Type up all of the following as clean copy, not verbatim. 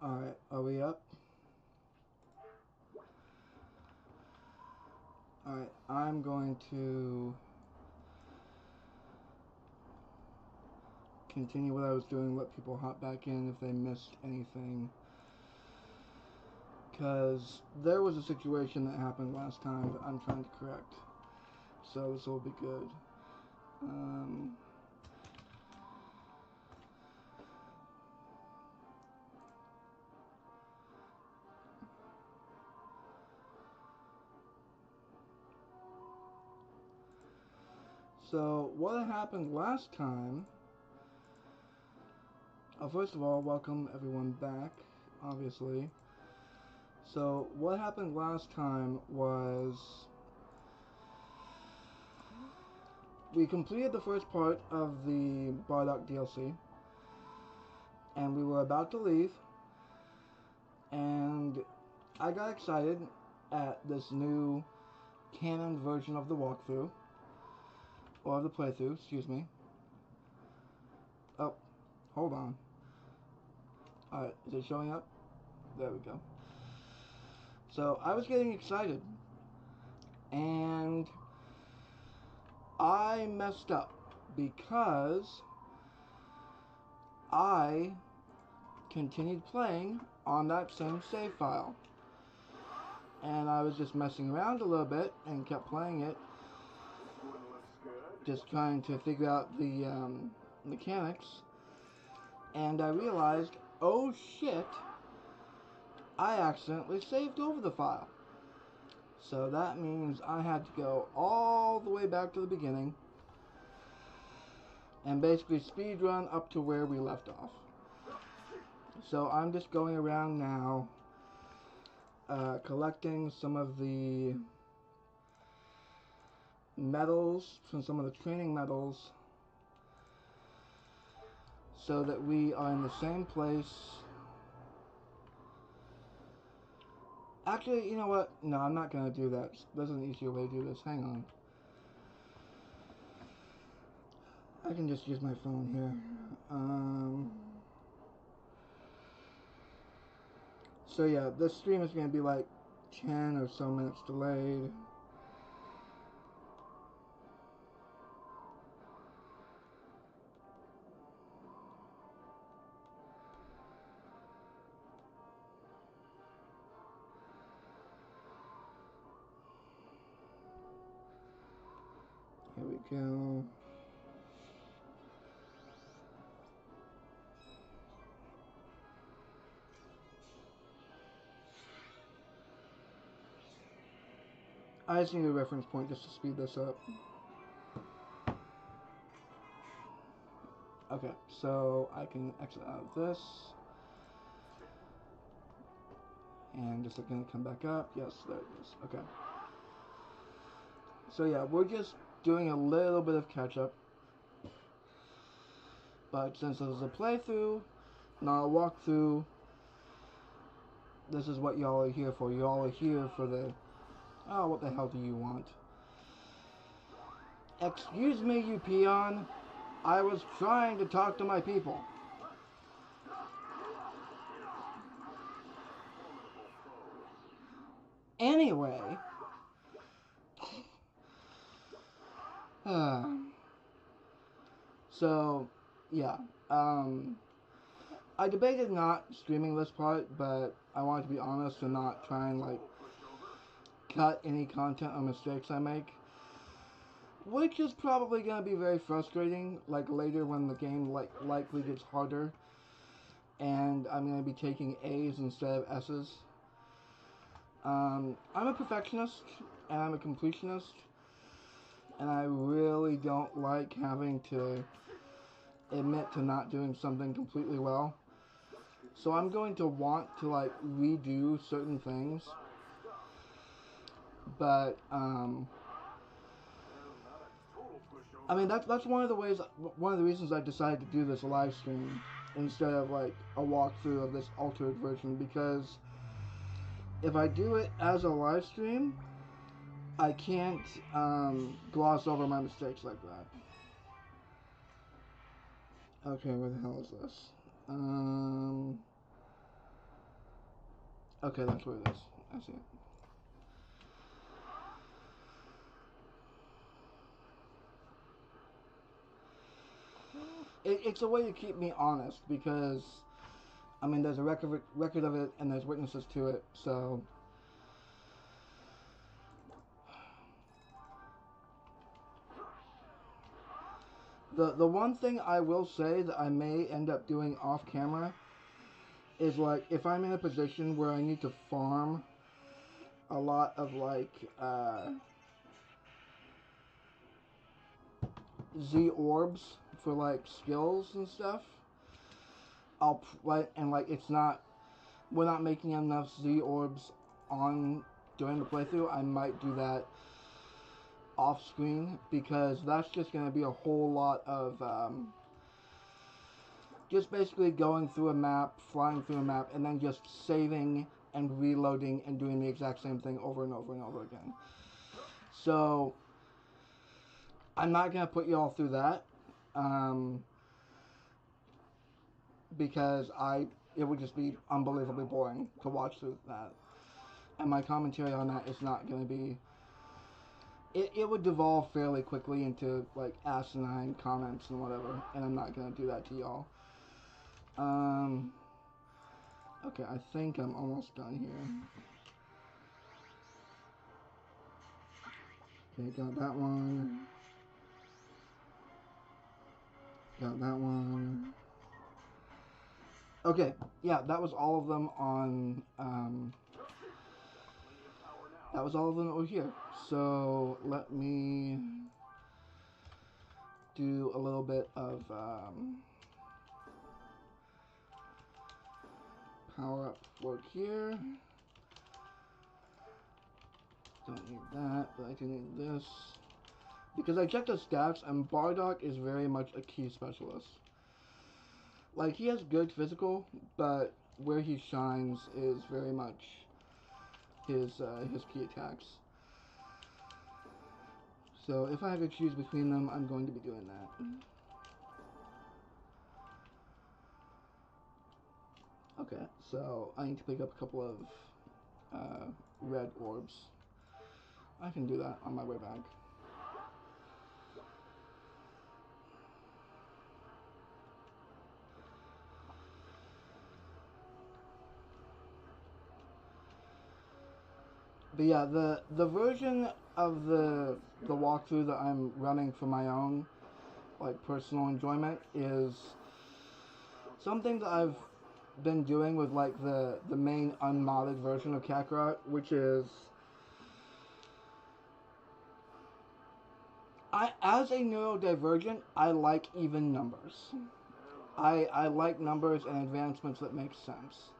Alright, are we up? Alright, I'm going to continue what I was doing, let people hop back in if they missed anything. Because there was a situation that happened last time that I'm trying to correct. So this will be good. So what happened last time, first of all, welcome everyone back, obviously. So what happened last time was we completed the first part of the Bardock DLC, and we were about to leave, and I got excited at this new canon version of the walkthrough, or the playthrough, excuse me. Oh, hold on. Alright, is it showing up? There we go. So, I was getting excited, and I messed up because I continued playing on that same save file. And I was just messing around a little bit and kept playing it, just trying to figure out the mechanics. And I realized, oh shit, I accidentally saved over the file. So that means I had to go all the way back to the beginning and basically speed run up to where we left off. So I'm just going around now, collecting some of the medals from some of the training medals so that we are in the same place. Actually, you know what? No, I'm not going to do that. There's an easier way to do this. Hang on. I can just use my phone here. So yeah, this stream is going to be like 10 or so minutes delayed. Here we go. I just need a reference point just to speed this up. Okay, so I can exit out of this. And just going to come back up. Yes, there it is. Okay. So yeah, we're just doing a little bit of catch up. But since this is a playthrough, not a walkthrough, this is what y'all are here for. Y'all are here for the... Oh, what the hell do you want? Excuse me, you peon. I was trying to talk to my people. Anyway. So, yeah. I debated not streaming this part, but I wanted to be honest and not try and, like, cut any content or mistakes I make. Which is probably going to be very frustrating, like, later when the game, like, likely gets harder. And I'm going to be taking A's instead of S's. I'm a perfectionist, and I'm a completionist. And I really don't like having to admit to not doing something completely well. So I'm going to want to, like, redo certain things. But, I mean, that's one of the reasons I decided to do this live stream instead of, like, a walkthrough of this altered version, because if I do it as a live stream, I can't, gloss over my mistakes like that. Okay, where the hell is this? Okay, that's what it is. I see it. It's a way to keep me honest because, I mean, there's a record of it and there's witnesses to it, so. The one thing I will say that I may end up doing off camera is, like, if I'm in a position where I need to farm a lot of, like, Z orbs for, like, skills and stuff, it's not, we're not making enough Z orbs on during the playthrough, I might do that off screen, because that's just going to be a whole lot of, just basically going through a map, flying through a map, and then just saving and reloading and doing the exact same thing over and over and over again. So, I'm not going to put you all through that, because it would just be unbelievably boring to watch through that. And my commentary on that is not going to be... It would devolve fairly quickly into, like, asinine comments and whatever, and I'm not going to do that to y'all. Okay, I think I'm almost done here. Okay, got that one. Got that one. Okay, yeah, that was all of them on, that was all of them over here. So, let me do a little bit of, power up work here. Don't need that, but I do need this. Because I checked the stats, and Bardock is very much a key specialist. Like, he has good physical, but where he shines is very much his key attacks. So if I have to choose between them, I'm going to be doing that. Okay, so I need to pick up a couple of red orbs. I can do that on my way back. But yeah, the version of the walkthrough that I'm running for my own, like, personal enjoyment is something that I've been doing with, like, the main unmodded version of Kakarot, which is, as a neurodivergent, I like even numbers. I like numbers and advancements that make sense.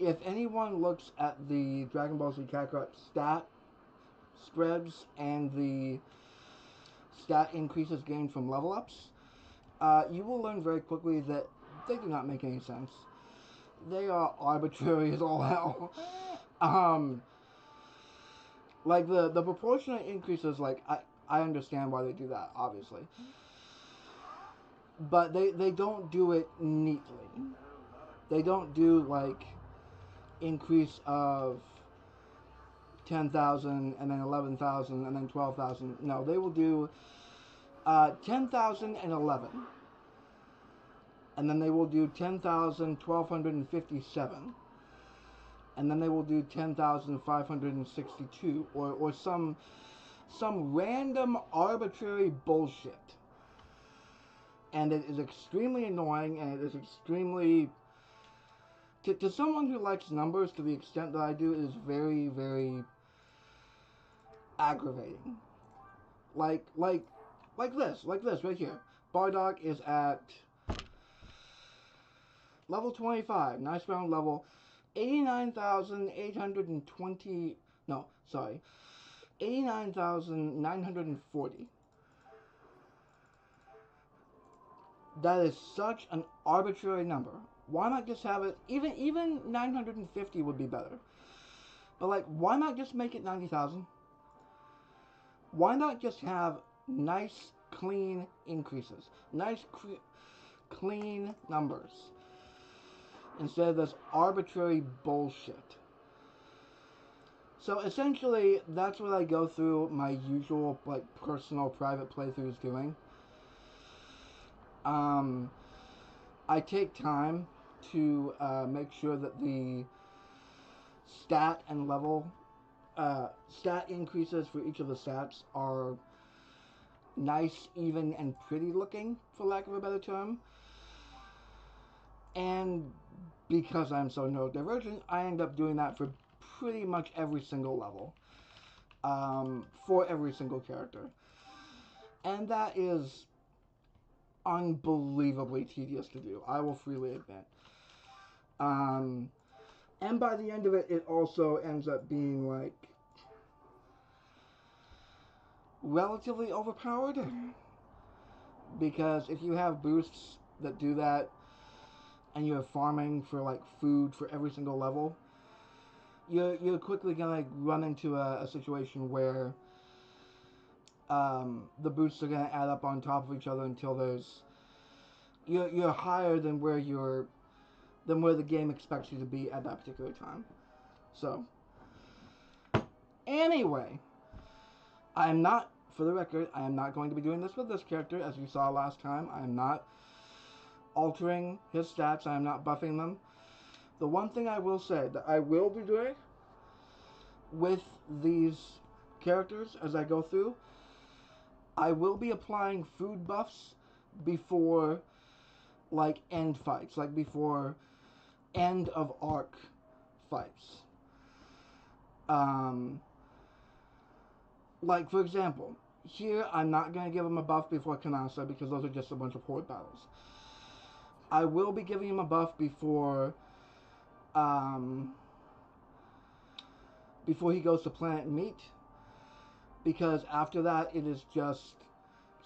If anyone looks at the Dragon Ball Z Kakarot stat spreads and the stat increases gained from level ups, you will learn very quickly that they do not make any sense. They are arbitrary as all hell. Like, the proportionate increases, like, I understand why they do that, obviously. But they don't do it neatly. They don't do, like, increase of 10,000 and then 11,000 and then 12,000. No, they will do 10,000 and 11. And then they will do 10,1257. And then they will do 10,562 or some random arbitrary bullshit. And it is extremely annoying, and it is extremely... To someone who likes numbers to the extent that I do, it is very, very aggravating. Like this right here. Bardock is at level 25, nice round level, 89,820, no, sorry, 89,940. That is such an arbitrary number. Why not just have it, even 950 would be better. But, like, why not just make it 90,000? Why not just have nice, clean increases? Nice, clean numbers. instead of this arbitrary bullshit. So essentially, that's what I go through my usual like personal private playthroughs doing. I take time to make sure that the stat and level stat increases for each of the stats are nice, even, and pretty looking, for lack of a better term. And because I'm so neurodivergent, I end up doing that for pretty much every single level, for every single character. And that is unbelievably tedious to do, I will freely admit. And by the end of it, it also ends up being, like, relatively overpowered. Because if you have boosts that do that, and you're farming for, like, food for every single level, you're quickly gonna run into a situation where the boosts are gonna add up on top of each other until there's you're higher than where the game expects you to be at that particular time. So anyway, I'm not, for the record, I am not going to be doing this with this character, as you saw last time. I am not altering his stats. I am not buffing them. The one thing I will say that I will be doing with these characters as I go through, I will be applying food buffs before, like, end fights, like before end of arc fights. Like, for example, here I'm not going to give him a buff before Kanasa because those are just a bunch of horde battles. I will be giving him a buff before he goes to Planet Meat, because after that it is just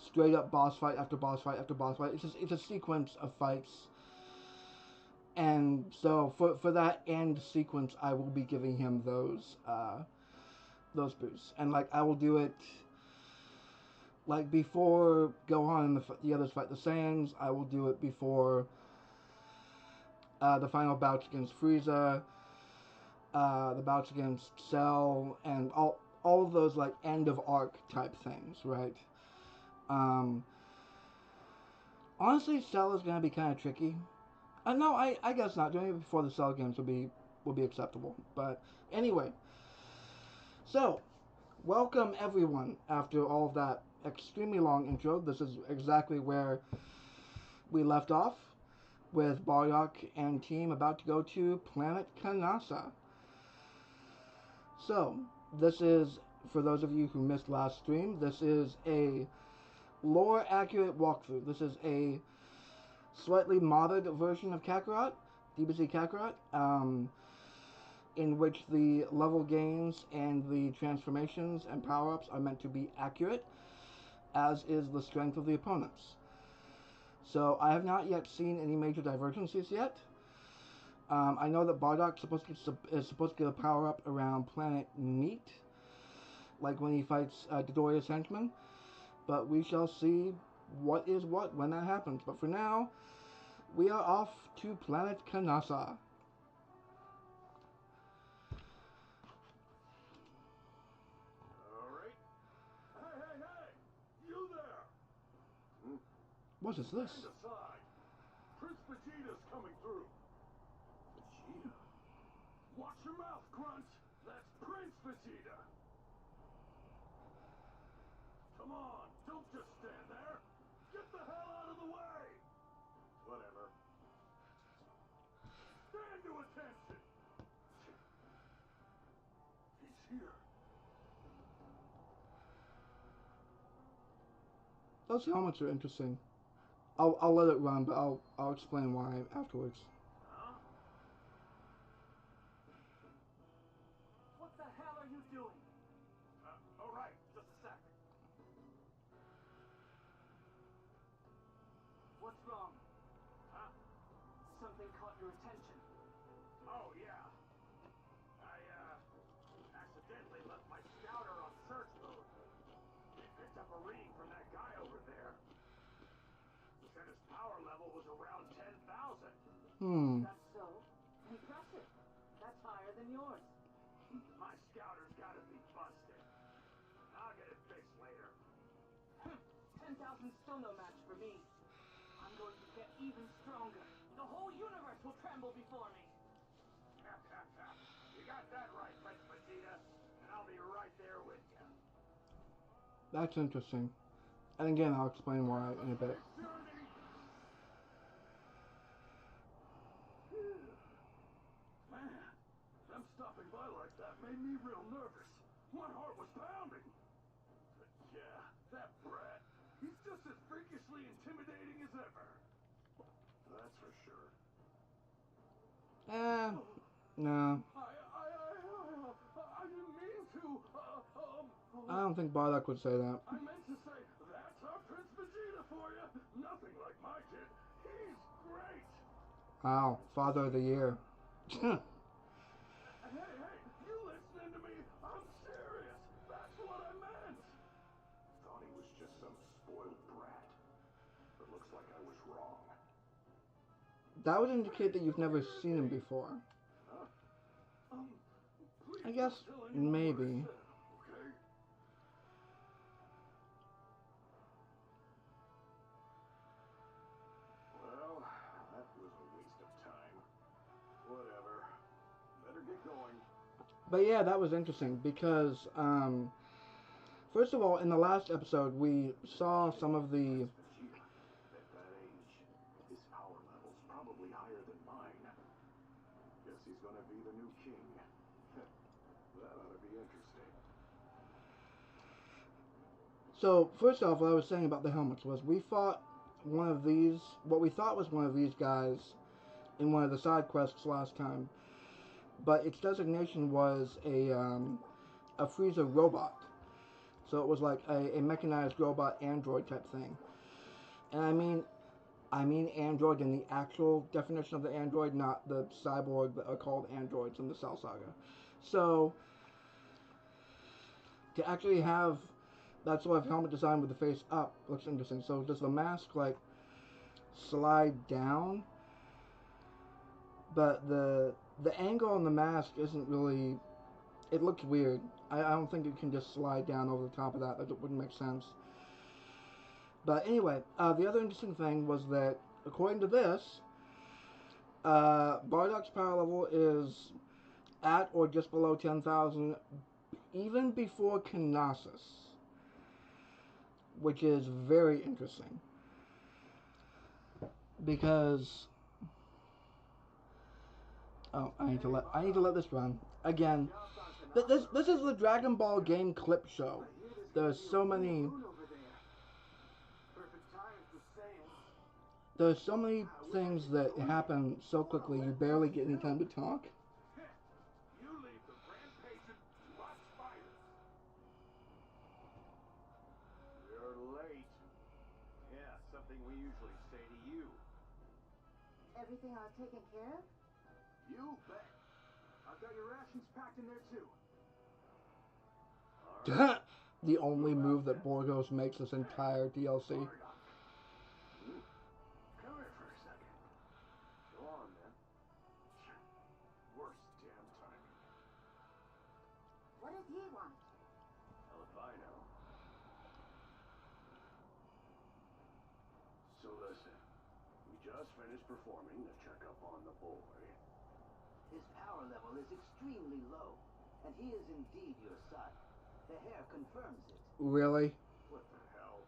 straight up boss fight after boss fight after boss fight. It's a sequence of fights. And so for that end sequence, I will be giving him those boosts. And, like, I will do it, like, before Gohan and the others fight the Saiyans. I will do it before the final bouts against Frieza, the bouts against Cell, and all of those, like, end of arc type things, right? Honestly, Cell is gonna be kind of tricky. No, I guess not. Doing it before the Cell games will be acceptable. But anyway, so welcome everyone. After all of that extremely long intro, this is exactly where we left off, with Bardock and team about to go to Planet Kanasa. So this is, for those of you who missed last stream, this is a lore accurate walkthrough. This is a slightly modded version of Kakarot, DBZ Kakarot, in which the level gains and the transformations and power-ups are meant to be accurate, as is the strength of the opponents. So I have not yet seen any major divergences yet. I know that Bardock is supposed to get a power-up around Planet Meat, like when he fights Dodoria's henchman, but we shall see what is what when that happens. But for now, we are off to Planet Kanasa. Alright. Hey! You there! What is this? Stand aside. Prince Vegeta's coming through. Vegeta? Watch your mouth, Grunt! That's Prince Vegeta! Come on, don't just stand there! Get the hell out of the way! Whatever. Stand to attention! He's here. Those helmets are interesting. I'll let it run, but I'll explain why afterwards. Huh? What the hell are you doing? Alright, just a sec. What's wrong? Huh? Something caught your attention. Oh, yeah. I, accidentally left my scouter on search mode. He picked up a reading from that guy over there. He said his power level was around 10,000. That's so? still no match for me. I'm going to get even stronger. The whole universe will tremble before me. You got that right, Prince Vegeta, and I'll be right there with you. That's interesting. And again, I'll explain why in a bit. Man, them stopping by like that made me real nervous. My heart was pounding. But yeah, that brat, he's just as freakishly intimidating as ever. That's for sure. No. I didn't mean to. I don't think Bardock would say that. I meant to say, that's our Prince Vegeta for you. Nothing like my kid. He's great. Wow, Father of the Year. Hey, you listening to me? I'm serious. That's what I meant. Thought he was just some spoiled brat. But looks like I was wrong. That would indicate that you've never seen him before. I guess maybe. Okay. Well, that was a waste of time. Whatever. Better get going. But yeah, that was interesting because, first of all, in the last episode, we saw some of the... At that age, his power level's probably higher than mine. Guess he's gonna be the new king. That ought to be interesting. So, first off, what I was saying about the helmets was we fought one of these, what we thought was one of these guys in one of the side quests last time. But its designation was a Freezer robot. So it was like a mechanized robot android type thing. And I mean android in the actual definition of the android, not the cyborg that are called androids in the Cell Saga. So, to actually have that sort of helmet design with the face up looks interesting. So does the mask like slide down? But the angle on the mask isn't really, it looks weird. I don't think it can just slide down over the top of that. That wouldn't make sense. But anyway, the other interesting thing was that, according to this, Bardock's power level is at or just below 10,000 even before Knossos, which is very interesting. Because... oh, I need to let this run. Again, this is the Dragon Ball game clip show. There's so many things that happen so quickly you barely get any time to talk. You leave the grand patient to watch fires. You're late. Yeah, something we usually say to you. Everything all taken care of? You bet. I've got your rations packed in there too. The only move that Borgos makes this entire DLC. Come here for a second. Go on, man. Worst damn timing. What does he want? Hell if I know. So listen, we just finished performing the checkup on the boy. His power level is extremely low, and he is indeed your son. The hair confirms it. Really? What the hell?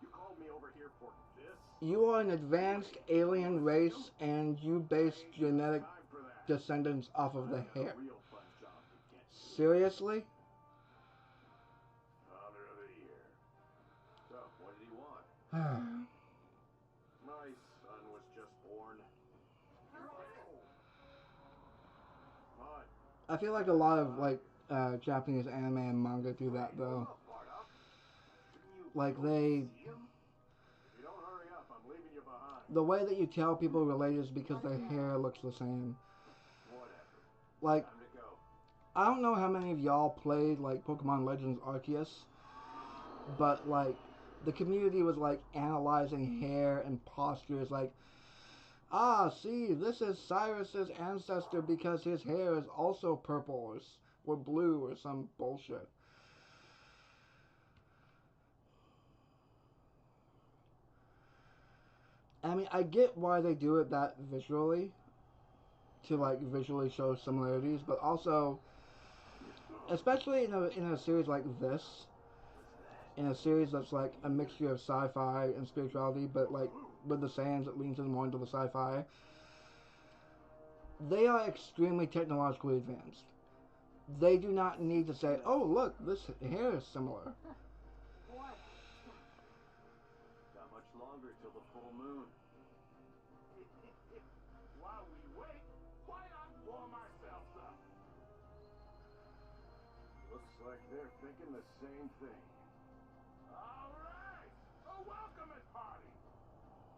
You called me over here for this? You are an advanced alien race, and you base genetic descendants off of the hair. Seriously? Father of the Year. So, what did he want? My son was just born. What? I feel like a lot of Japanese anime and manga do that though. Like If you don't hurry up, I'm leaving you behind. the way that you tell people relate is because their hair looks the same. Whatever. Like, Time to go. I don't know how many of y'all played like Pokemon Legends Arceus, but like the community was like analyzing hair and postures, like, ah, see, this is Cyrus's ancestor because his hair is also purple or blue or some bullshit. I mean, I get why they do it that visually, to like visually show similarities, but also, especially in a series like this, in a series that's like a mixture of sci-fi and spirituality, but like with the sands that leans more into the sci-fi, they are extremely technologically advanced. They do not need to say, "Oh, look, this hair is similar." What? Not much longer till the full moon. While we wait, why not warm ourselves up? Looks like they're thinking the same thing. All right, a welcoming party.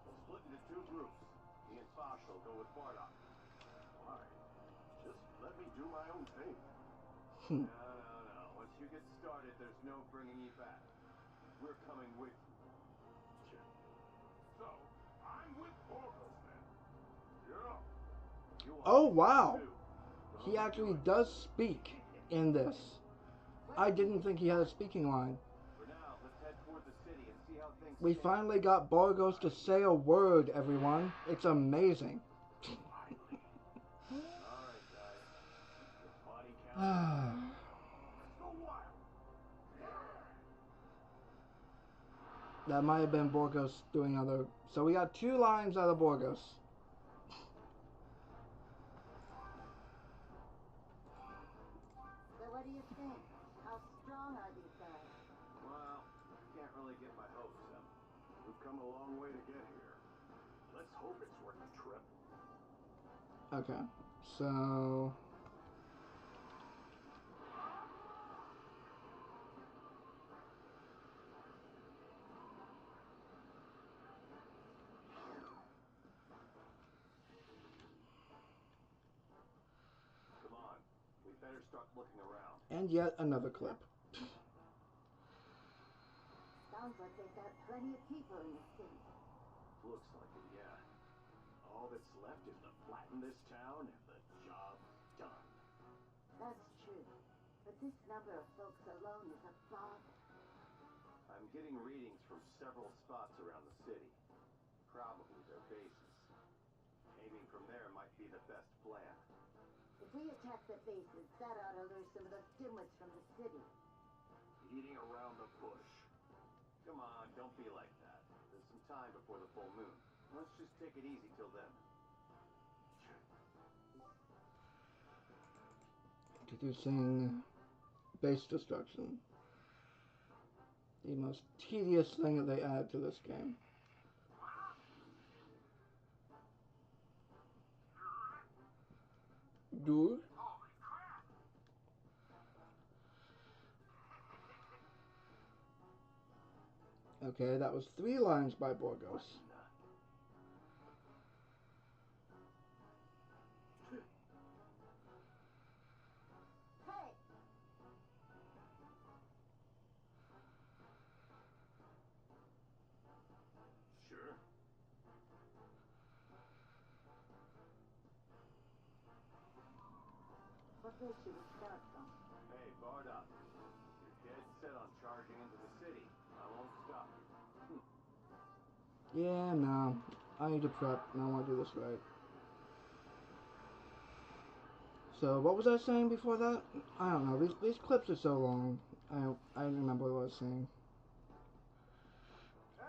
We'll split into two groups. Me and Fox will go with Bardock. Why? Just let me do my own thing. No. Once you get started, there's no bringing you back. We're coming with you. So, I'm with Borgos then. Yeah. You Oh are wow, too. he actually does speak in this. I didn't think he had a speaking line. For now, let's head toward the city and see how things We stand. finally got Borgos to say a word, everyone. It's amazing. All right, guys. The body count. Let's go wild. That might have been Borgos doing other. So we got 2 lines out of Borgos. So what do you think? How strong are these guys? Well, can't really get my hopes up. We've come a long way to get here. Let's hope it's worth the trip. Okay, so Come on. We better start looking around. and yet another clip. Sounds like they've got plenty of people in the city. Looks like it, yeah. All that's left is to flatten this town and the job's done. That's true. But this number of folks alone is a bother. I'm getting readings from several spots around the city. Probably their bases. Aiming from there might be the best plan. If we attack the bases, that ought to lure some of those dimwits from the city. Beating around the bush. Come on, don't be like that. There's some time before the full moon. Let's just take it easy till then. Introducing base destruction. The most tedious thing that they add to this game. Dude. Okay, that was 3 lines by Borgos. Hey! Sure. What place should we start from? Hey, Bardock. You're dead set on charging into the city. I won't stop you. Yeah, no. I need to prep and I want to do this right. So, what was I saying before that? I don't know. These clips are so long. I don't remember what I was saying.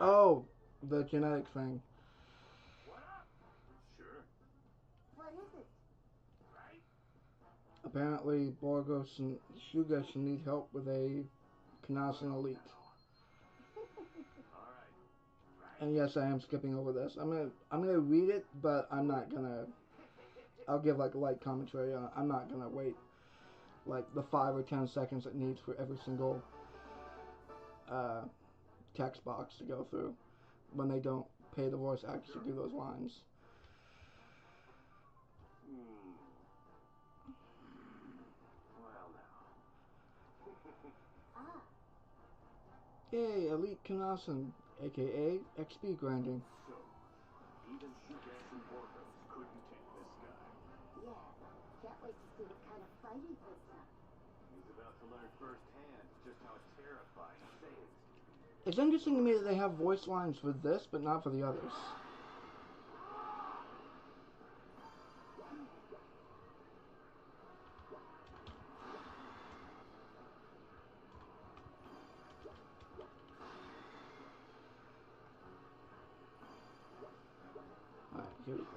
Oh, the genetic thing. What up? Sure. What is it? Right? Apparently, Borgos and Shuga should need help with a Kanasan elite. All right. Right? And yes, I am skipping over this. I'm gonna read it, but I'm not gonna. I'll give like a light commentary on it. I'm not gonna wait like the 5 or 10 seconds it needs for every single text box to go through when they don't pay the voice actors to do those lines. Well now. Ah, Yay, Elite Kanasan, aka XP grinding. So, even Shugesh and Borgos couldn't take this guy. yeah. Can't wait to see what kind of fight he puts up. He's about to learn firsthand just how terrifying Saiyans can be. It's interesting to me that they have voice lines for this, but not for the others. Here we go.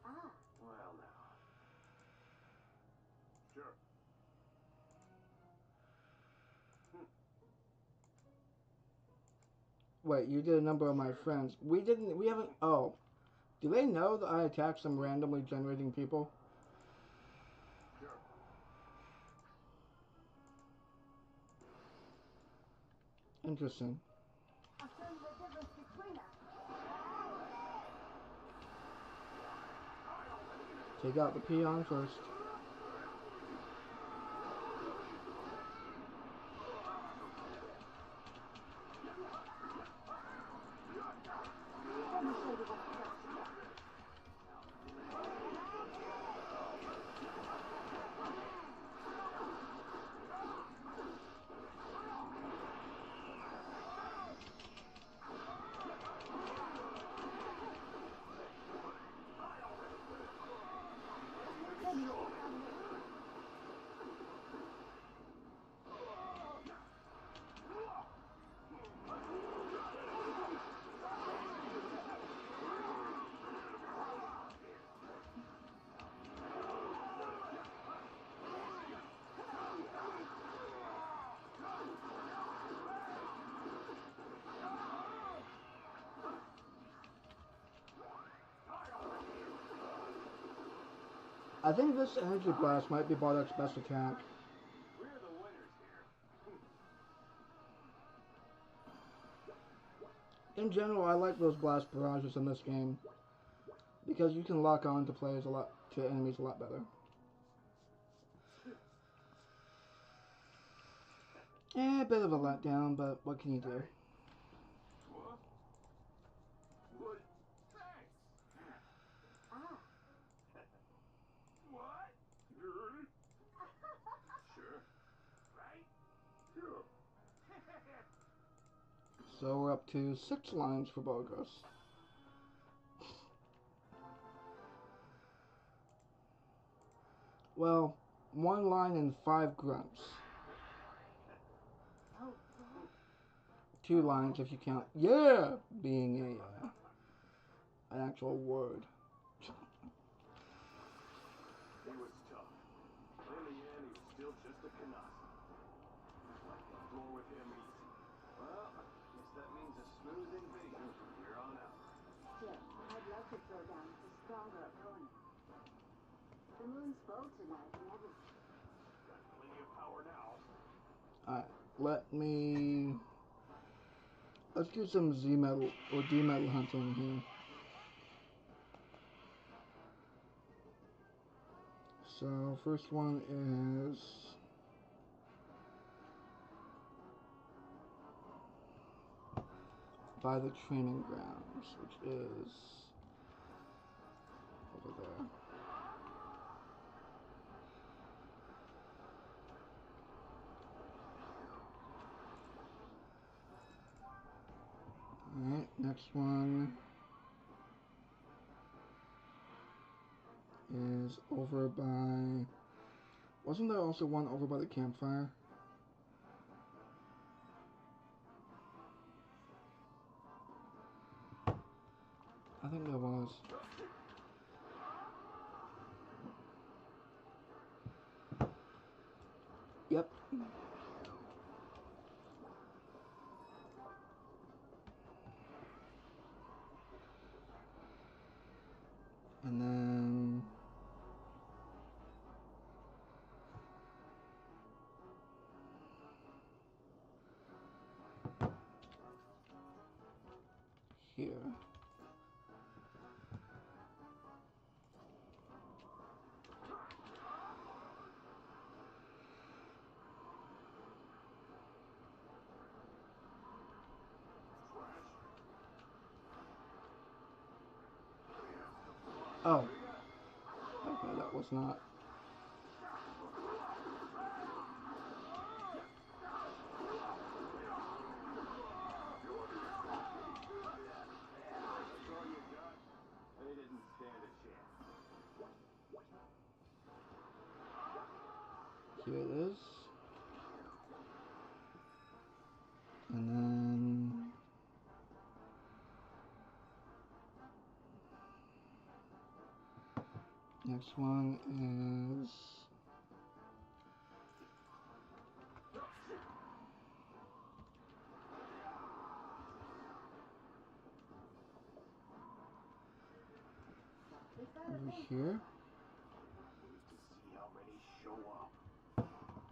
Ah, Well, now. Sure. Wait, you did a number of my friends. We haven't, oh. Do they know that I attacked some randomly generating people? Sure. Interesting. I'll show you the difference between us. Take out the peon first. Let me show you what's first. I think this energy blast might be Bardock's best attack. We're the winners here. In general, I like those blast barrages in this game because you can lock on to players to enemies a lot better. A bit of a letdown, but what can you do? What? What? Thanks. Ah, What? Sure. Right? Sure. So we're up to 6 lines for Bogos. Well, 1 line and 5 grunts. oh boy. 2 lines if you count "yeah" being an actual word. He was tough. But in the end, he was still just a Kanasa. I can floor with him easy. Well, guess that means a smooth invasion from here on out. Still, I'd love to throw down with a stronger opponent. The moon's full tonight and everything. Got plenty of power now. Alright, let's do some Z metal or D metal hunting here. So first one is by the training grounds, which is over there. Alright, next one is over by... Wasn't there also one over by the campfire? I think there was. Yep. And then... here. Oh. Okay, that was not. That's all you got? They didn't stand a chance. Here it is. Next one is... over here. Wait to see how many show up.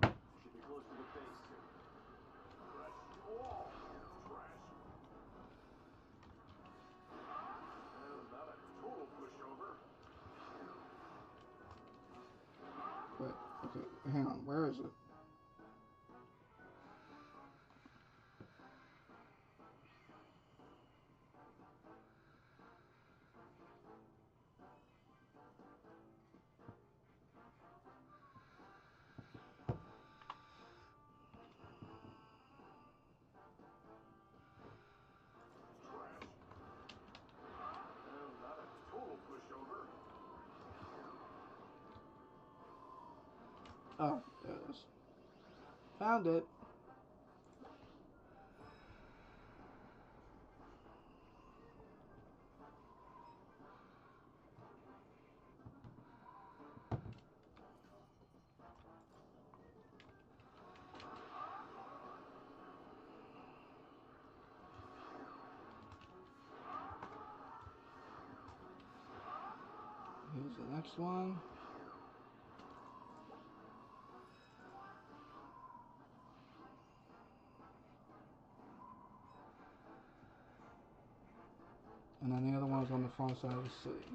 Should be close to the base soon. Trash you all. Trash. Well, not a total pushover. Wait, okay, hang on, where is it? Well, not a total pushover. Oh, there it is. Found it. Here's the next one. And then the other one's on the far side of the city.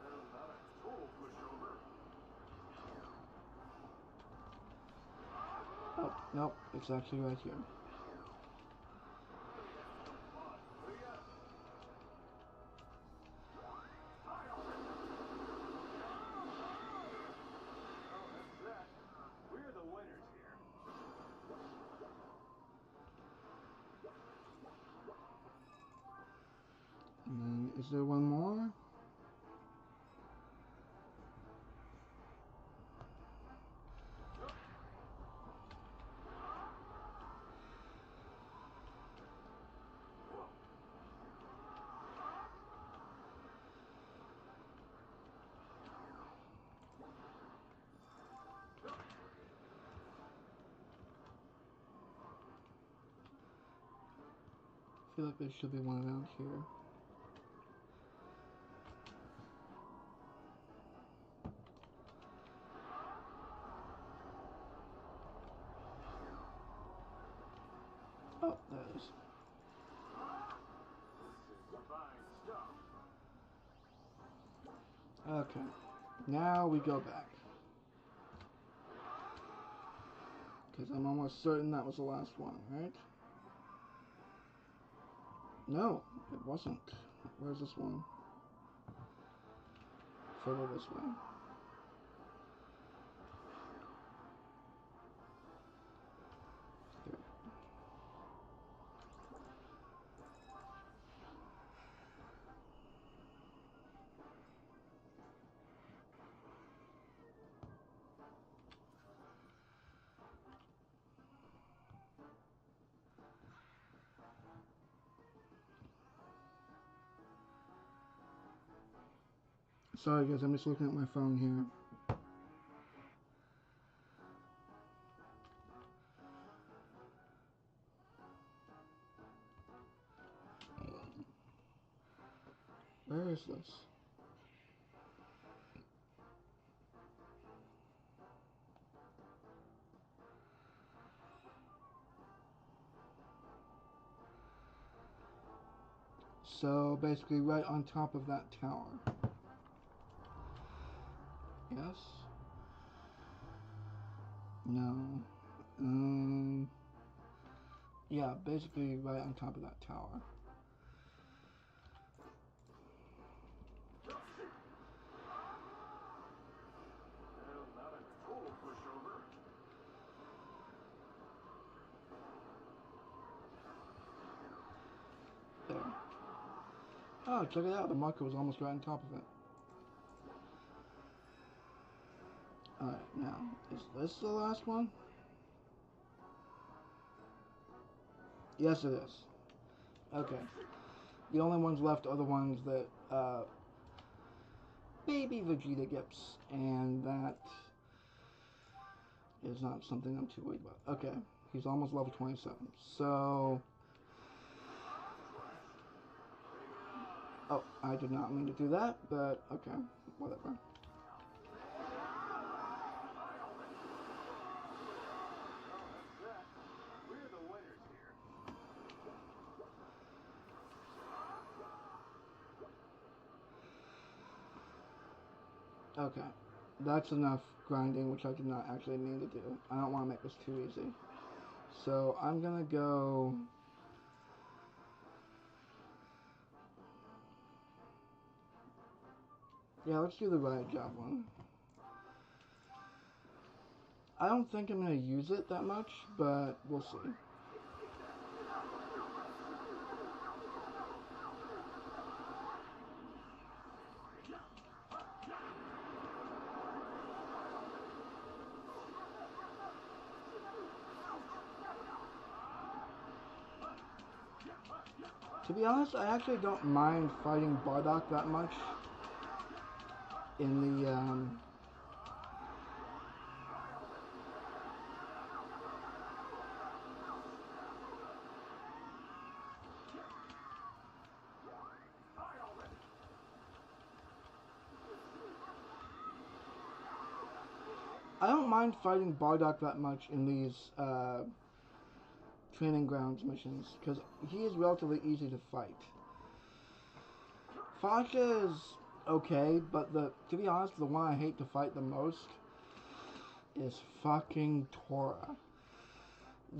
Well, not a total pushover. Oh, nope, it's actually right here. We're the winners here. And is there one more? I feel like there should be one around here. Oh, there it is. This is fine stuff. Okay, now we go back. Because I'm almost certain that was the last one, right? No, it wasn't. Where's this one? Further this way. There. Sorry guys, I'm just looking at my phone here. Where is this? So basically right on top of that tower. Yes? No. Yeah, basically right on top of that tower. Well, not a total pushover. There. Oh, check it out. The marker was almost right on top of it. Alright, now, is this the last one? Yes, it is. Okay. The only ones left are the ones that baby Vegeta gets, and that is not something I'm too worried about. Okay, he's almost level 27. So, oh, I did not mean to do that, but okay, whatever. Okay, that's enough grinding, which I did not actually mean to do. I don't want to make this too easy. So I'm gonna go... Yeah, let's do the riot job one. I don't think I'm gonna use it that much, but we'll see. To be honest, I actually don't mind fighting Bardock that much in the, I don't mind fighting Bardock that much in these, training grounds missions, because he is relatively easy to fight. Fasha is okay, but to be honest, the one I hate to fight the most is fucking Tora.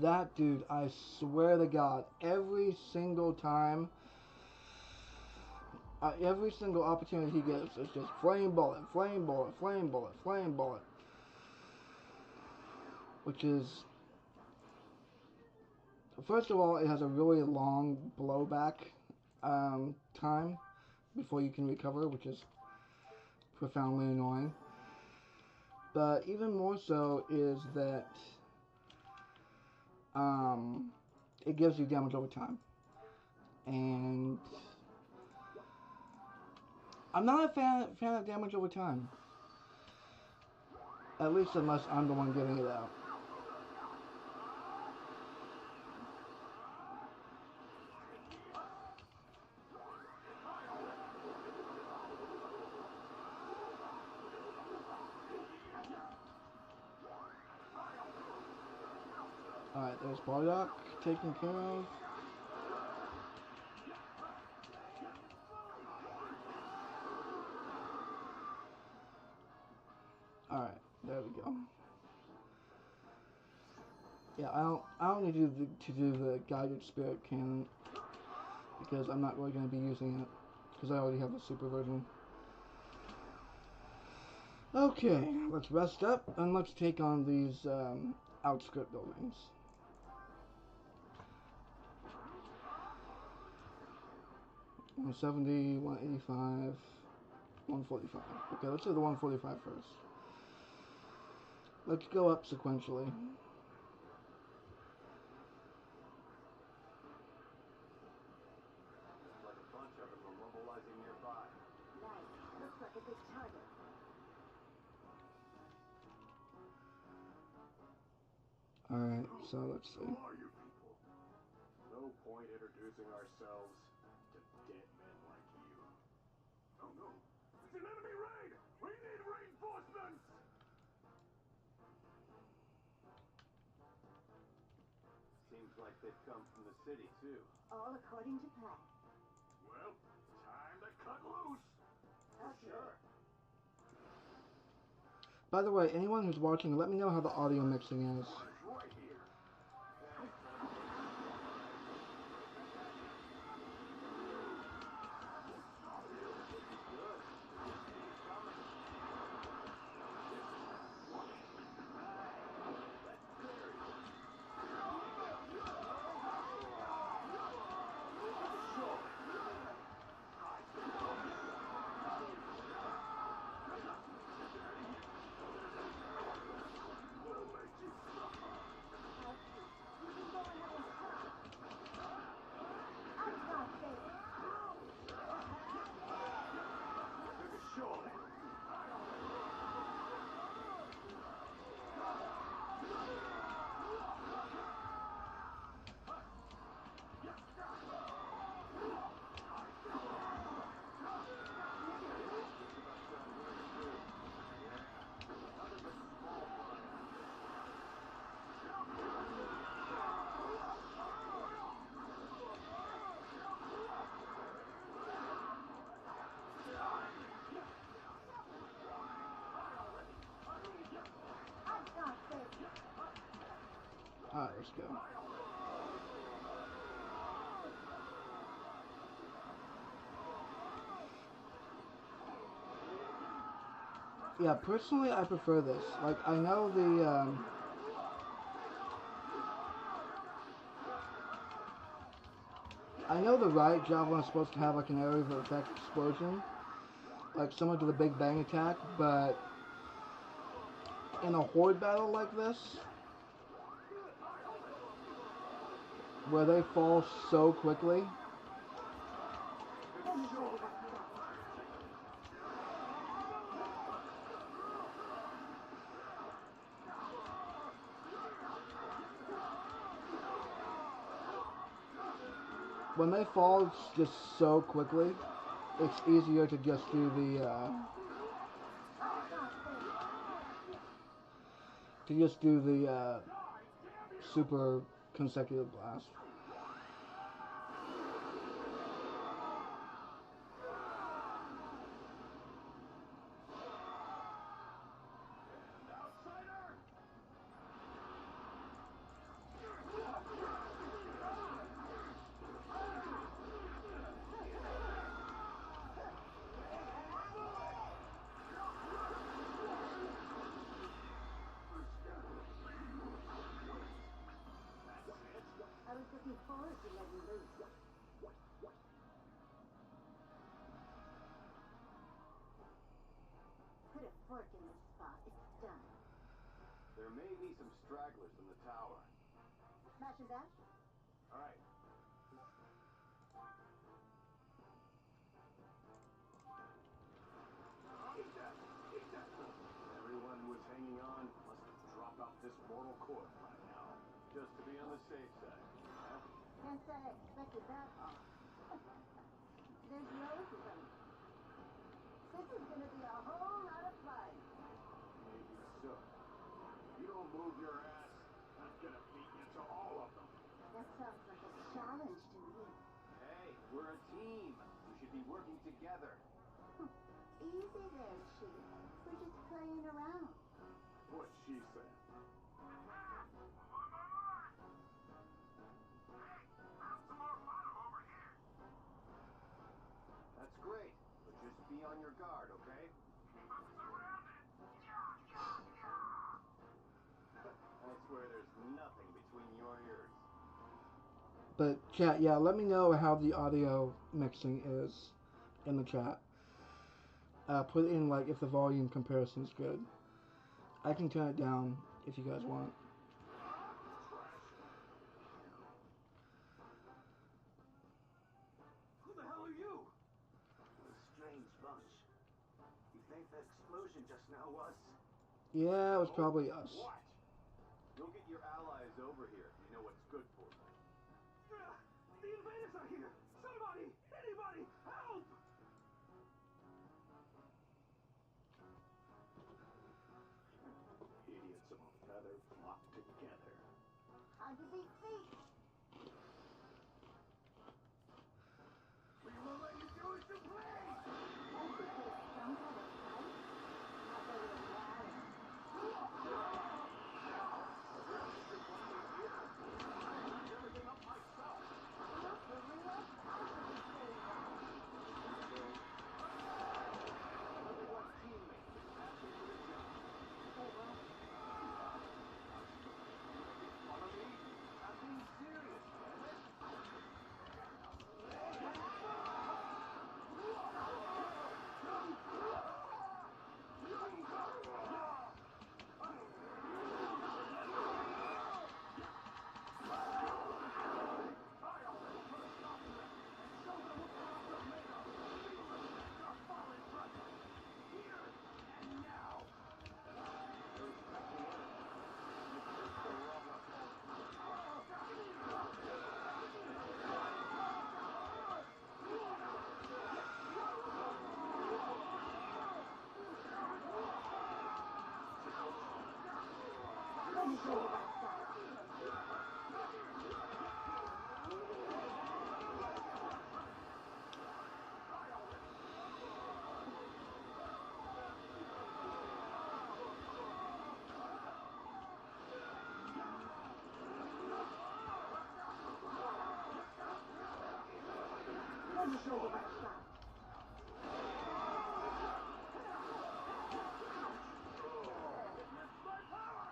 That dude, I swear to God, every single time, every single opportunity he gets, it's just flame bullet, flame bullet, flame bullet, flame bullet. Which is, first of all, it has a really long blowback time before you can recover, which is profoundly annoying. But even more so is that it gives you damage over time. And I'm not a fan of damage over time. At least unless I'm the one giving it out. Alright, there's Bardock taken care of. Alright, there we go. Yeah, I don't need to do the guided spirit cannon because I'm not really going to be using it because I already have the super version. Okay, let's rest up and let's take on these outskirt buildings. One 70, 185, 145. Okay, let's do the 145 first. Let's go up sequentially. Like a bunch of them are mobilizing nearby. Nice. Looks like a big target. Alright, so let's see. Who are you people? No point introducing ourselves to dead men like you. Oh no, it's an enemy raid! We need reinforcements! Seems like they've come from the city too. All according to plan. Well, time to cut loose! For sure. By the way, anyone who's watching, let me know how the audio mixing is. Right here. Alright, let's go. Yeah, personally, I prefer this. Like, I know the riot javelin is supposed to have like an area of effect explosion, like similar to the Big Bang attack, but in a horde battle like this, where they fall so quickly, just so quickly, it's easier to just do the super consecutive blast. I was looking forward to letting loose. Put a fork in this spot. It's done. There may be some stragglers in the tower. Smash and dash? All right. Everyone who was hanging on must have dropped off this mortal coil by now, just to be on the safe side. Huh? Can't say I expected that far. There's Rose coming. This is gonna be a whole lot of fun. Maybe so. If you don't move your ass, I'm gonna beat you to all of them. That sounds like a challenge to me. Hey, we're a team. We should be working together. Easy there, Chief. We're just playing around. What she said. That's great, but just be on your guard, okay? I swear there's nothing between your ears. But chat, yeah, let me know how the audio mixing is in the chat. Put in like if the volume comparison's good. I can turn it down if you guys want. Who the hell are you? A strange bunch. You think the explosion just now was? Yeah, it was probably us. What? You'll get your allies over here if you know what's good for them. The invaders are here! Somebody! Anybody! Help! Idiots of a feather flock together. Time to beat feet. We will let you do as you please! Can't you put some kind of fight? How about a ladder? Everything up myself! For real? I should be saying that. Everyone's teammates. Say what? Follow me. I'm being serious, damn it. Let me show you that side. Let me show you what's what. My power!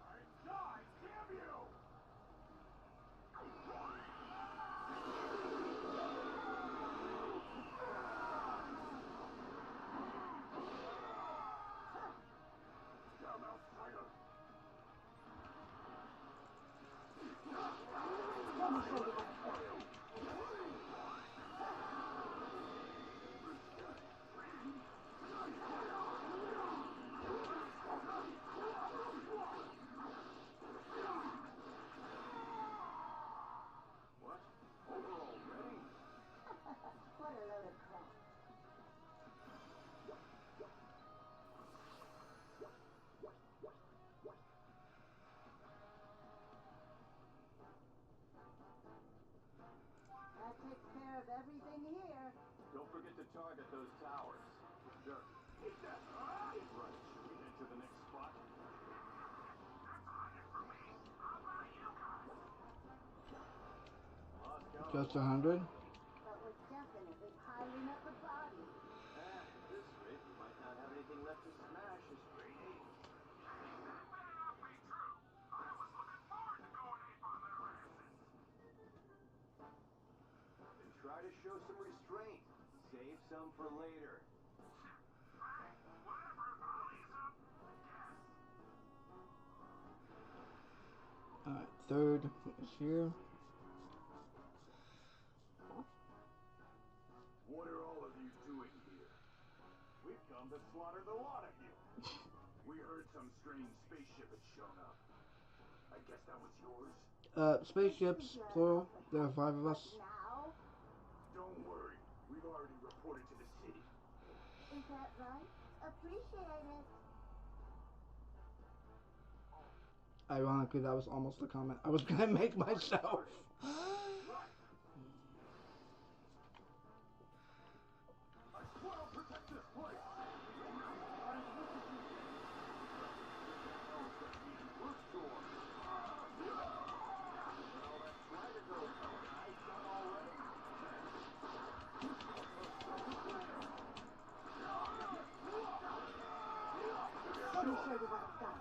I die, damn you! Down, outsider! Let me show you what's what. What? Over already? What a load of crap. That takes care of everything here. Don't forget to target those towers. Sure. Eat that! Ah! Right, should we head to the next spot? Just 100? But we're definitely piling up the bodies. At this rate, we might not have anything left to smash this rainy. Then try to show some restraint. Save some for later. Alright, third is here. What are all of you doing here? We've come to slaughter the lot of you. We heard some strange spaceship had shown up. I guess that was yours? Spaceships, plural. There are 5 of us. Now, Don't worry. We've already reported to the city. is that right? Appreciate it. Ironically, that was almost the comment I was gonna make myself. I swear I'll protect this place. Let me show you what's what.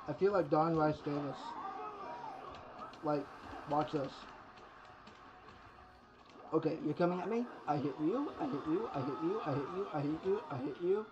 I feel like Don Rice Davis. Like, watch this. Okay, you're coming at me. I hit you. I hit you. I hit you. I hit you. I hit you. I hit you.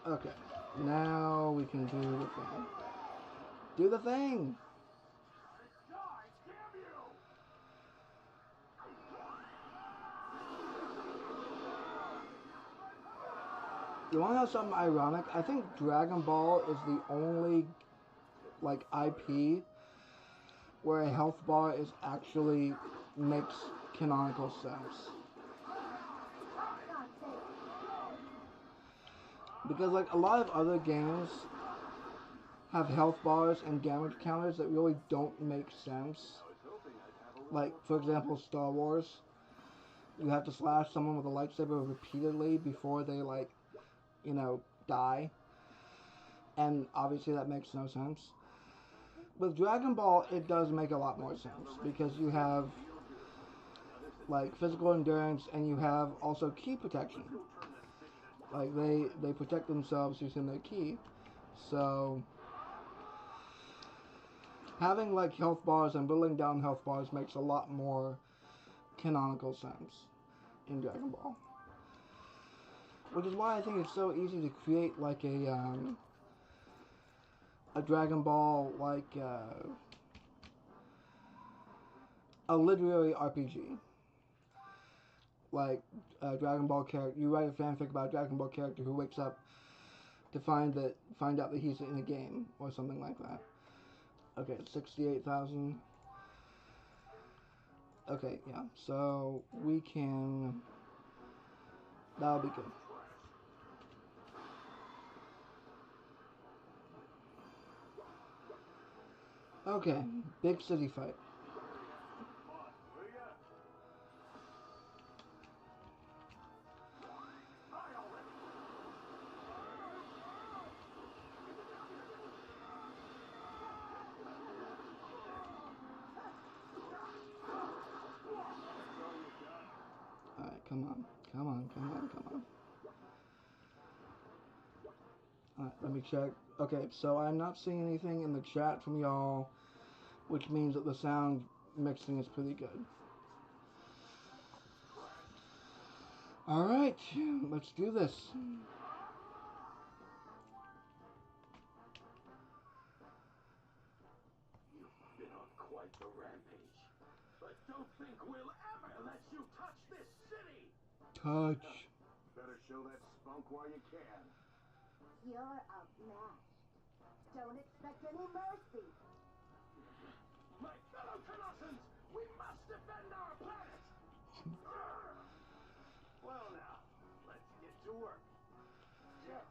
Okay, now we can do the thing. Do the thing! You wanna know something ironic? I think Dragon Ball is the only, like, IP where a health bar is actually makes canonical sense. Because, like, a lot of other games have health bars and damage counters that really don't make sense. Like, for example, Star Wars. you have to slash someone with a lightsaber repeatedly before they, like, you know, die. And obviously that makes no sense. With Dragon Ball, it does make a lot more sense because you have, like, physical endurance and you have also ki protection. Like, they protect themselves using their ki. So, having, like, health bars and whittling down health bars makes a lot more canonical sense in Dragon Ball. Which is why I think it's so easy to create, like, a Dragon Ball, like, a literary RPG. Like, a Dragon Ball character, you write a fanfic about a Dragon Ball character who wakes up to find out that he's in a game, or something like that. Okay, 68,000. Okay, yeah, so we can, that'll be good. Okay, big city fight. Alright, come on. Alright, let me check. Okay, so I'm not seeing anything in the chat from y'all, which means that the sound mixing is pretty good. Alright, let's do this. You've been on quite the rampage, but don't think we'll ever let you touch this city! Touch. Better show that spunk while you can. You're outmatched. Don't expect any mercy. My fellow Colossians, we must defend our planet! Well now, let's get to work. Yeah.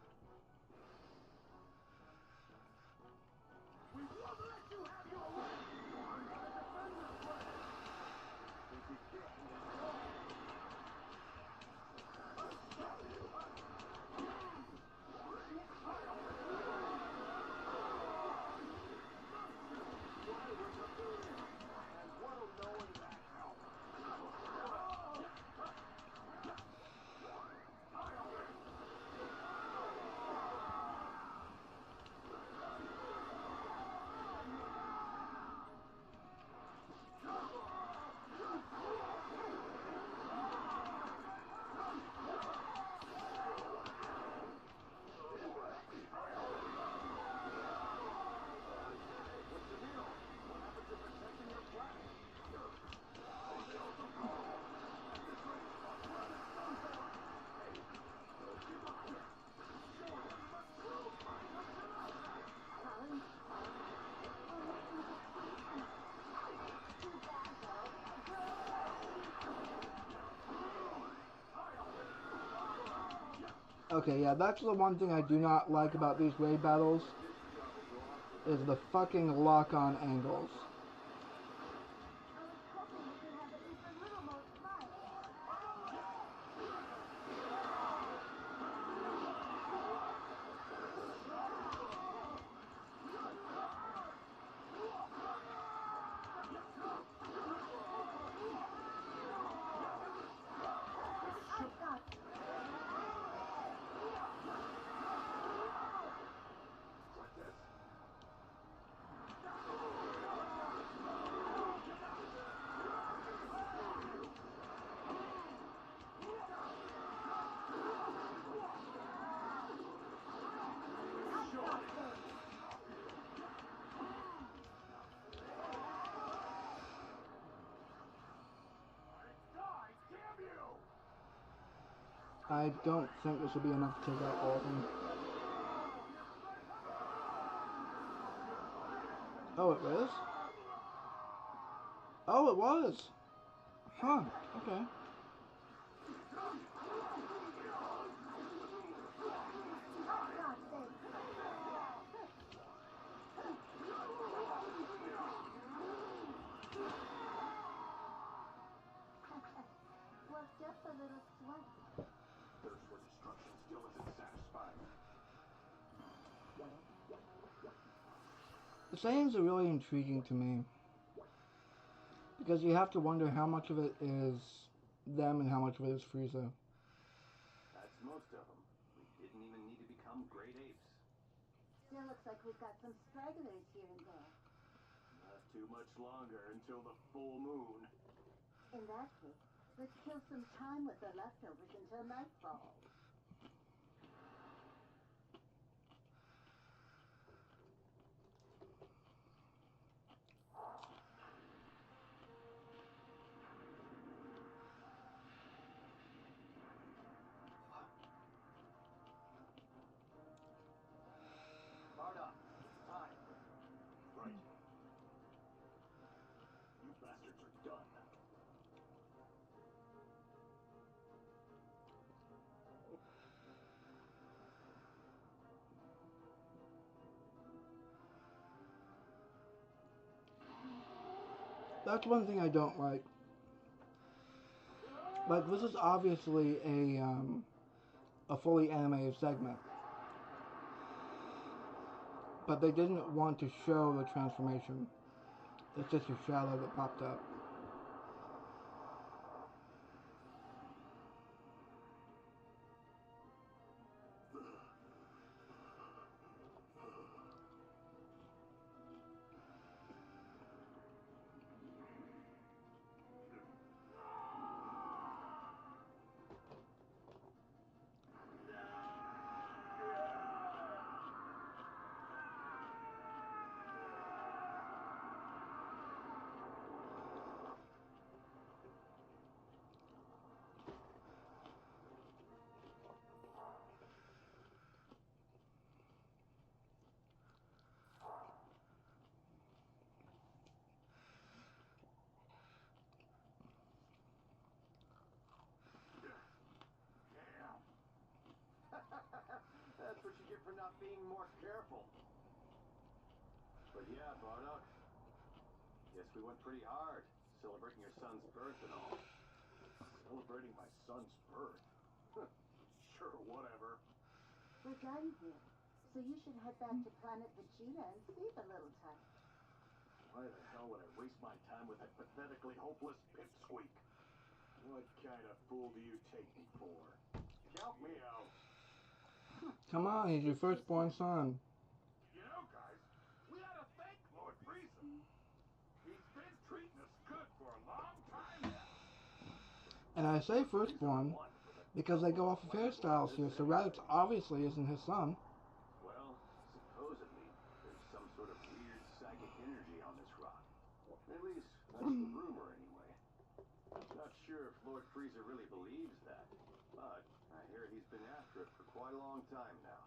We won't let you have your way! We're gonna defend this planet! Think you can? And what'll knowing that help? Okay, yeah, that's the one thing I do not like about these raid battles, is the fucking lock-on angles. I was hoping we could have at least a little more fun. I've got you. Like this. Die, damn you! I don't think this will be enough to take out all of them. Oh, it was? Oh, it was! Huh, okay. Well, little sweat. Thirst for destruction still isn't satisfying. The Saiyans are really intriguing to me because you have to wonder how much of it is them and how much of it is Frieza. That's most of them. We didn't even need to become great apes. Still looks like we've got some stragglers here and there. Not too much longer until the full moon. In that case, let's kill some time with the leftovers until nightfall. Bardock, it's time. Right. You bastards are done. That's one thing I don't like. Like, this is obviously a fully animated segment, but they didn't want to show the transformation. It's just a shadow that popped up. That's what you get for not being more careful. But yeah, Bardock. Guess we went pretty hard, celebrating your son's birth and all. Celebrating my son's birth? Sure, whatever. We're done here, so you should head back to planet Vegeta and sleep a little tight. Why the hell would I waste my time with that pathetically hopeless pipsqueak? What kind of fool do you take me for? Count me out. Come on, he's your firstborn son. You know, guys, we ought to thank Lord Frieza. He's been treating us good for a long time now. And I say firstborn because they go off of hairstyles here, so Raditz obviously isn't his son. Well, supposedly, there's some sort of weird psychic energy on this rock. At least, that's the rumor anyway. Not sure if Lord Frieza really believes that, but I hear he's been after it for quite a long time now.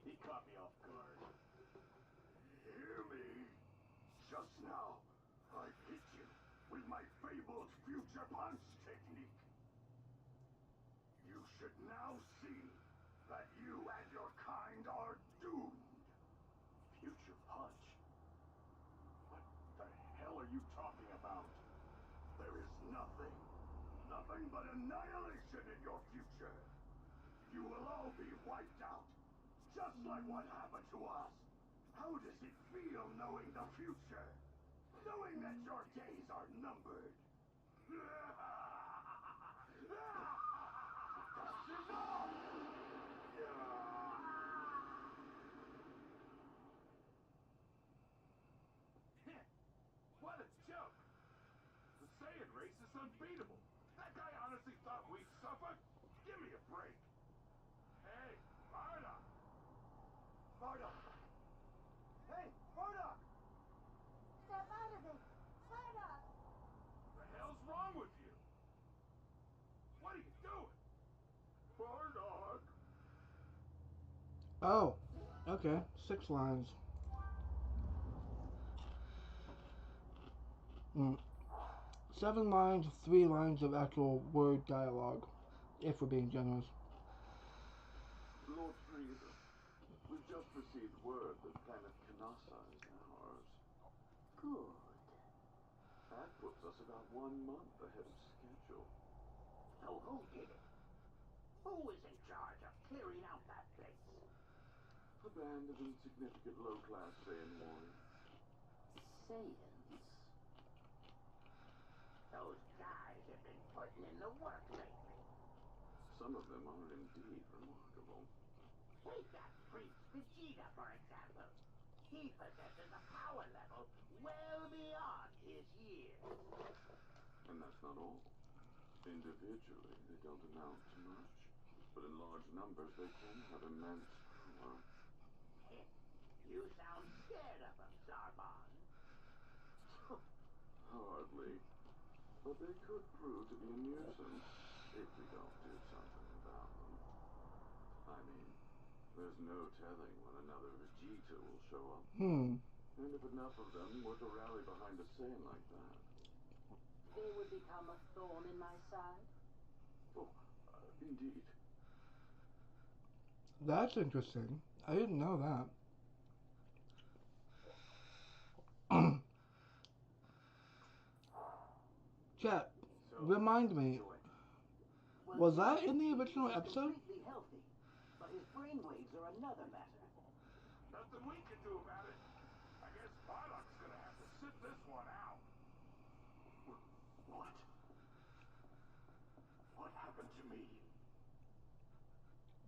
He caught me off guard. Hear me? Just now, I hit you with my fabled future punch technique. You should now see that you and your kind are doomed. Future punch? What the hell are you talking about? There is nothing but annihilation in your future. You will all be wiped out, just like what happened to us. How does it feel knowing the future? Knowing that your days are numbered? What a joke! The Saiyan race is so unbeatable. That guy honestly thought we'd suffer? Give me a break. Hey, Bardock! Bardock! Hey, Bardock! Step out of it! Bardock! The hell's wrong with you? What are you doing? Bardock! Oh, okay. 6 lines. 7 lines, 3 lines of actual word dialogue, if we're being generous. Lord Frieza, we've just received word that planet Kanasa is ours. Good. That puts us about 1 month ahead of schedule. So who did it? Who is in charge of clearing out that place? A band of insignificant low-class Saiyan warriors. Saiyans? Those guys have been putting in the work lately. Some of them are indeed remarkable. Take that priest Vegeta, for example. He possesses a power level well beyond his years. And that's not all. Individually, they don't amount to much. But in large numbers, they can have immense power. You sound scared of them, Zarbon. Hardly. But they could prove to be a nuisance if we don't do something about them. I mean, there's no telling when another Vegeta will show up. And if enough of them were to rally behind a Saiyan like that... They would become a thorn in my side? Oh, indeed. That's interesting. I didn't know that. Chat, remind me, was that in the original episode? Completely healthy, but his brainwaves are another matter. Nothing we can do about it. I guess Bardock's gonna have to sit this one out. What? What happened to me?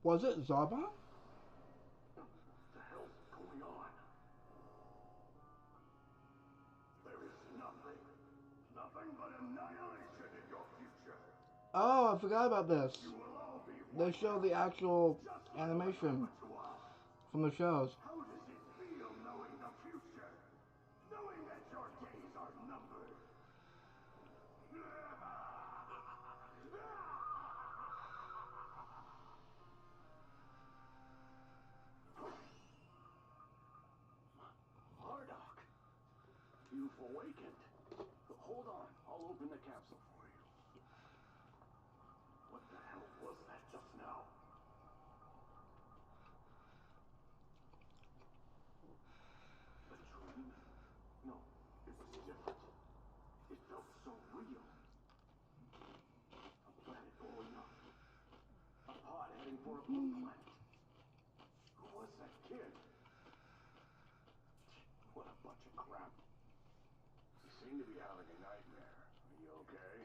Was it Zarbon? What the hell's going on? There is nothing. Nothing but annihilation in your future. Oh, I forgot about this. You will all be They show the actual animation from the shows. How does it feel knowing the future? Knowing that your days are numbered? Bardock, you've awakened. Hold on, I'll open the capsule for you. What the hell was that just now? A dream? No, it was different. It felt so real. A planet blowing up. A pod heading for a blue planet. Who was that kid? What a bunch of crap. You seem to be having a nightmare. Are you okay?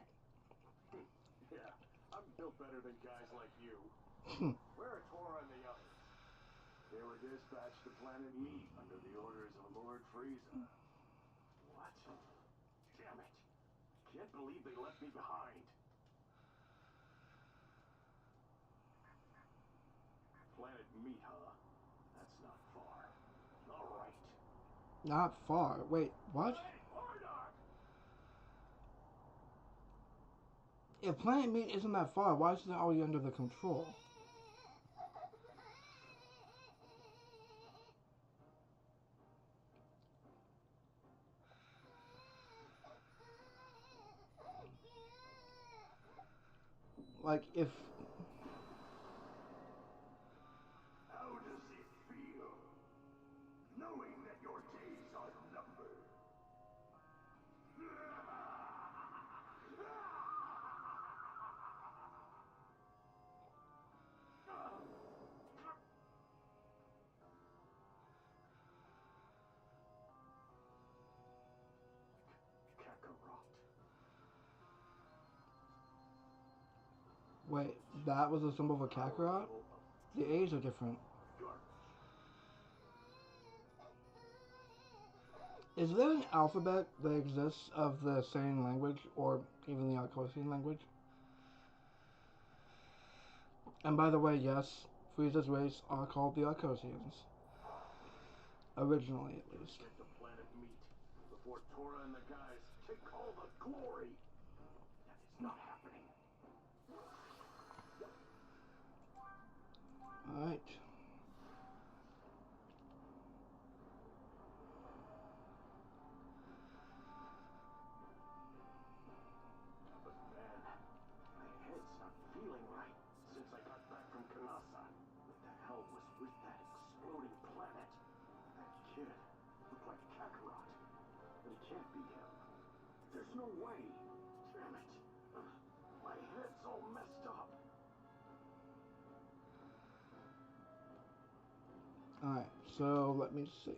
Yeah, I'm built better than guys like you. Where are Tora and the others? They were dispatched to Planet Meat under the orders of Lord Frieza. What? Damn it. Can't believe they left me behind. Planet Meat, huh? That's not far. All right. Not far. Wait, what? Hey, Bardock! If Planet Meat isn't that far, why isn't it already under the control? Like, if... How does it feel? Knowing that your days are numbered. Kakarot. Wait, that was a symbol for Kakarot? The A's are different. Is there an alphabet that exists of the Saiyan language or even the Arcosian language? And by the way, yes, Frieza's race are called the Arcosians. Originally, at least. Get the planet meat before Tora and the guys take all the glory. That is not happening. Alright. But man, my head's not feeling right since I got back from Kanasa. What the hell was with that exploding planet? That kid looked like Kakarot. But it can't be him. There's no way. Damn it. My head's all messed up. Alright, so let me see.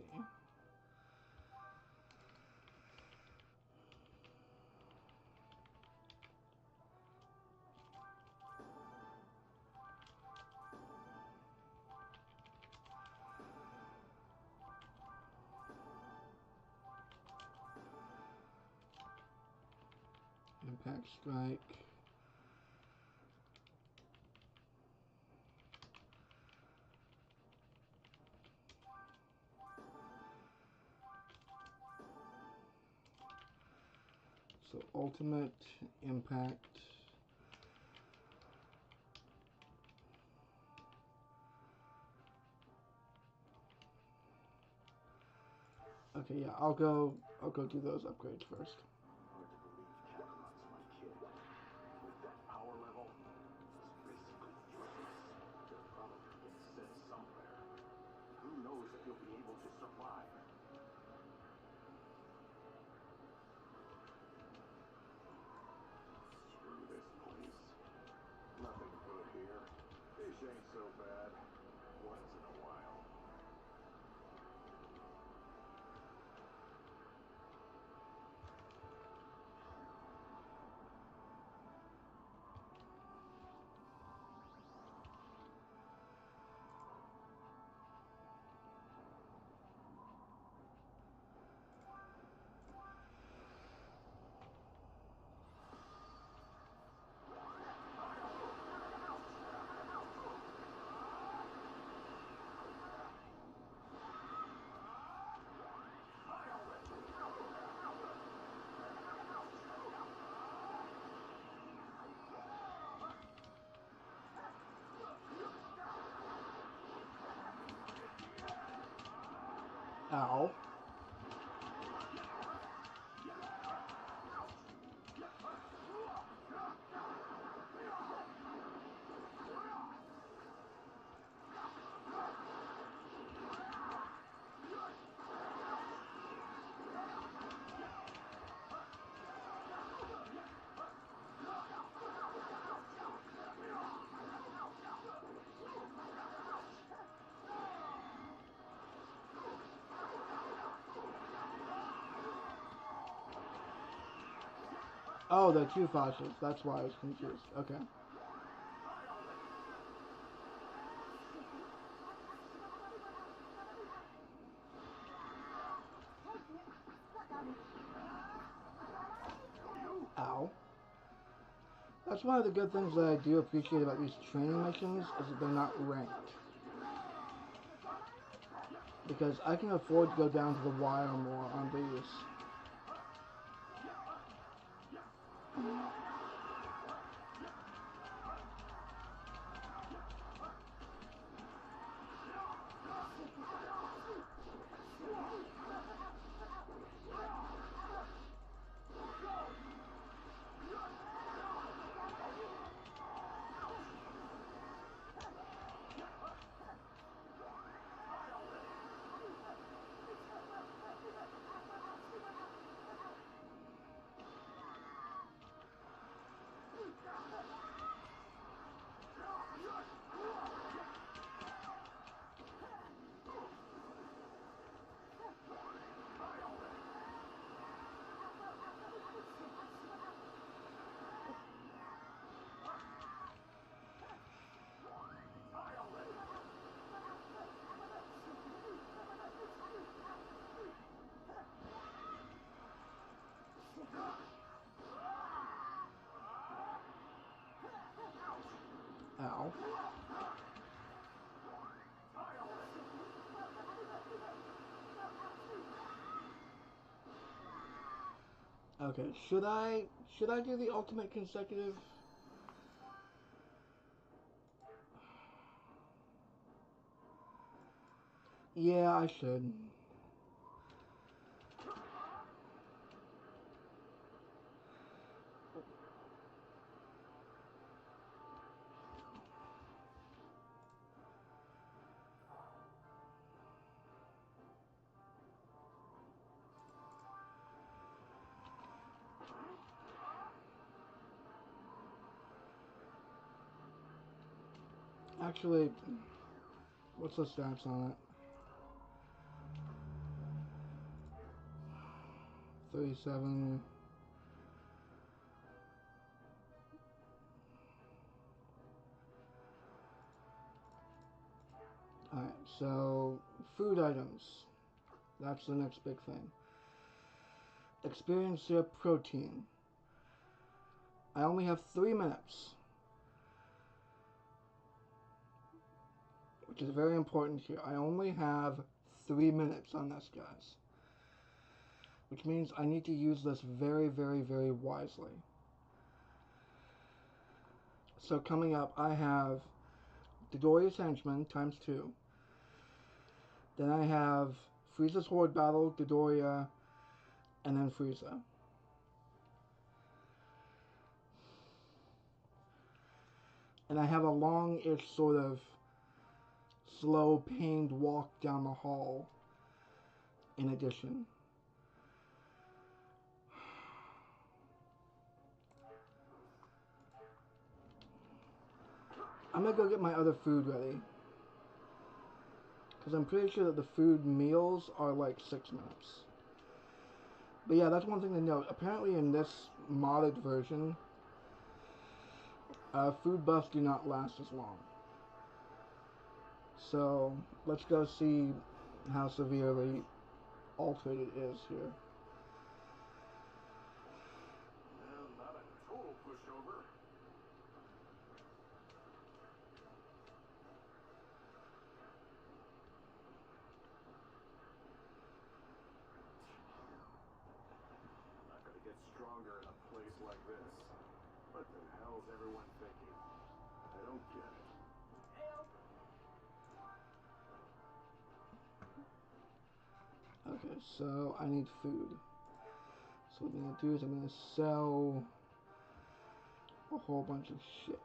Impact strike. So ultimate impact. Okay, yeah, I'll go do those upgrades first. Hard to believe Kakarot's my kid. With that power level, he's basically useless. He'll probably get sent somewhere. Who knows if he'll be able to survive? Screw this place. Nothing good here. Fish ain't so bad. Once in a while. Ow. Oh, they're two fossils. That's why I was confused. Okay. Ow. That's one of the good things that I do appreciate about these training missions, is that they're not ranked. Because I can afford to go down to the wire more on these. health. Okay, should I do the ultimate consecutive? Yeah, I should. Actually, what's the stats on it? 37. Alright, so food items. That's the next big thing. Experience their protein. I only have 3 minutes. Which is very important here. I only have 3 minutes on this, guys. Which means I need to use this very, very, very wisely. So coming up, I have Dodoria's Henchman times 2. Then I have Frieza's Horde Battle, Dodoria, and then Frieza. And I have a long-ish sort of slow, pained walk down the hall in addition. I'm gonna go get my other food ready. Because I'm pretty sure that the food meals are like 6 minutes. But yeah, that's one thing to note. Apparently in this modded version, food buffs do not last as long. So, let's go see how severely altered it is here. Well, not a total pushover. Not gonna get stronger in a place like this. What the hell's everyone thinking? I don't get it. Okay, so I need food. So what I'm gonna do is I'm gonna sell a whole bunch of shit.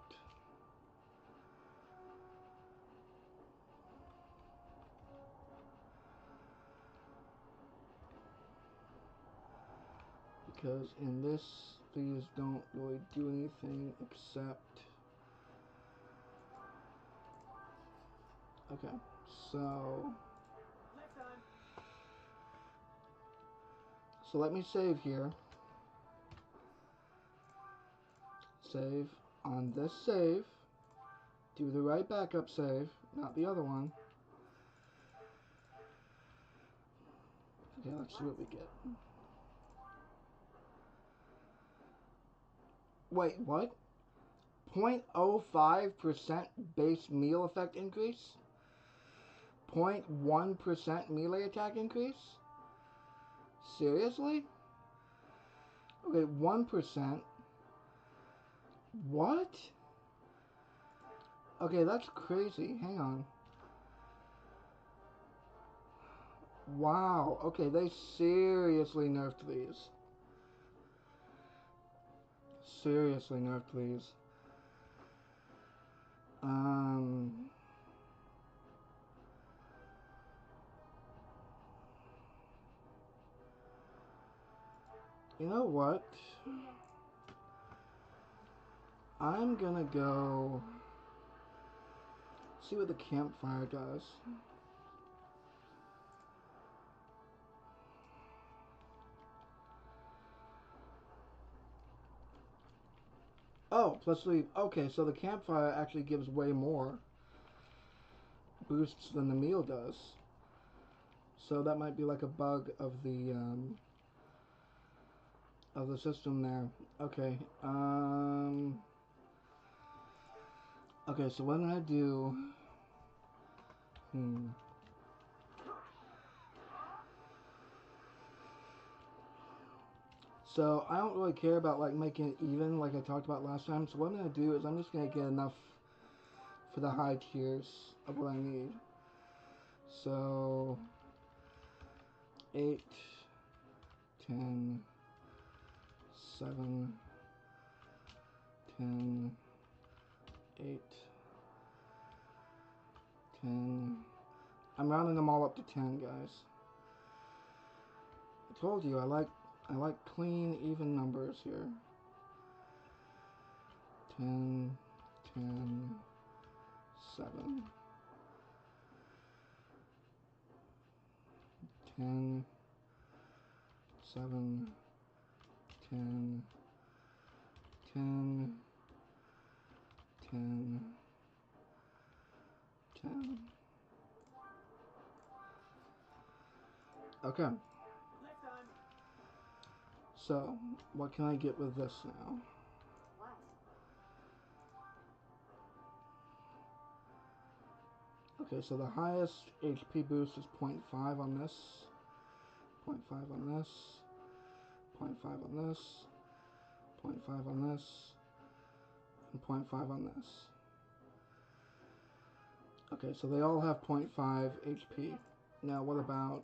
Because in this, these don't really do anything except... Okay, so... So let me save here. Save on this save. Do the right backup save, not the other one. Okay, let's see what we get. Wait, what? 0.05% base meal effect increase? 0.1% melee attack increase? Seriously? Okay, 1%. What? Okay, that's crazy. Hang on. Wow. Okay, they seriously nerfed these. Seriously nerfed these. You know what? I'm gonna go see what the campfire does. Oh, plus 3. Okay, so the campfire actually gives way more boosts than the meal does. So that might be like a bug of the system there. Okay. Okay, so what I'm gonna do... So, I don't really care about, like, making it even, like I talked about last time. So what I'm gonna do is I'm just gonna get enough for the high tiers of what I need. So... 8, 10, 7, 10, 8, 10. I'm rounding them all up to 10, guys. I told you I like clean, even numbers here. 10, 10, 7, 10, 7, 10, 10, 10, 10. Okay. So, what can I get with this now? Okay, so the highest HP boost is 0.5 on this, 0.5 on this, 0.5 on this, 0.5 on this, and 0.5 on this. Okay, so they all have 0.5 HP. Now what about...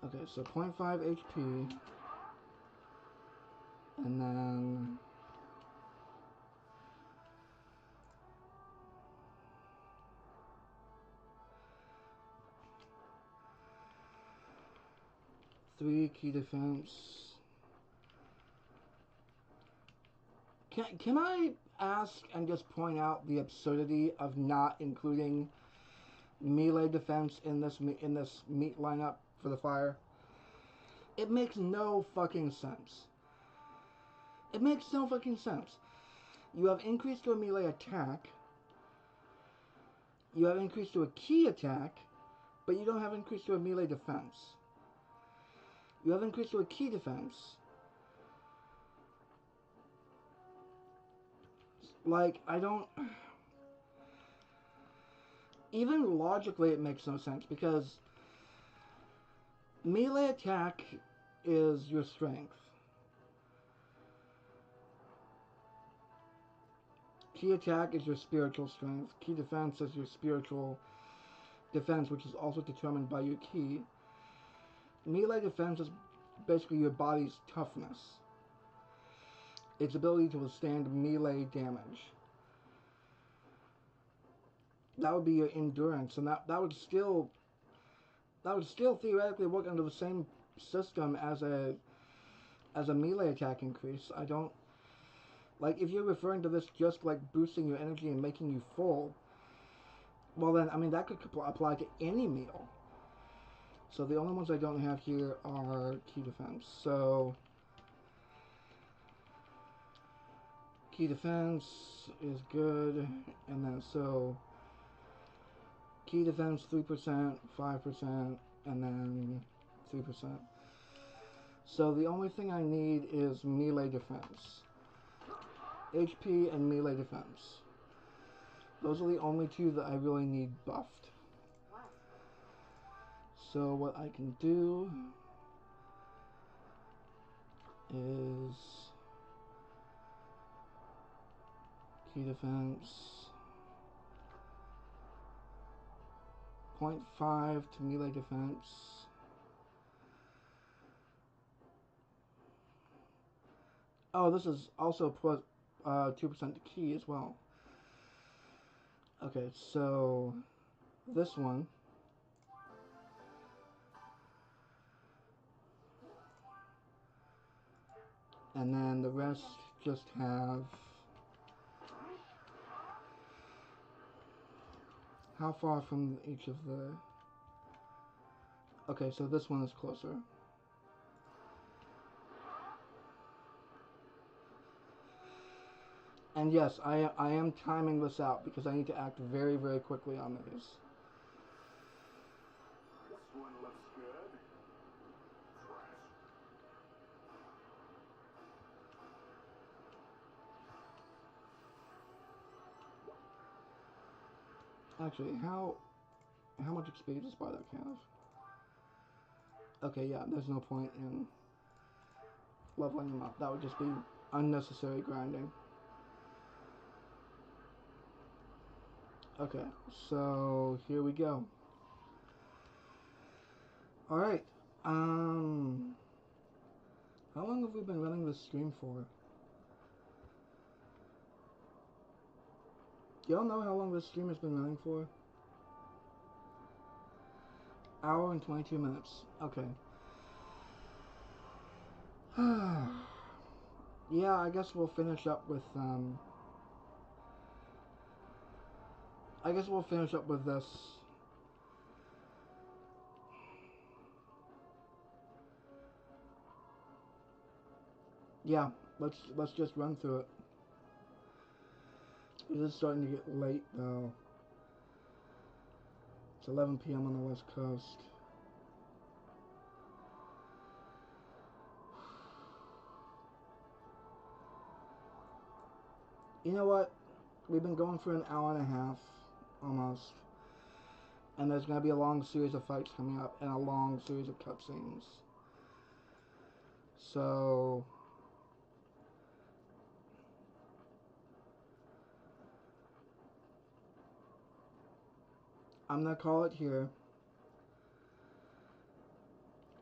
Okay, so 0.5 HP, and then... Three key defense. Can I ask and just point out the absurdity of not including melee defense in this meat lineup for the fire? It makes no fucking sense. It makes no fucking sense. You have increase to a melee attack. You have increase to a key attack, but you don't have increase to a melee defense. You have increase to a key defense. Like, I don't... Even logically it makes no sense, because melee attack is your strength. Key attack is your spiritual strength. Key defense is your spiritual defense, which is also determined by your key. Melee defense is basically your body's toughness. Its ability to withstand melee damage. That would be your endurance, and that would still theoretically work under the same system as a melee attack increase. I don't... Like, if you're referring to this just like boosting your energy and making you full, well then, I mean, that could apply to any meal. So the only ones I don't have here are key defense. So, key defense is good, and then so, key defense 3%, 5%, and then 3%. So the only thing I need is melee defense. HP and melee defense. Those are the only two that I really need buffed. So what I can do is key defense 0.5 to melee defense. Oh, this is also plus 2% to key as well. Okay, so this one. And then the rest just have... How far from each of the... Okay, so this one is closer. And yes, I am timing this out because I need to act very, very quickly on these. This one looks good. Trash. Actually, how much XP does Bardock have? Okay, yeah, there's no point in leveling him up. That would just be unnecessary grinding. Okay, so here we go. Alright, how long have we been running this stream for? Do y'all know how long this stream has been running for? Hour and 22 minutes. Okay. Yeah, I guess we'll finish up with, I guess we'll finish up with this. Yeah, let's just run through it. It is starting to get late though. It's 11 p.m. on the West Coast. You know what? We've been going for an hour and a half, almost. And there's going to be a long series of fights coming up and a long series of cutscenes. So I'm going to call it here.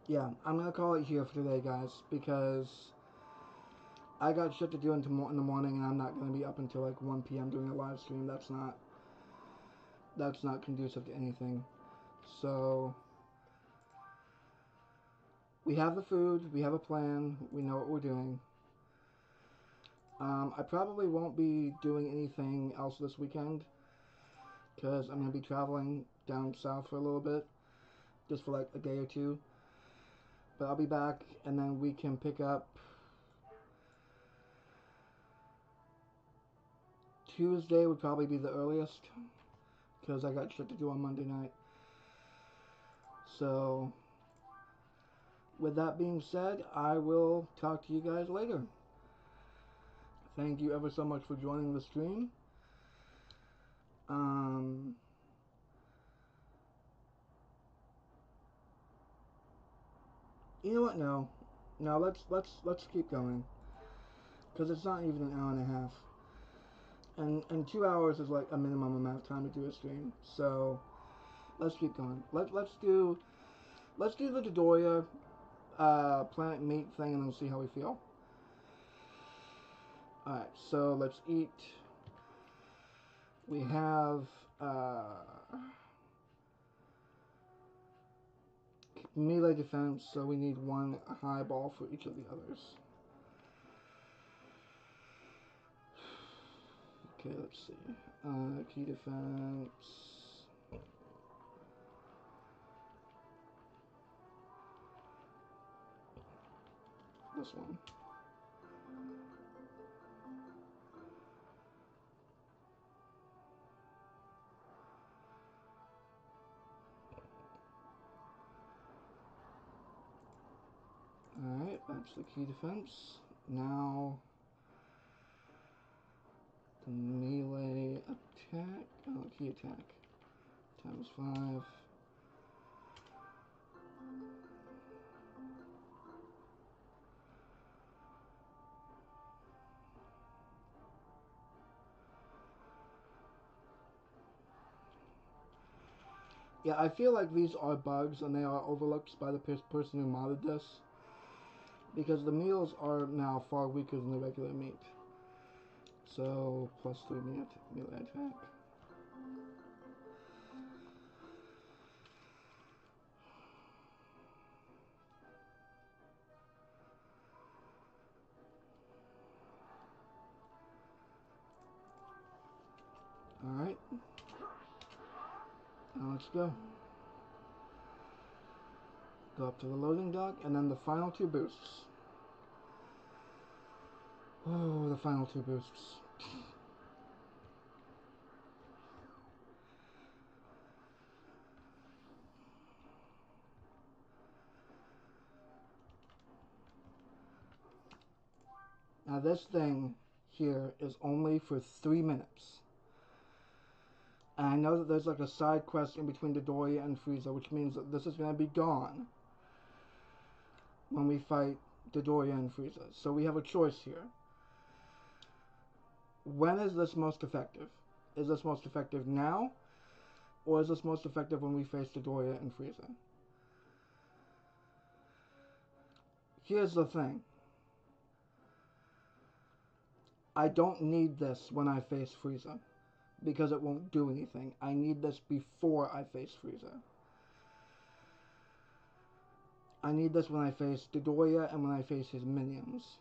Yeah, I'm going to call it here for today, guys, because I got shit to do in the morning, and I'm not going to be up until like 1 p.m. doing a live stream. That's not conducive to anything. So we have the food, we have a plan, we know what we're doing. I probably won't be doing anything else this weekend, because I'm going to be traveling down south for a little bit, just for like a day or two. But I'll be back, and then we can pick up Tuesday would probably be the earliest, because I got shit to do on Monday night. So with that being said, I will talk to you guys later. Thank you ever so much for joining the stream. You know what? No, let's keep going, because it's not even an hour and a half, and 2 hours is like a minimum amount of time to do a stream. So let's keep going. Let's do the Dodoya Planet Meat thing, and then see how we feel. All right, so let's eat. We have melee defense, so we need one high ball for each of the others. Okay, let's see. Key defense. This one. Alright, that's the key defense. Now, the melee attack. Oh, key attack. Times 5. Yeah, I feel like these are bugs and they are overlooked by the person who modded this, because the meals are now far weaker than the regular meat. So, plus 3 melee attack. Alright. Now let's go. Go up to the loading dock, and then the final 2 boosts. Oh, the final 2 boosts. Now this thing here is only for 3 minutes. And I know that there's like a side quest in between Dodoria and Frieza, which means that this is going to be gone when we fight Dodoria and Frieza. So we have a choice here. When is this most effective? Is this most effective now? Or is this most effective when we face Dodoria and Frieza? Here's the thing. I don't need this when I face Frieza, because it won't do anything. I need this before I face Frieza. I need this when I face Dodoria and when I face his minions,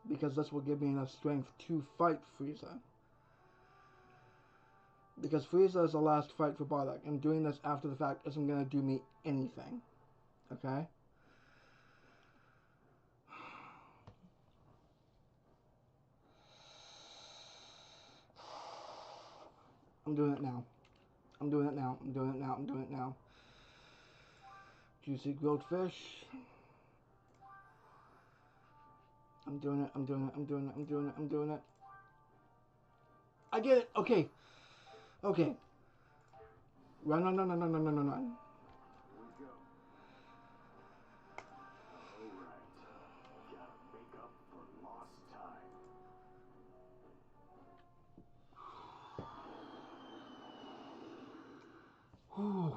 because this will give me enough strength to fight Frieza. Because Frieza is the last fight for Bardock, and doing this after the fact isn't going to do me anything. Okay? I'm doing it now. I'm doing it now. I'm doing it now. I'm doing it now. Juicy grilled fish. I'm doing it. I'm doing it. I'm doing it. I'm doing it. I'm doing it. I get it. Okay. Okay. Run, run, run, run, run, run, run, run, run. Here we go. Alright. Gotta make up for lost time. Whew.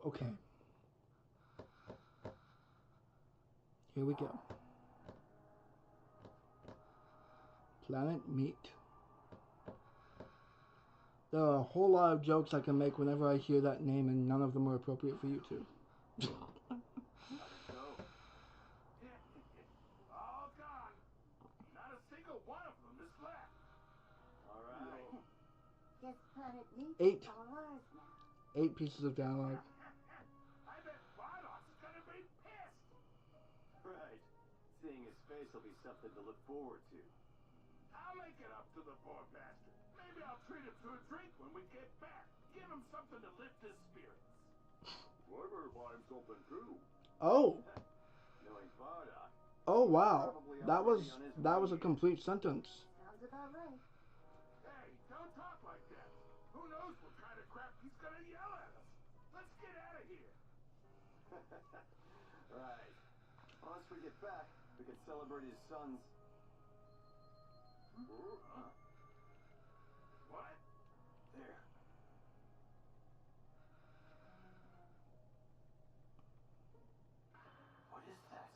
Okay. Here we go. Planet Meat. There are a whole lot of jokes I can make whenever I hear that name, and none of them are appropriate for YouTube. Let's go. All gone. Not a single one of them is left. Alright. Guess Planet Meat Eight. is all ours now. 8 pieces of dialogue. I bet Bardock's gonna be pissed. Right. Seeing his face will be something to look forward to. I'll make it up to the poor bastard. Maybe I'll treat him to a drink when we get back. Give him something to lift his spirits. I better buy him something too. Oh. Knowing Bardock. Oh wow. That was a complete sentence. Sounds about right. Hey, don't talk like that. Who knows what kind of crap he's gonna yell at us. Let's get out of here. Right. Once we get back, we can celebrate his son's... Huh? What? There. What is that?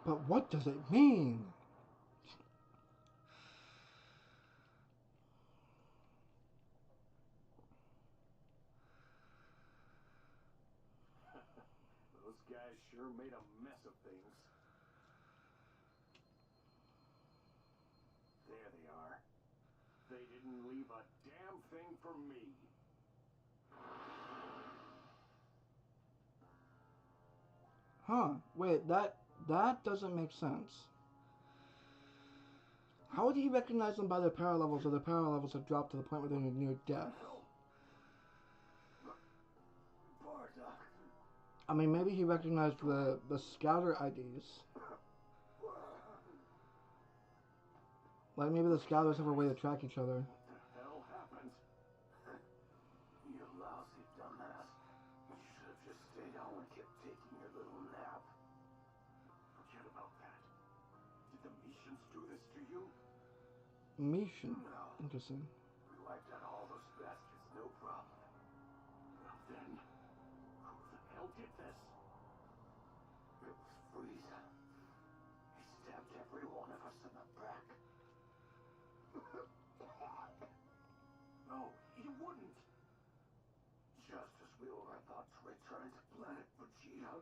But what does it mean? Those guys sure made a mess of things. There they are. They didn't leave a damn thing for me. Huh. Wait, that doesn't make sense. How would he recognize them by their power levels, or their power levels have dropped to the point where they're near death? Bardock. I mean, maybe he recognized the scouter IDs. Like, maybe the scouters have a way to track each other. What the hell happened? You lousy dumbass. You should have just stayed home and kept taking your little nap. Forget about that. Did the Mishans do this to you? Mission. No. Interesting. We wiped out all those bastards, no problem. Well then, who the hell did this? It was Frieza. He stabbed every one of us in the back. No, he wouldn't. Just as we were about to return to planet Vegeta,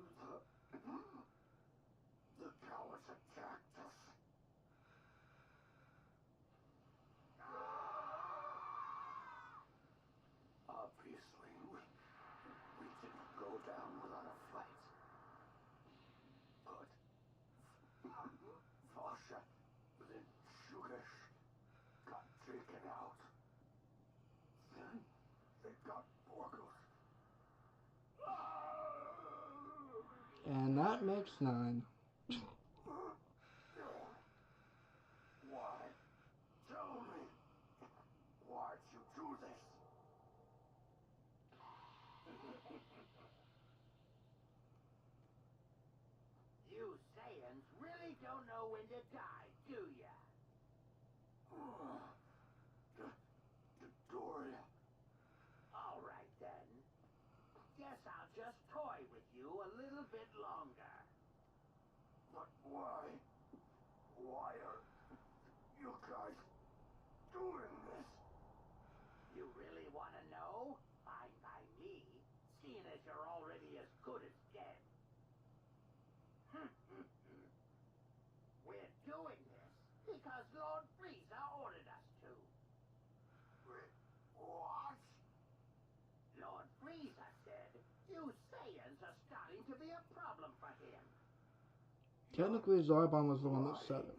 the cowards attacked us. Obviously, we didn't go down without a fight. But Fasha, then Sugash, got taken out. Then they got Borgos. And that makes 9. Why? Tell just toy with you a little bit longer. But why? Why are you guys doing this? You really want to know? Fine by me, seeing as you're already as good as dead. We're doing this because Lord Frieza ordered us to. What? Lord Frieza said you Saiyans are starting to be a problem for him. Technically, Zarbon was the one that said it.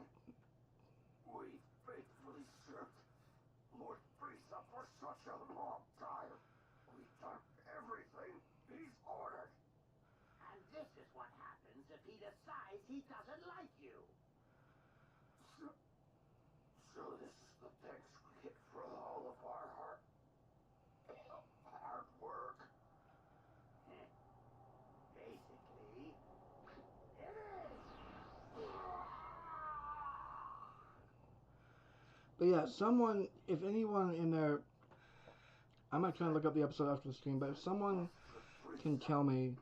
We faithfully served Lord Frieza for such a long time. We've done everything he's ordered. And this is what happens if he decides he doesn't like you. So this is the thanks we get for all of our hard work. Basically, it is. But yeah, someone, if anyone in there, I might try and look up the episode after the stream, but if someone can tell me,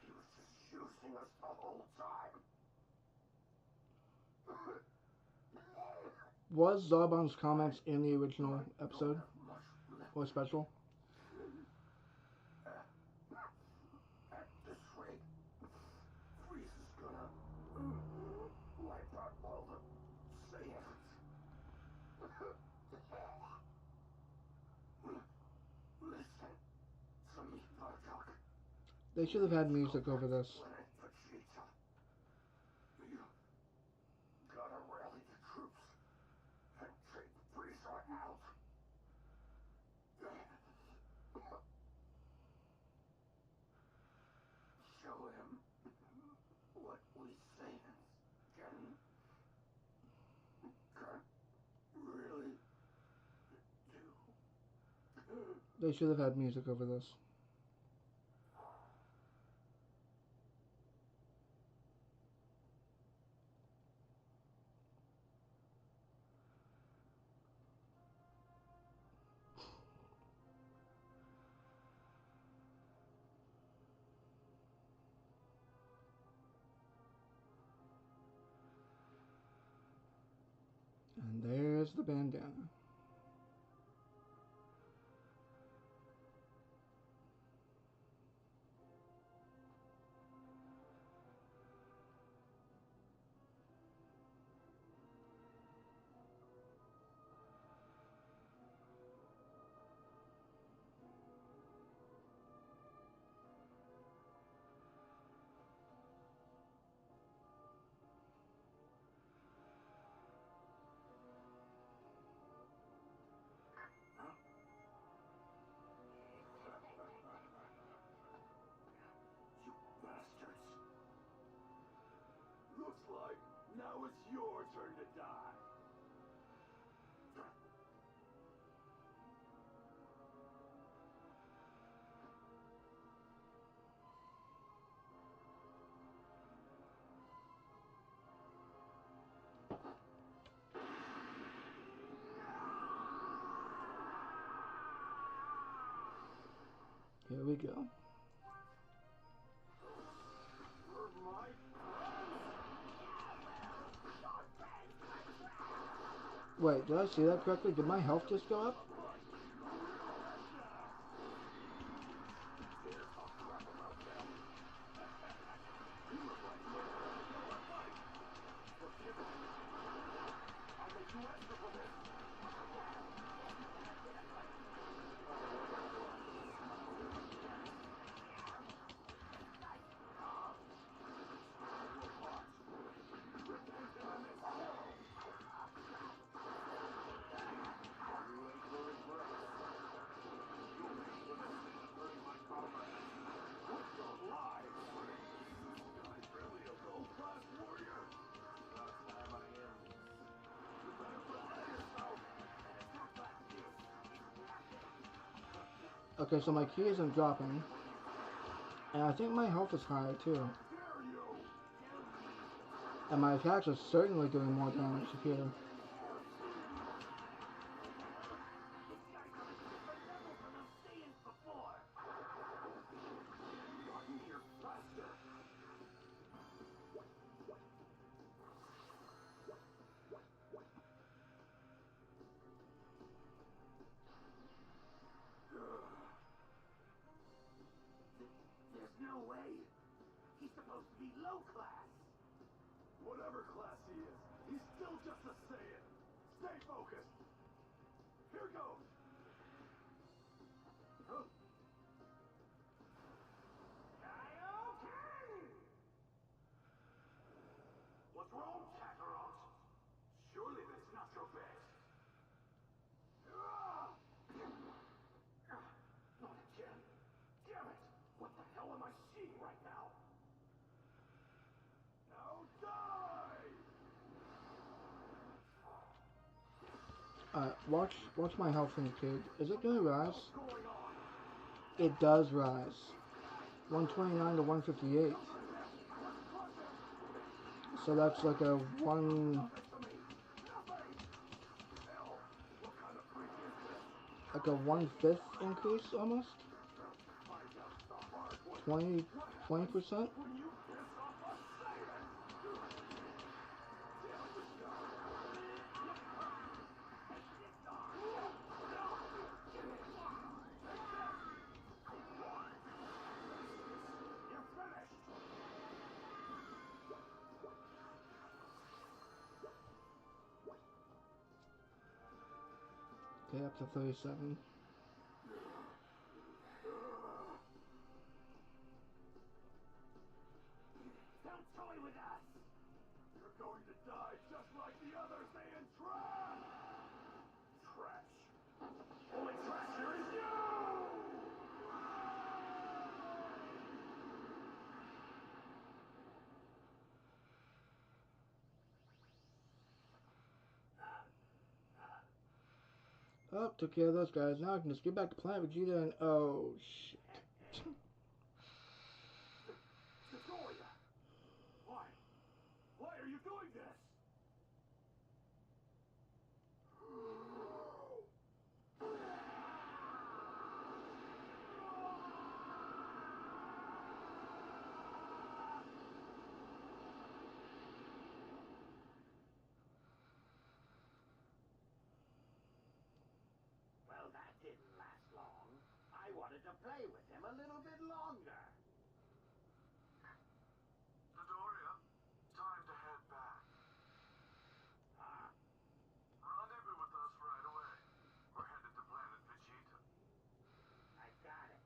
He was just using us the whole time. was Zarbon's comments in the original episode or special? At this rate, Frieza's gonna wipe out all the Saiyans. Listen to me, Bardock. They should have had music over this. Vegeta. You gotta rally the troops and take Frieza out. Show him what we Saiyans can really do. They should have had music over this. And there's the bandana. You bastards. Looks like now it's your turn to die. Here we go. Wait, did I see that correctly? Did my health just go up? Okay, so my key isn't dropping. And I think my health is high too. And my attacks are certainly doing more damage here. supposed to be low class. Whatever class he is, he's still just a Saiyan. Stay focused. Here goes. Huh? What's wrong, Kakarot? Surely that's not your best. Not again. Damn it! What the hell am I seeing right now? Now die! Watch my health indicate. Is it gonna rise? What's going on? It does rise. 129 to 158. So that's like a like a 1/5 increase almost. 20%. Okay, up to 37. Don't toy with us. You're going to die just like the others, Saiyan trash! Trash. Only trash here is you! Oh, took care of those guys. Now I can just get back to Planet Vegeta and oh shit. Victoria! Why? Why are you doing this? Well, that didn't last long. I wanted to play with him a little bit longer. Midoriya, time to head back. Huh? Rendezvous with us right away. We're headed to Planet Vegeta. I got it.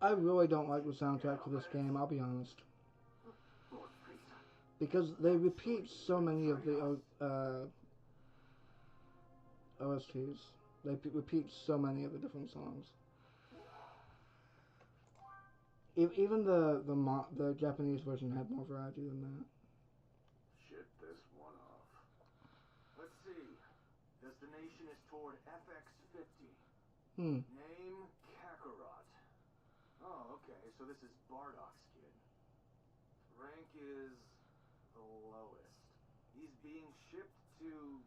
I really don't like the soundtrack to this game, I'll be honest. Because they repeat so many of the OSTs. They repeat so many of the different songs. Even the Japanese version had more variety than that. Shit this one off. Let's see. Destination is toward FX50. Hmm. Name Kakarot. Oh, okay, so this is Bardock's kid. Rank is the lowest. He's being shipped to,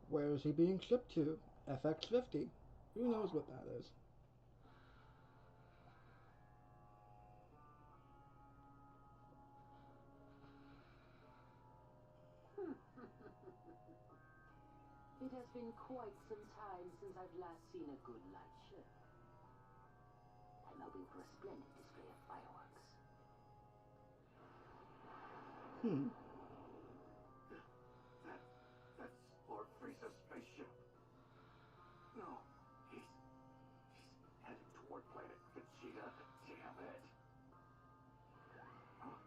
Where is he being shipped to? FX50. Who knows what that is? It has been quite some time since I've last seen a good light ship. I'm hoping for a splendid display of fireworks. That's Lord Frieza's spaceship. No, he's heading toward Planet Vegeta. Damn it. Huh?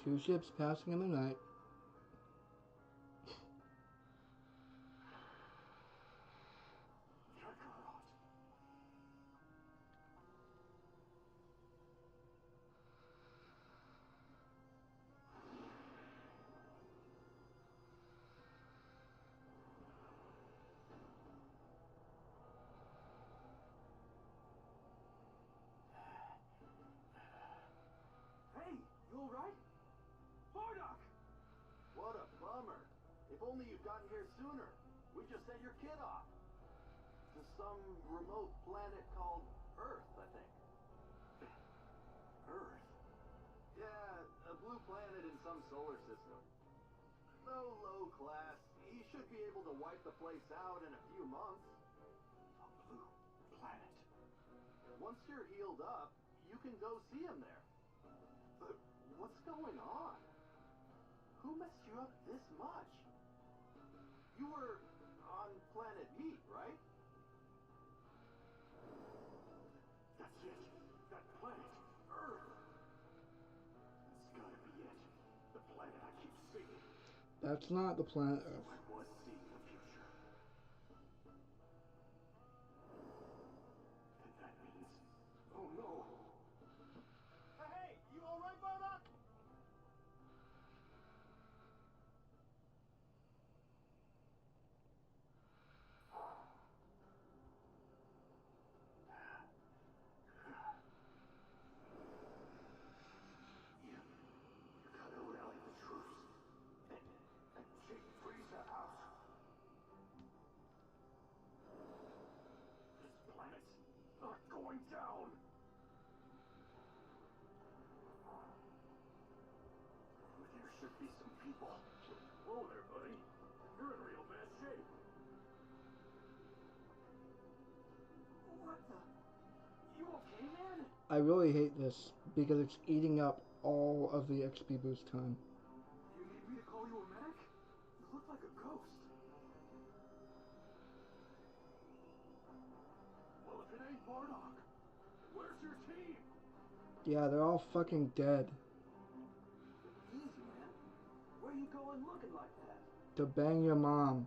Two ships passing in the night. Kakarot. Hey, you alright? Bardock! If only you'd gotten here sooner. We just sent your kid off. To some remote planet called Earth, I think. Earth? Yeah, a blue planet in some solar system. Though low class, he should be able to wipe the place out in a few months. A blue planet. Once you're healed up, you can go see him there. But what's going on? Who messed you up this much? You were on planet Meat, right? That's it. That planet. Earth. That's gotta be it. The planet I keep seeing. That's not the planet Earth. I was seeing the future. And that means... Oh no! Hey, you alright, Bardock? You gotta rally the troops. And take Frieza out. This planet's not going down. There should be some people. Whoa there, buddy. You're in real bad shape. What the? You okay, man? I really hate this because it's eating up all of the XP boost time. You need me to call you a medic? You look like a ghost. Well, if it ain't Bardock, where's your team? Yeah, they're all fucking dead. Easy, man. Where you going looking like that? To bang your mom.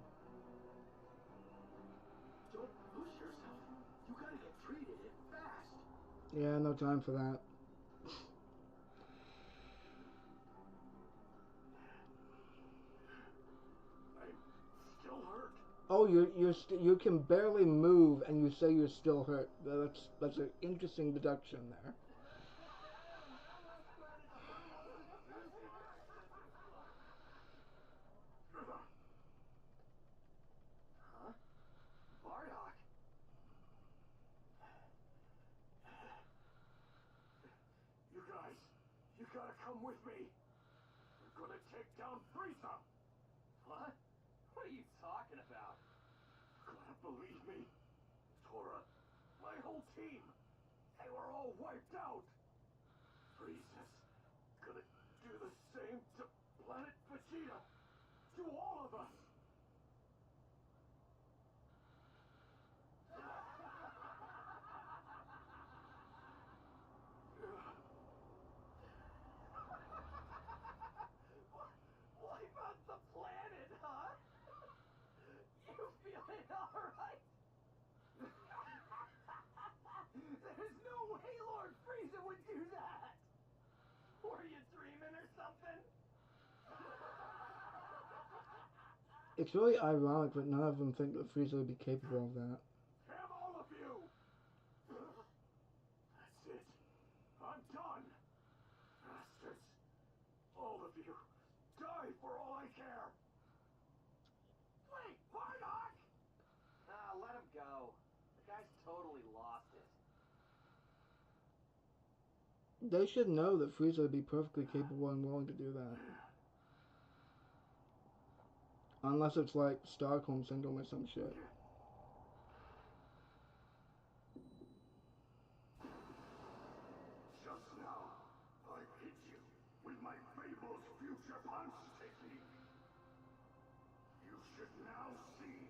Don't push yourself. You gotta get treated fast. Yeah, no time for that. I'm still hurt. Oh, you can barely move, and you say you're still hurt. That's an interesting deduction there. Huh? Bardock? You guys, you gotta come with me. We're gonna take down Frieza. What? What are you talking about? You gotta believe me. Tora, my whole team, they were all wiped out. Frieza's gonna do the same to Planet Vegeta. To all of us. Wipe out the planet, huh? You feeling alright? There's no way Lord Frieza would do that! Were you dreaming or something? It's really ironic that none of them think that Frieza would be capable of that. Damn all of you! That's it. I'm done. Bastards. All of you. Die for all I care. Wait, Bardock! Nah, let him go. The guy's totally lost it. They should know that Frieza would be perfectly capable and willing to do that. Unless it's like Stockholm Syndrome or some shit. Just now, I hit you with my Fable's future punch technique. You should now see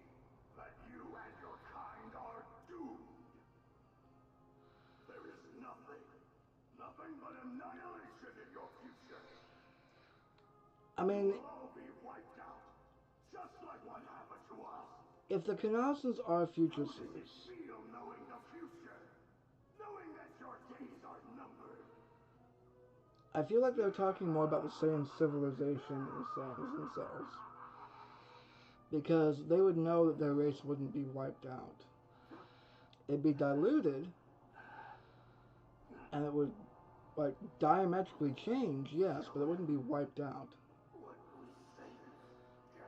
that you and your kind are doomed. There is nothing but annihilation in your future. I mean, You'll all be wiped out, just like what happened to us. if the Kanassans are future How does it seers, feel knowing the future? Knowing that your days are numbered? I feel like they're talking more about the Saiyan civilization than Saiyans themselves. Because they would know that their race wouldn't be wiped out. It'd be diluted, and it would, like, diametrically change, yes, but it wouldn't be wiped out. What we say can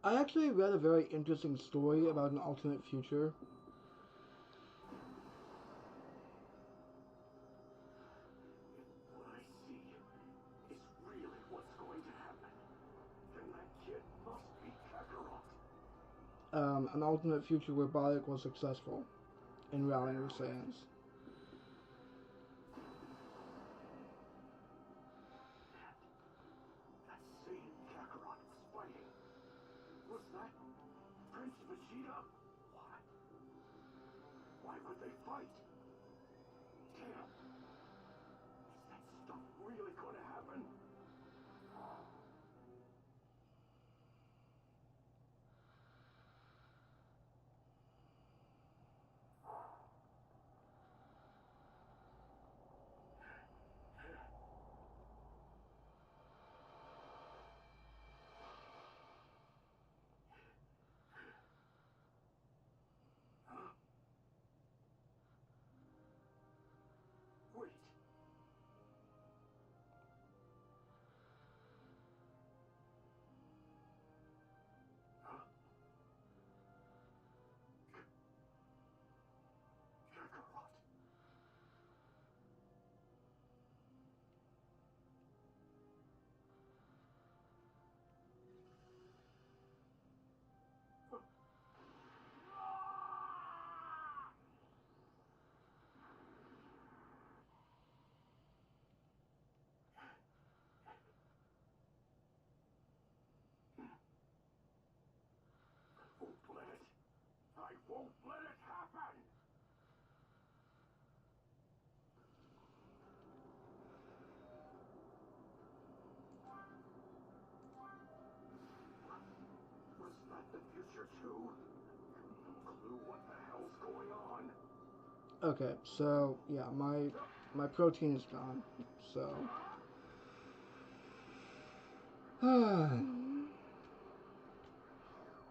I actually read a very interesting story about an alternate future. What I see is really what's going to happen. Then that kid must be Kakarot. An alternate future where Bardock was successful in rallying the Saiyans. That same Kakarot was fighting. Was that Prince Vegeta? Why? Why would they fight? Damn. Is that stuff really going to happen? Huh? Wait. Huh? Kakarot. Won't let it. I won't let it happen. Was that the future too? No clue what the hell's going on. Okay, so yeah, my protein is gone. So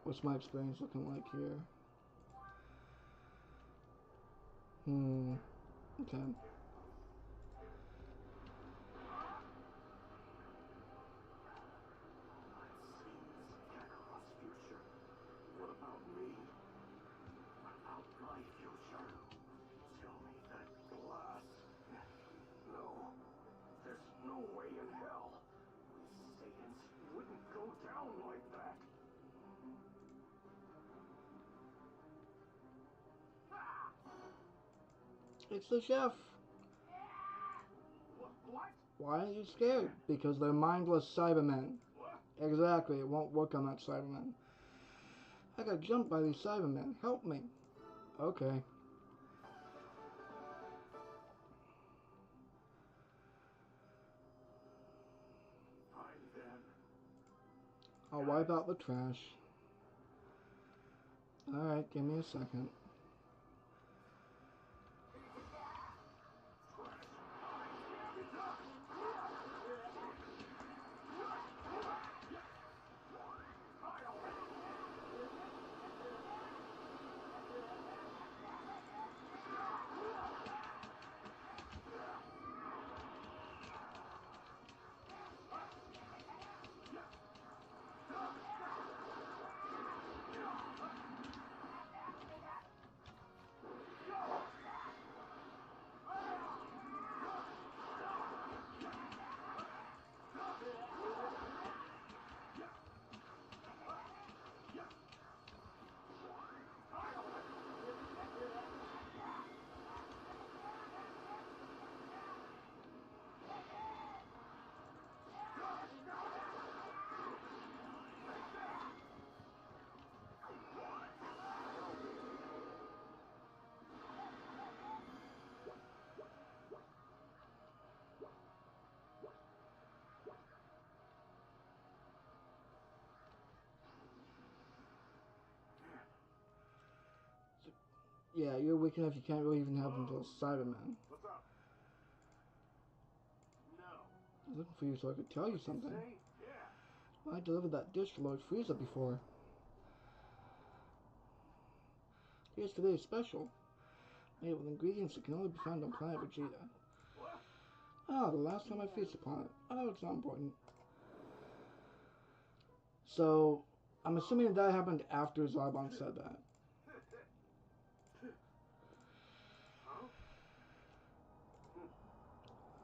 what's my experience looking like here? Okay. I've seen this Kakarot's future. What about me? What about my future? Tell me that glass. No. There's no way in hell. We Saiyans wouldn't go down like that. It's the chef. What? Why aren't you scared? Because they're mindless Cybermen. What? Exactly, it won't work on that Cyberman. I got jumped by these Cybermen. Help me. Okay. Fine then. I'll wipe out the trash. Alright, give me a second. Yeah, you're weak enough you can't really even have them until Cyberman. What's up? No. I was looking for you so I could tell you something. Say, yeah. I delivered that dish to Lord Frieza before. Here's today's special. Made with ingredients that can only be found on planet Vegeta. What? Ah, the last time I feasted upon it. Oh, it's not important. So, I'm assuming that happened after Zarbon said that. Huh?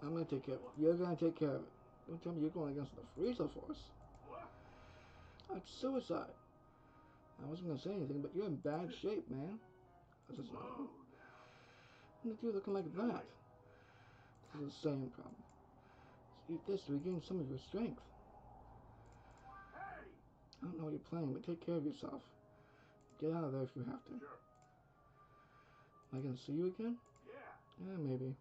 I'm gonna take care of it. You're gonna take care of it. Don't tell me you're going against the Frieza Force. What? That's suicide. I wasn't gonna say anything, but you're in bad shape, man. I just Whoa now. what are you looking like that? This is the same problem. Eat this to regain some of your strength. Hey! I don't know what you're playing, but take care of yourself. Get out of there if you have to. Sure. Am I gonna see you again? Yeah. Yeah, maybe.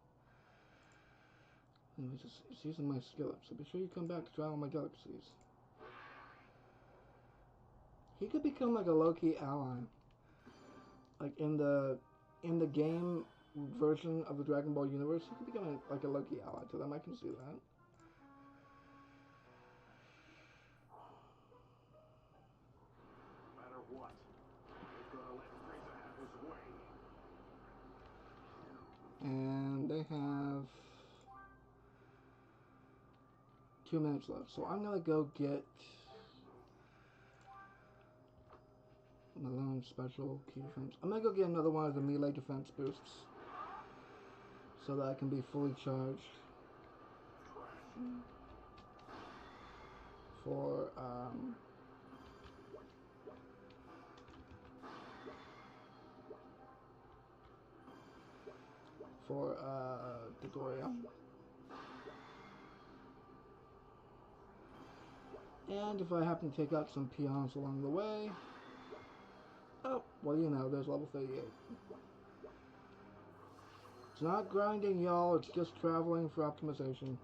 Anyways, it's using my skill up, so be sure you come back to try all my delicacies. He could become like a low-key ally. Like in the game version of the Dragon Ball universe, he could become like a low-key ally to them. I can see that. No matter what, they're gonna let Frieza have his way. And they have 2 minutes left, so I'm gonna go get Malone special key defense. I'm gonna go get another one of the melee defense boosts so that I can be fully charged for Dodoria. And if I happen to take out some peons along the way, oh, well, you know, there's level 38. It's not grinding, y'all, it's just traveling for optimization.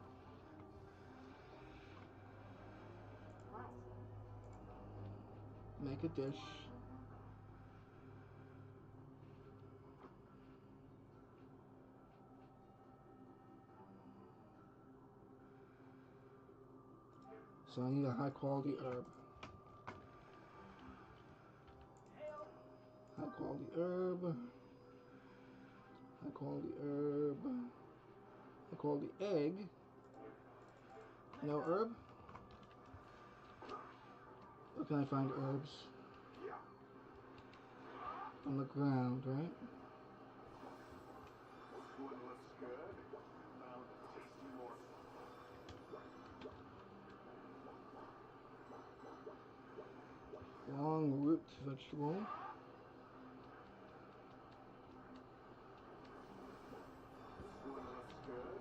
Make a dish. So I need a high quality herb. High quality herb. High quality herb. High quality egg. No herb? Where can I find herbs? On the ground, right? This one looks good. Found a tasty morsel. Long root vegetable. This one looks good.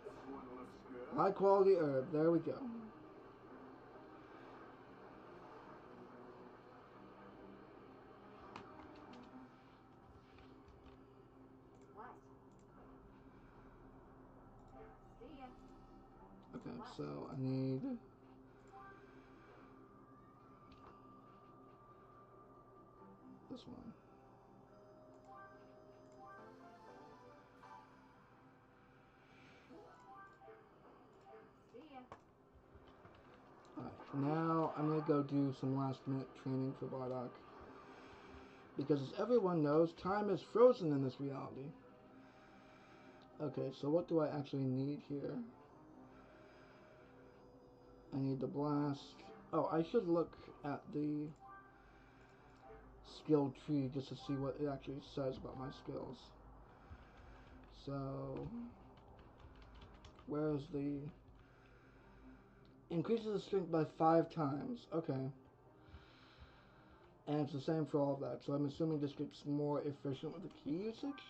This one looks good. High quality herb. There we go. Okay, so I need this one. Alright, now I'm gonna go do some last minute training for Bardock. Because as everyone knows, time is frozen in this reality. Okay, so what do I actually need here? I need the blast. Oh, I should look at the skill tree just to see what it actually says about my skills. So, where's the... Increases the strength by 5 times. Okay. And it's the same for all of that, so I'm assuming this gets more efficient with the key usage?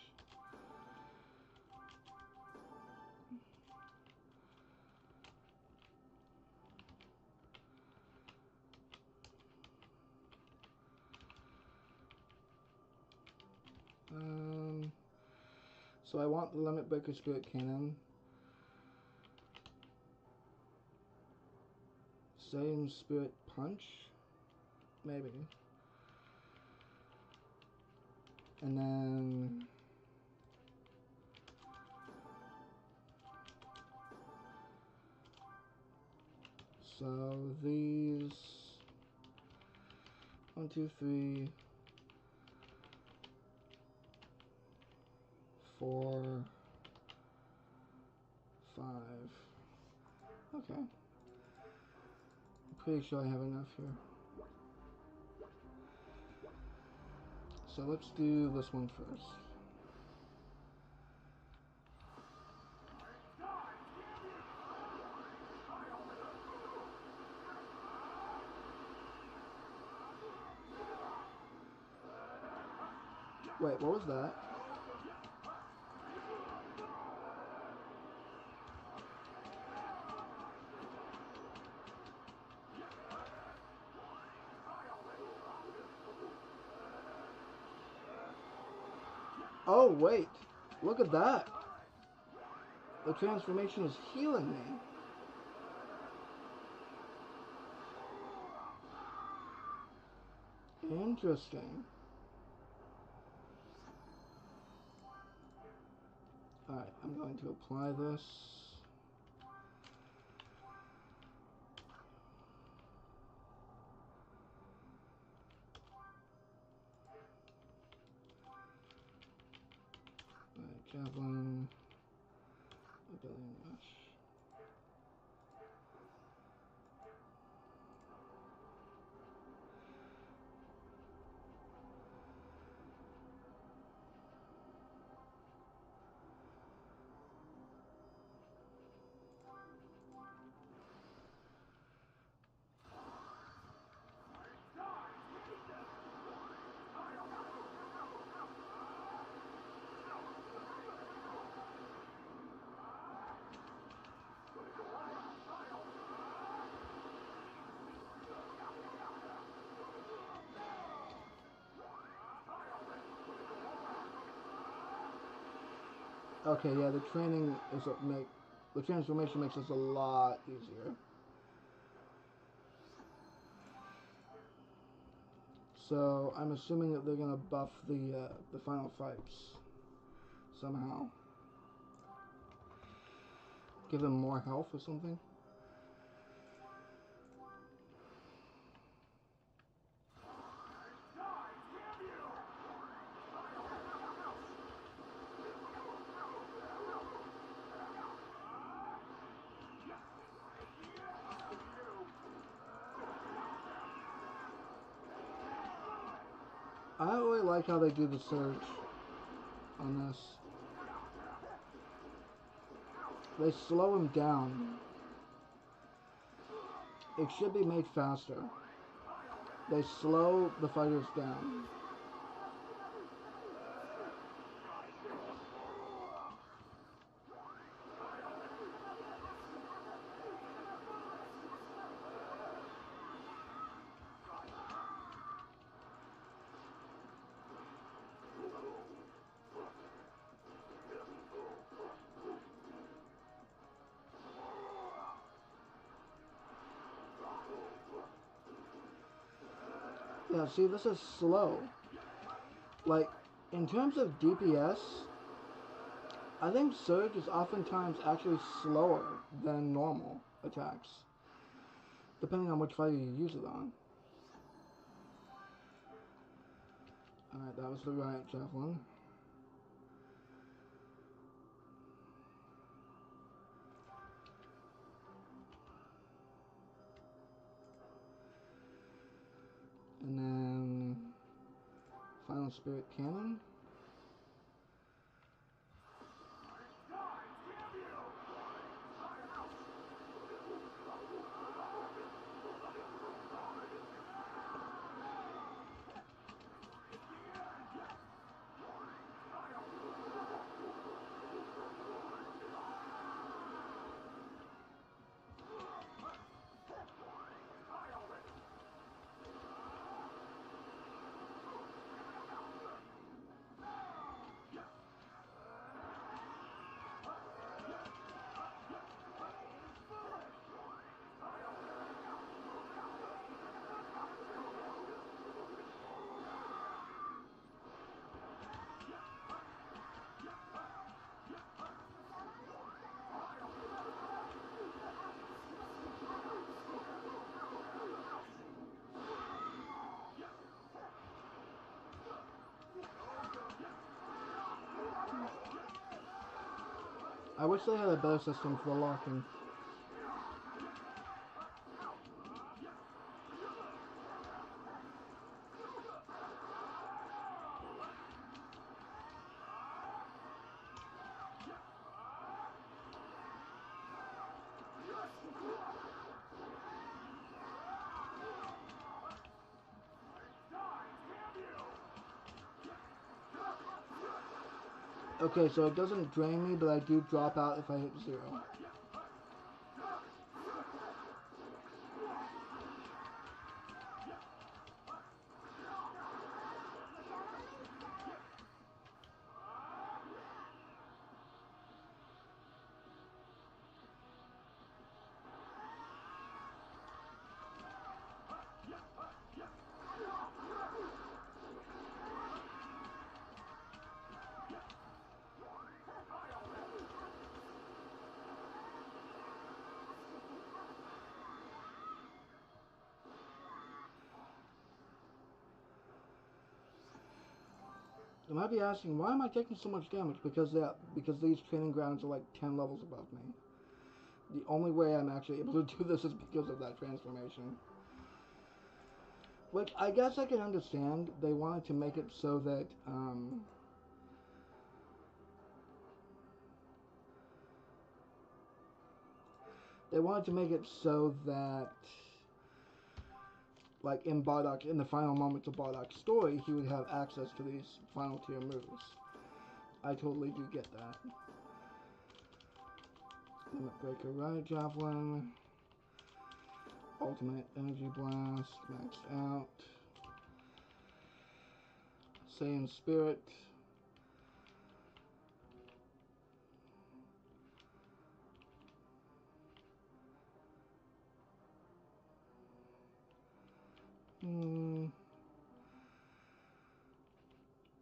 So I want the Limit Breaker Spirit Cannon. Same Spirit Punch? Maybe. And then... So these... 1, 2, 3... 4... 5... Okay. I'm pretty sure I have enough here. So let's do this one first. Wait, what was that? Oh, wait. Look at that. The transformation is healing me. Interesting. Alright, I'm going to apply this. Alright, javelin. Ability rush. Okay, yeah, the training is the transformation makes this a lot easier. So I'm assuming that they're gonna buff the final fights somehow. Give him more health or something. I don't really like how they do the surge on this. They slow him down. It should be made faster. They slow the fighters down. Yeah, see, this is slow. Like, in terms of DPS, I think Surge is oftentimes actually slower than normal attacks, depending on which fighter you use it on. Alright, that was the right javelin. And then Final Spirit Cannon. I wish they had a better system for locking. Okay, so it doesn't drain me, but I do drop out if I hit 0. You might be asking, why am I taking so much damage? Because these training grounds are like 10 levels above me. The only way I'm actually able to do this is because of that transformation. Which I guess I can understand. They wanted to make it so that, like in Bardock, in the final moments of Bardock's story, he would have access to these final tier moves. I totally do get that. Limit Breaker Riot Javelin. Ultimate Energy Blast, maxed out. Saiyan Spirit.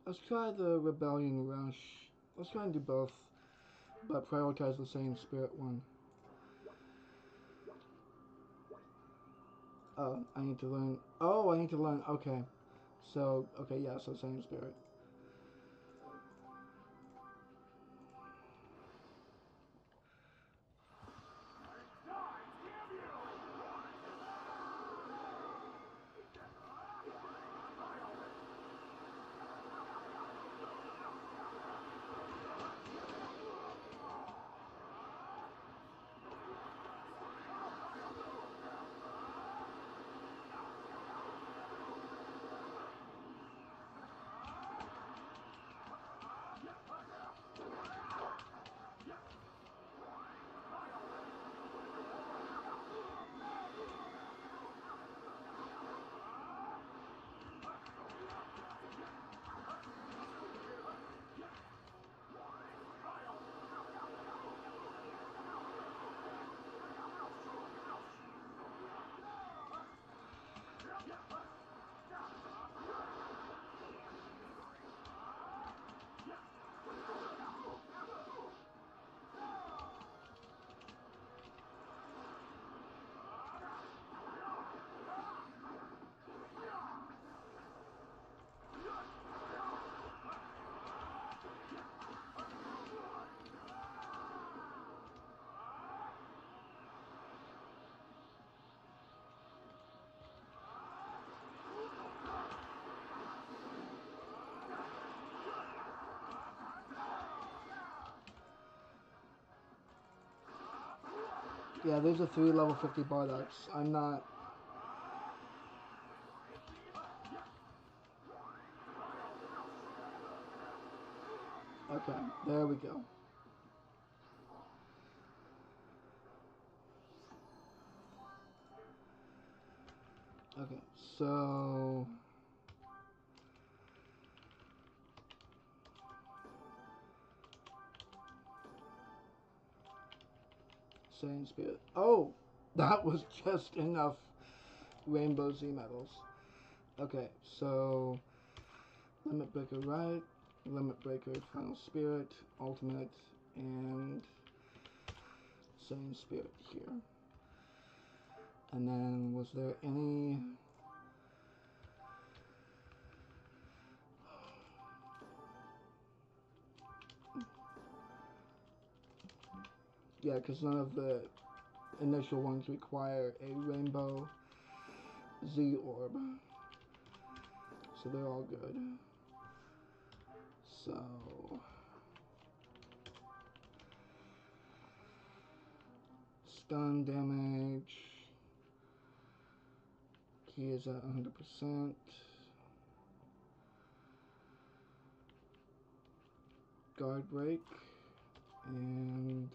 Let's try the Rebellion Rush. Let's try and do both, but prioritize the Saiyan Spirit one. Oh, I need to learn. Oh, I need to learn. Okay. So, okay, yeah, so Saiyan Spirit. Yeah, these are 3 level 50 Bardocks. I'm not... Okay, there we go. Okay, so... Saiyan Spirit. Oh! That was just enough Rainbow Z medals. Okay, so... Limit Breaker Right, Limit Breaker Final Spirit, Ultimate, and... Saiyan Spirit here. And then, was there any... Yeah, because none of the initial ones require a Rainbow Z orb. So they're all good. So... Stun damage. He is at 100%. guard break, and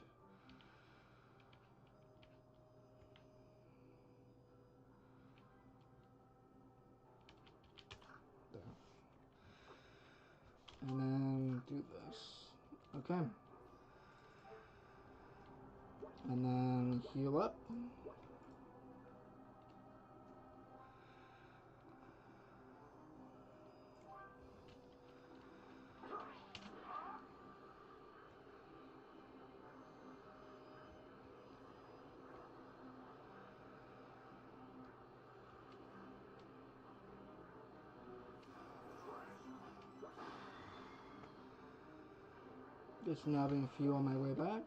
there. And then do this. Okay. And then heal up. Just nabbing a few on my way back.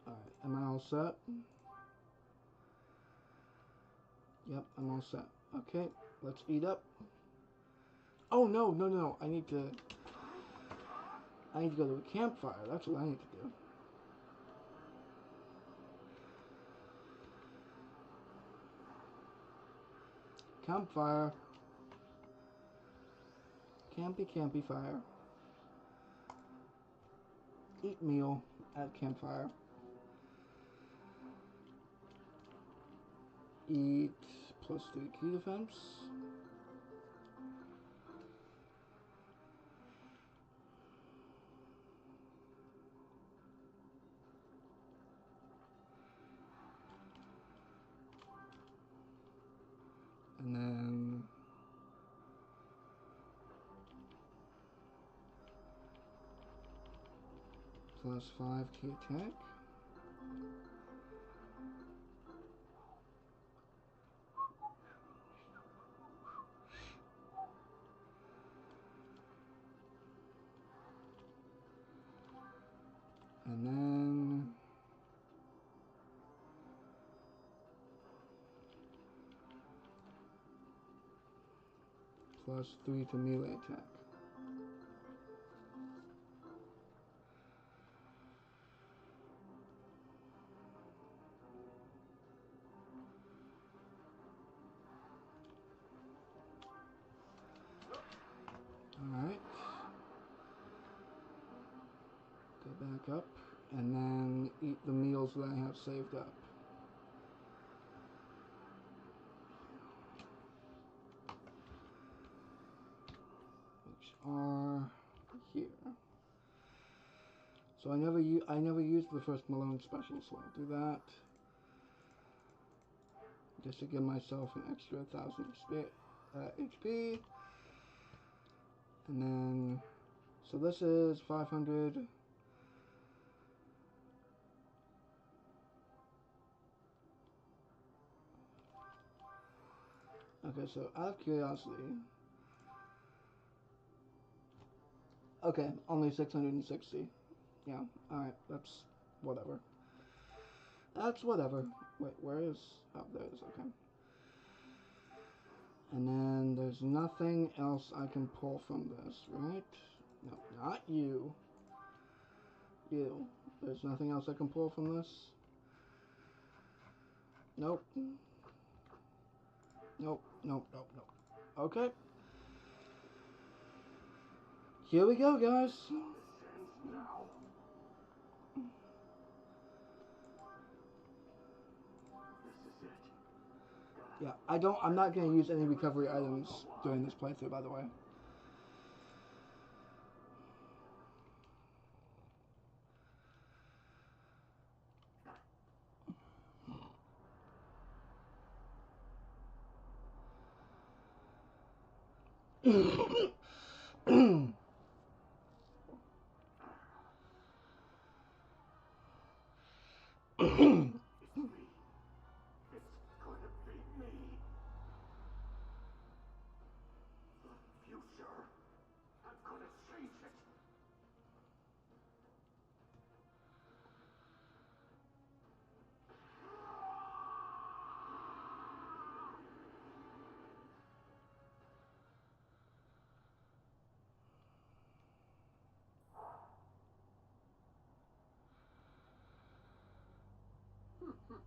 Alright, am I all set? Yep, I'm all set. Okay, let's eat up. Oh no, no, no, I need to go to a campfire. That's what I need to do. Campfire. Campy fire. Eat meal at campfire. Eat +3 key defense. And then +5 key attack. And then +3 to melee attack. Alright. Go back up and then eat the meals that I have saved up. Which are here. So I never used the first Malone special, so I'll do that. Just to give myself an extra 1,000 HP. And then, so this is 500. Okay, so out of curiosity. Okay, only 660. Yeah, alright, that's whatever. That's whatever. Wait, where is... Oh, there it is, okay. And then there's nothing else I can pull from this, right? No, not you. You. There's nothing else I can pull from this? Nope. Nope, nope, nope, nope. Okay. Here we go, guys. Yeah, I'm not gonna use any recovery items during this playthrough, by the way. This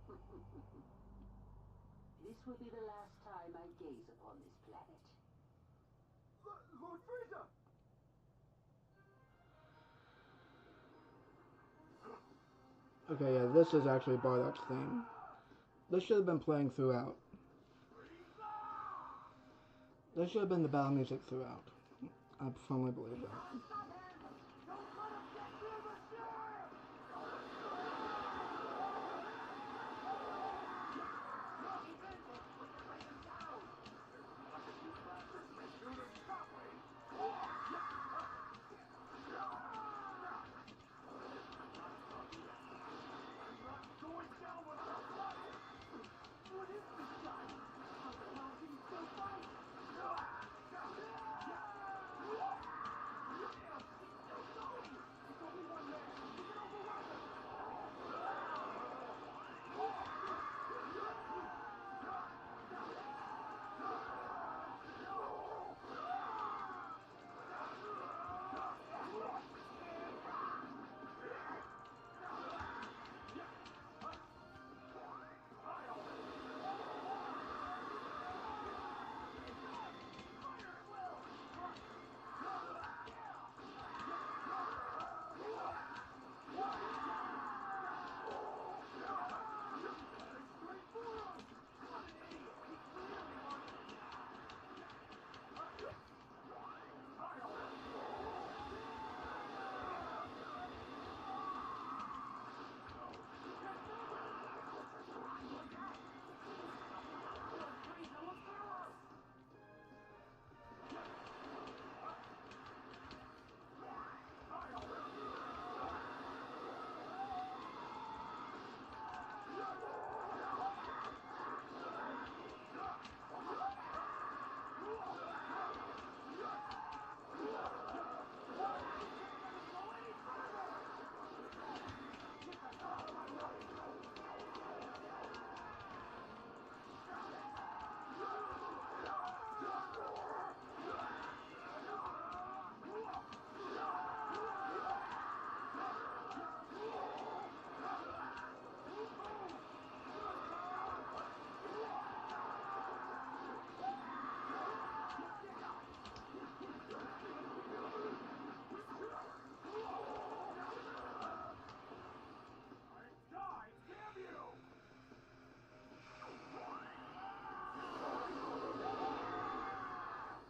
will be the last time I gaze upon this planet. Lord Frieza! Okay, yeah, this is actually Bardock's theme. This should have been playing throughout. This should have been the battle music throughout. I firmly believe that.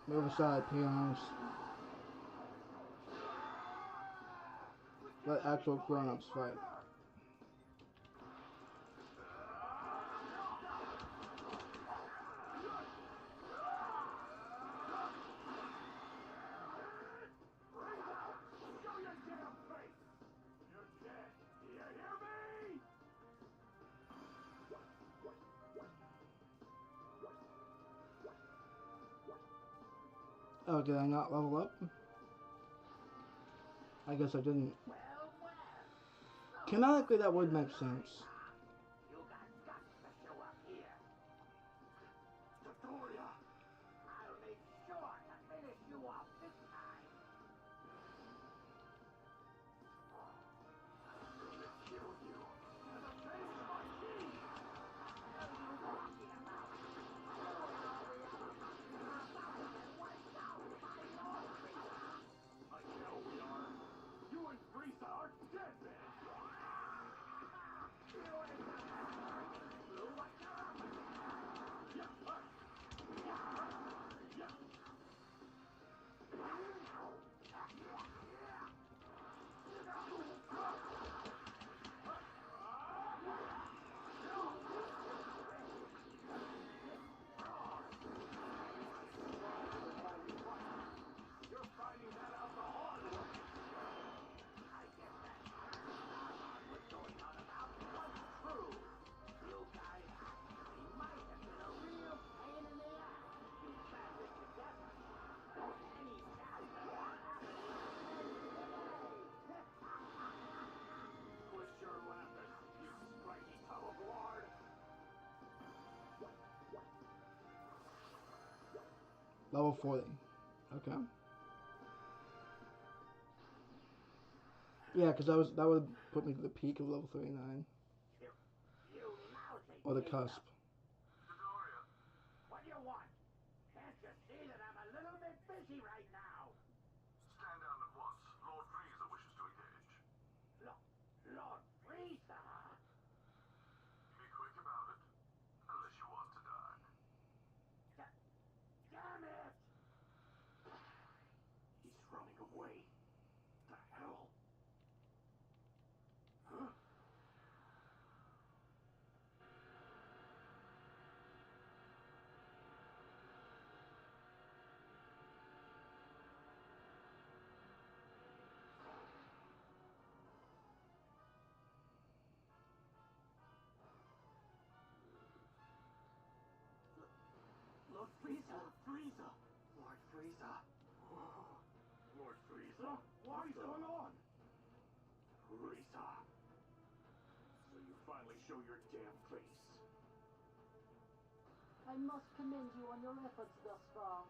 Move aside, peons. Let actual grown-ups fight. Oh, did I not level up? I guess I didn't. Canonically, that would make sense. You got guts to show up here. Victoria! I'll make sure to finish you off this time. I'm gonna kill you. And the base of my teeth! What are you talking about? You and all the others are about to get wiped out by Lord Frieza. Like hell we are. You and Frieza are dead men! You ain't got that friggin' clue what you're up against. You're finding that out the hard way! I guess that part of what Kakarot was going on about was true. You guys actually might have been a real pain in the ass if you banded together. But any chance that that happened ends today. Quit your laughing, you sprightly tub of lard! Level 40. Okay. Yeah, because that would put me to the peak of level 39. You say or the enough. cusp. Midoriya, What do you want? Can't you see that I'm a little bit busy right now? stand down at once. Lord Frieza wishes to engage. Lord Frieza? Be quick about it, unless you want to die. Damn it! He's running away. The hell? Huh? Lord Frieza! Frieza! Lord Frieza! Lord Frieza? What is going on? Frieza! So you finally show your damn face. I must commend you on your efforts thus far.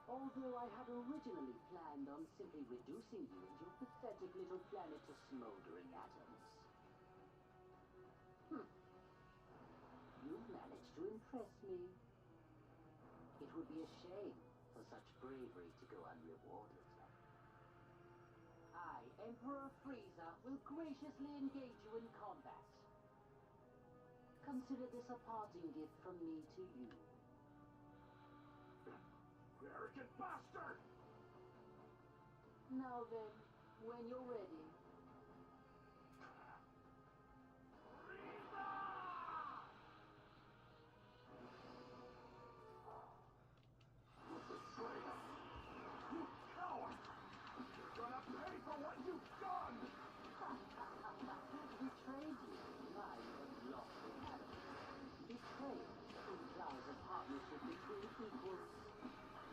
Although I had originally planned on simply reducing you and your pathetic little planet to smoldering atoms. You've managed to impress me. It would be a shame for such bravery to go unrewarded. I, Emperor Frieza, will graciously engage you in combat. Consider this a parting gift from me to you. Arrogant bastard! Now then, when you're ready. You coward! You're gonna pay for what you've done! Betrayed you, my lofty habit. Betrayal implies a partnership between equals.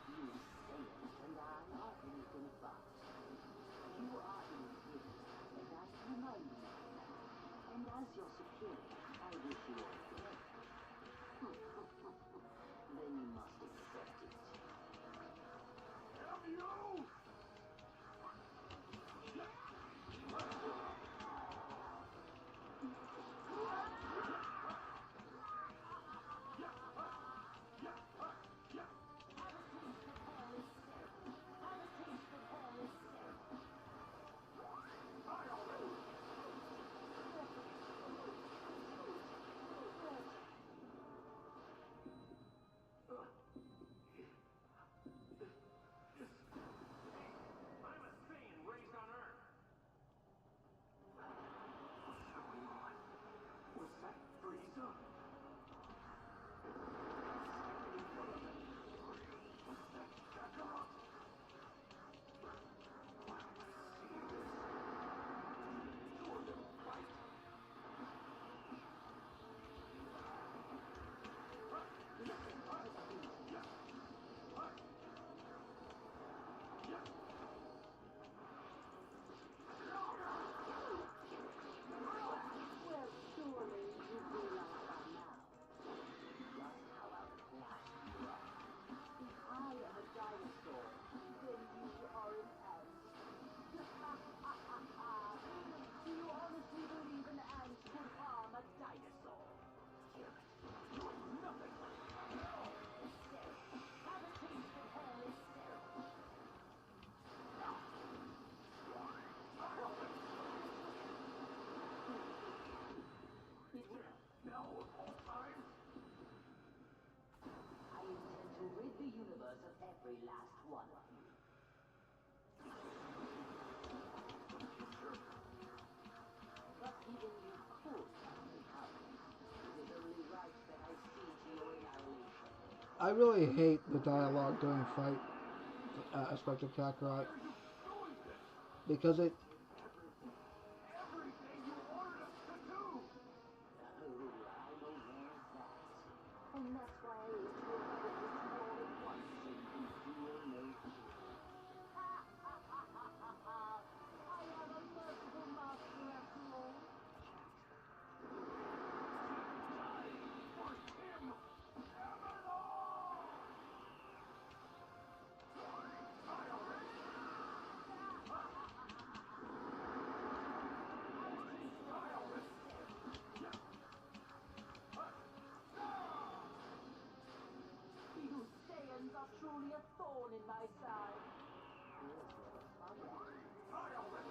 You Saiyans and I are anything but. You are inferior, and that's reminding you. And as your superior, I wish you all the best. Then you must accept it. Damn you! I'm a Saiyan raised on Earth. What's going on? Was that Frieza? Standing in front of him. Was that Kakarot? Why am I seeing this? Two of them fight. Well, surely you realize by now just how outclassed you are. If I am a dinosaur, then you are an ant. Do you honestly believe an ant could harm a dinosaur? Nothing. Have a taste of hell itself. Now of all time? I intend to rid the universe of every last one of you. But even you could become. It is only right that I see to your annihilation. I really hate the dialogue during fight aspect of Kakarot because it. Everything you ordered us to do! Oh, I'm aware of that. And that's why I aim to eradicate you all at once so you can feel no fear. I am a merciful master after all. For him! Have it all! my side. Here's your response. Die already!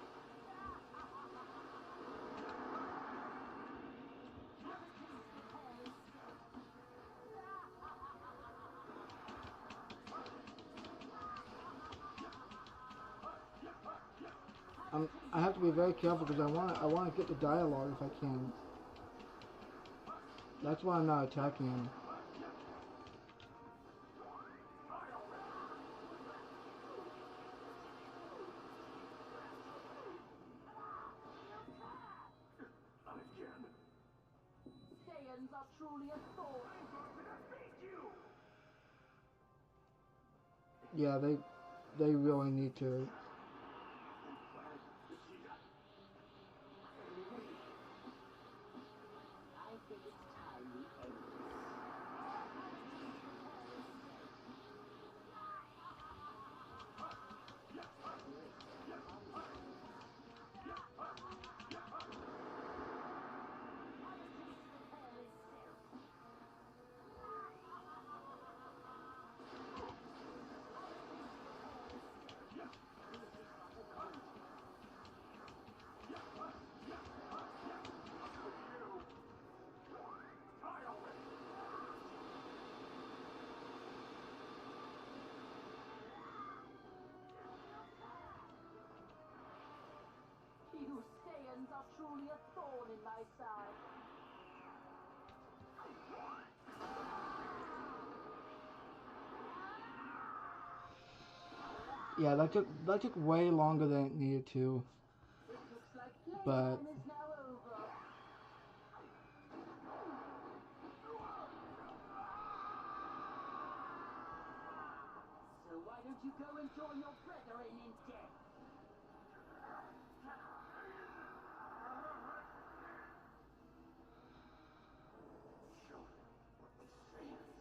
I have to be very careful because I want to get the dialogue if I can. That's why I'm not attacking him. Again. Saiyans are truly a thorn. I'm going to defeat you! Yeah, they really need to. I think it's time we end this. You Saiyans are truly a thorn in my side. Yeah, that took way longer than it needed to. It looks like But playtime is now over. So why don't you go and join your brethren in death? Show them what the Saiyans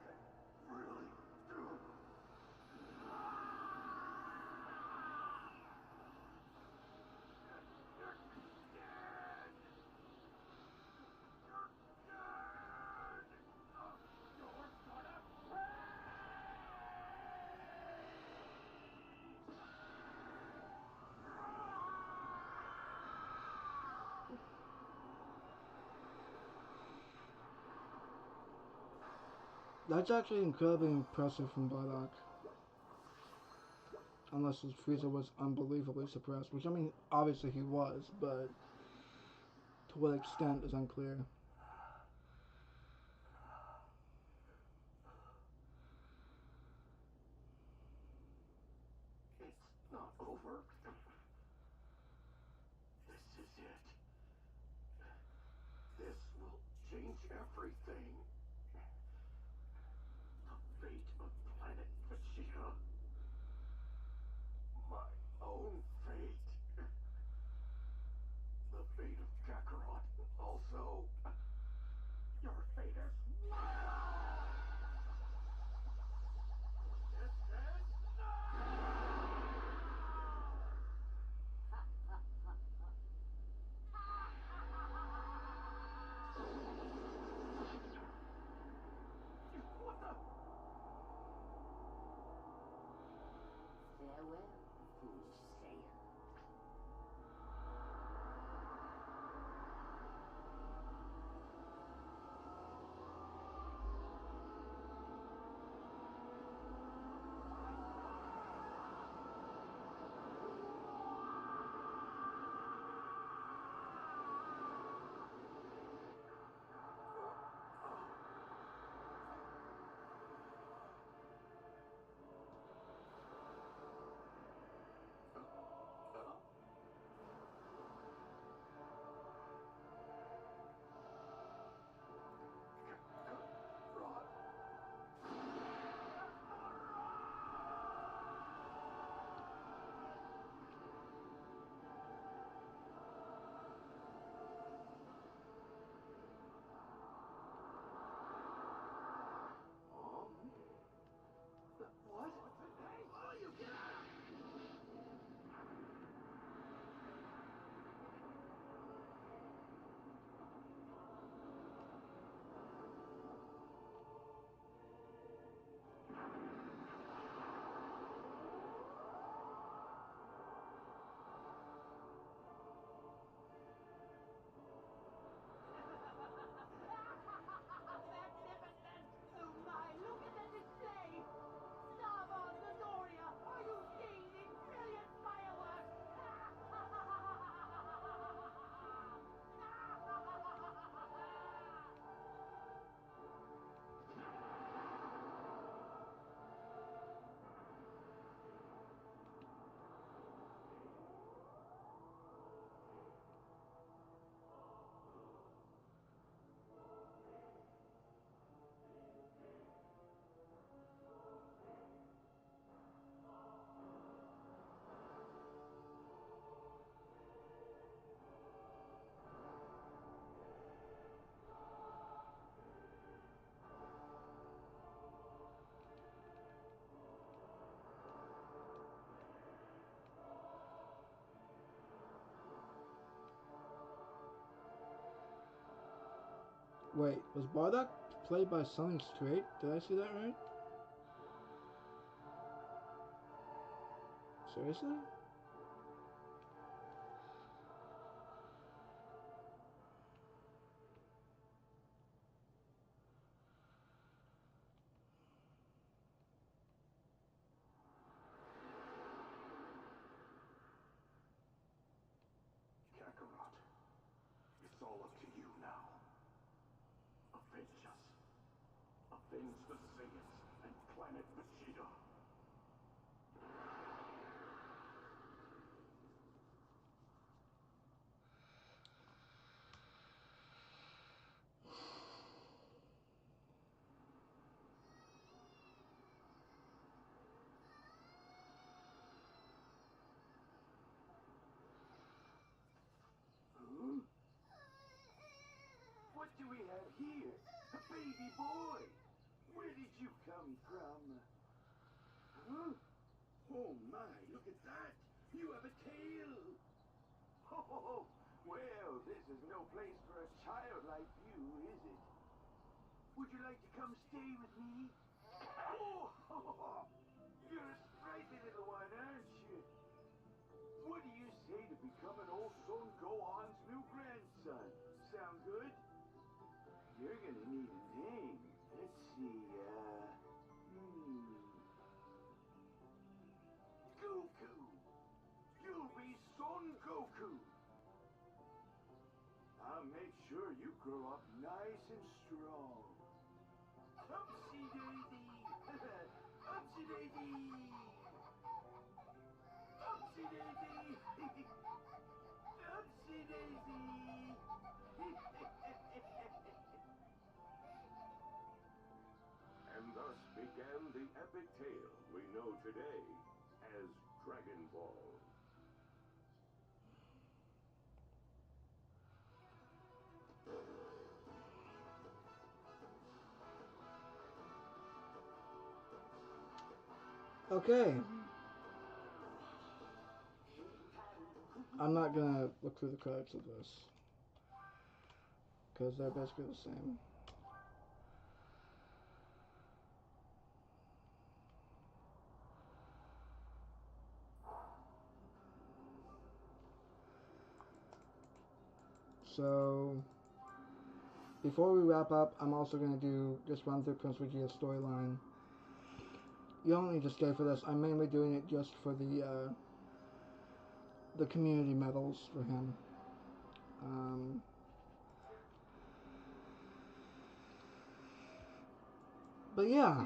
can really do. You're dead! You're dead! You're gonna that's actually incredibly impressive from Bardock. Unless his Frieza was unbelievably suppressed, which I mean, obviously he was, but to what extent is unclear. It's not over. This is it. This will change everything. The fate of planet Vegeta. My own fate. The fate of Kakarot also. Your fate as well! This ends now! Wait, was Bardock played by Sonny Strait? Did I see that right? Seriously? Kakarot, it's all up to you now. Avenge us. Avenge the Saiyans and planet Vegeta. Huh? What do we have here? A baby boy! Where did you come from? Huh? Oh my, look at that! You have a tail! Oh, well, this is no place for a child like you, is it? Would you like to come stay with me? Oh, you're a sprightly little one, aren't you? What do you say to becoming old Son Gohan's new grandson? Sound good? You're gonna need a name. Let's see, Goku! You'll be Son Goku! I'll make sure you grow up nice and strong. Upsy daisy! Upsy daisy! Upsy daisy! Upsy daisy! And thus began the epic tale we know today as Dragon Ball. Okay. I'm not gonna look through the credits of this because they're basically the same. So before we wrap up, I'm also gonna just run through Prince Vegeta's storyline. You don't need to stay for this. I'm mainly doing it just for the community medals for him. But yeah,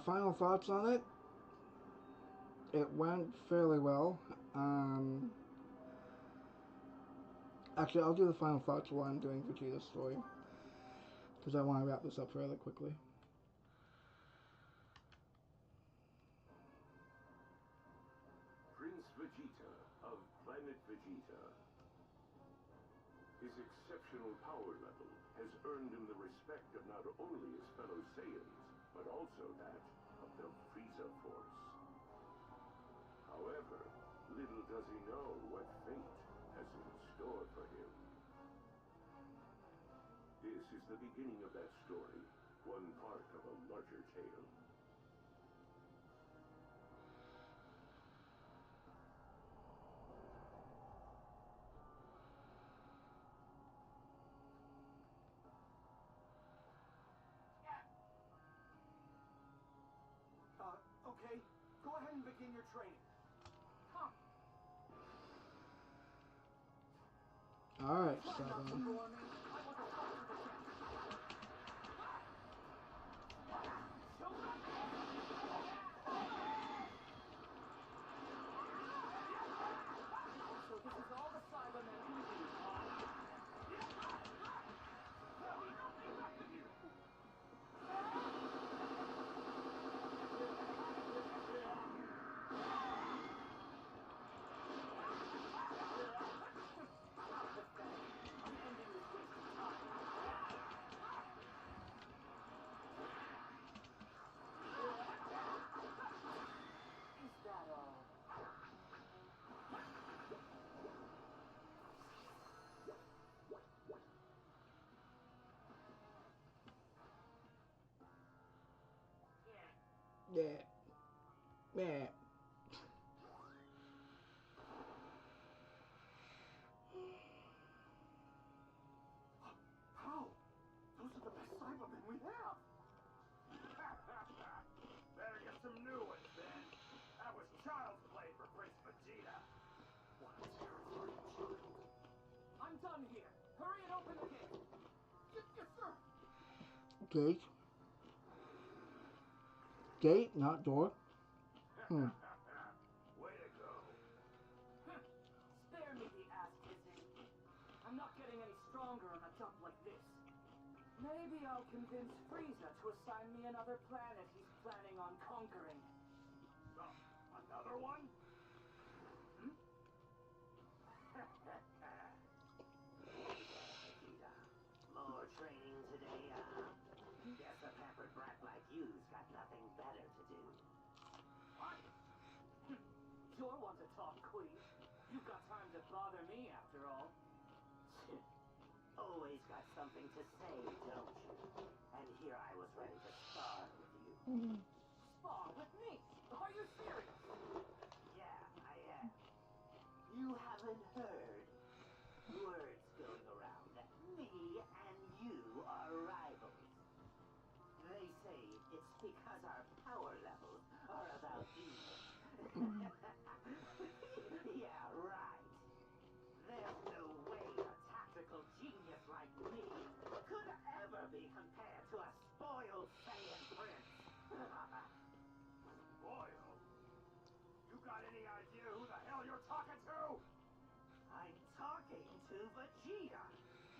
final thoughts on it. It went fairly well. Actually, I'll do the final thoughts while I'm doing Vegeta's story, because I want to wrap this up fairly quickly. Prince Vegeta of planet Vegeta. His exceptional power level has earned him the respect of not only his fellow Saiyans, but also that of the Frieza Force. However, little does he know what fate has in store for him. This is the beginning of that story, one part of a larger tale. Okay. Go ahead and begin your training. Come. Alright, Try so not to bore me. I want to talk to the captain. So this is all the Cybermen can do, huh? I'm ending this race Yeah. Yeah. How? Those are the best Cybermen we have. Better get some new ones then. That was child's play for Prince Vegeta. What a terrifying child. I'm done here. Hurry and open the gate. Yes, sir. Gate. Gate, not door. Hmm. Way to go. Spare me the ass kissing. I'm not getting any stronger on a jump like this. Maybe I'll convince Frieza to assign me another planet he's planning on conquering. Another one? Hmm? Vegeta, more training today, huh? Guess a pampered brat like you's got nothing better to do. What? Sure want to talk, Queen. You've got time to bother me, after all. Always got something to say, don't you? And here I was ready to spar with you. Spar with me? Are you serious? Yeah, I am. You haven't heard? Words going around that me and you are rivals. They say it's because our power levels are about even. Yeah, right. There's no way a tactical genius like me could ever be compared to a spoiled Saiyan prince. Spoiled? You got any idea who the hell you're talking to? I'm talking to Vegeta,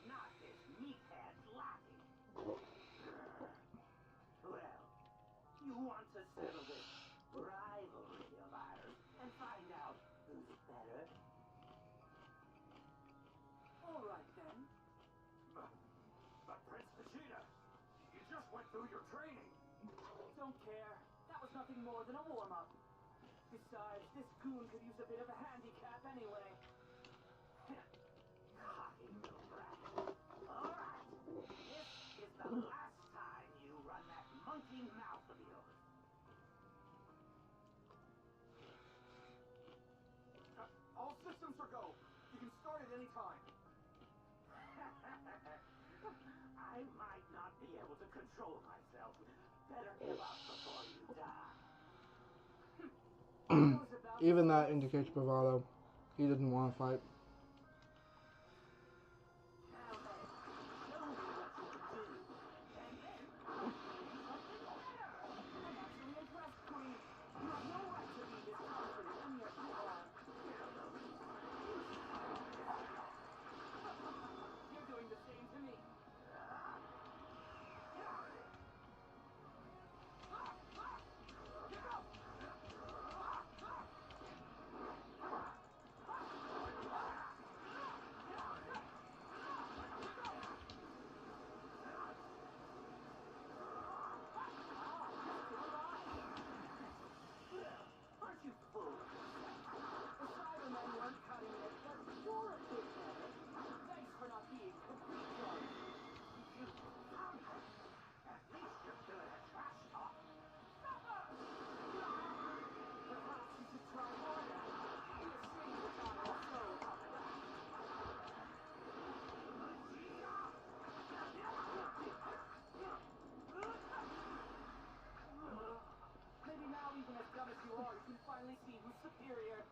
not this meathead Lottie. Well, you want to settle this rivalry of ours and find out who's better? All right, then. But Prince Vegeta, you just went through your training. Don't care. That was nothing more than a warm-up. Besides, this goon could use a bit of a handicap anyway. Cocky little brat. All right, this is the last time you run that monkey mouth of yours. All systems are go. You can start at any time. I might not be able to control myself. Better give up before you die. Even that indicates bravado. He didn't want to fight. Now then, show me what you can do. And then I'll show you something better. I'm actually impressed, Queen. You have no right to leave this country, and yet you are. You're doing the same to me. Aren't you fools? The Cybermen weren't cutting it, but you're a bit better. Thanks for not being complete jerks. You found her. At least you're good at trash talk. Perhaps you should try harder. Be a stranger guy or so. Maybe now, even as dumb as you are, you can finally see who's superior.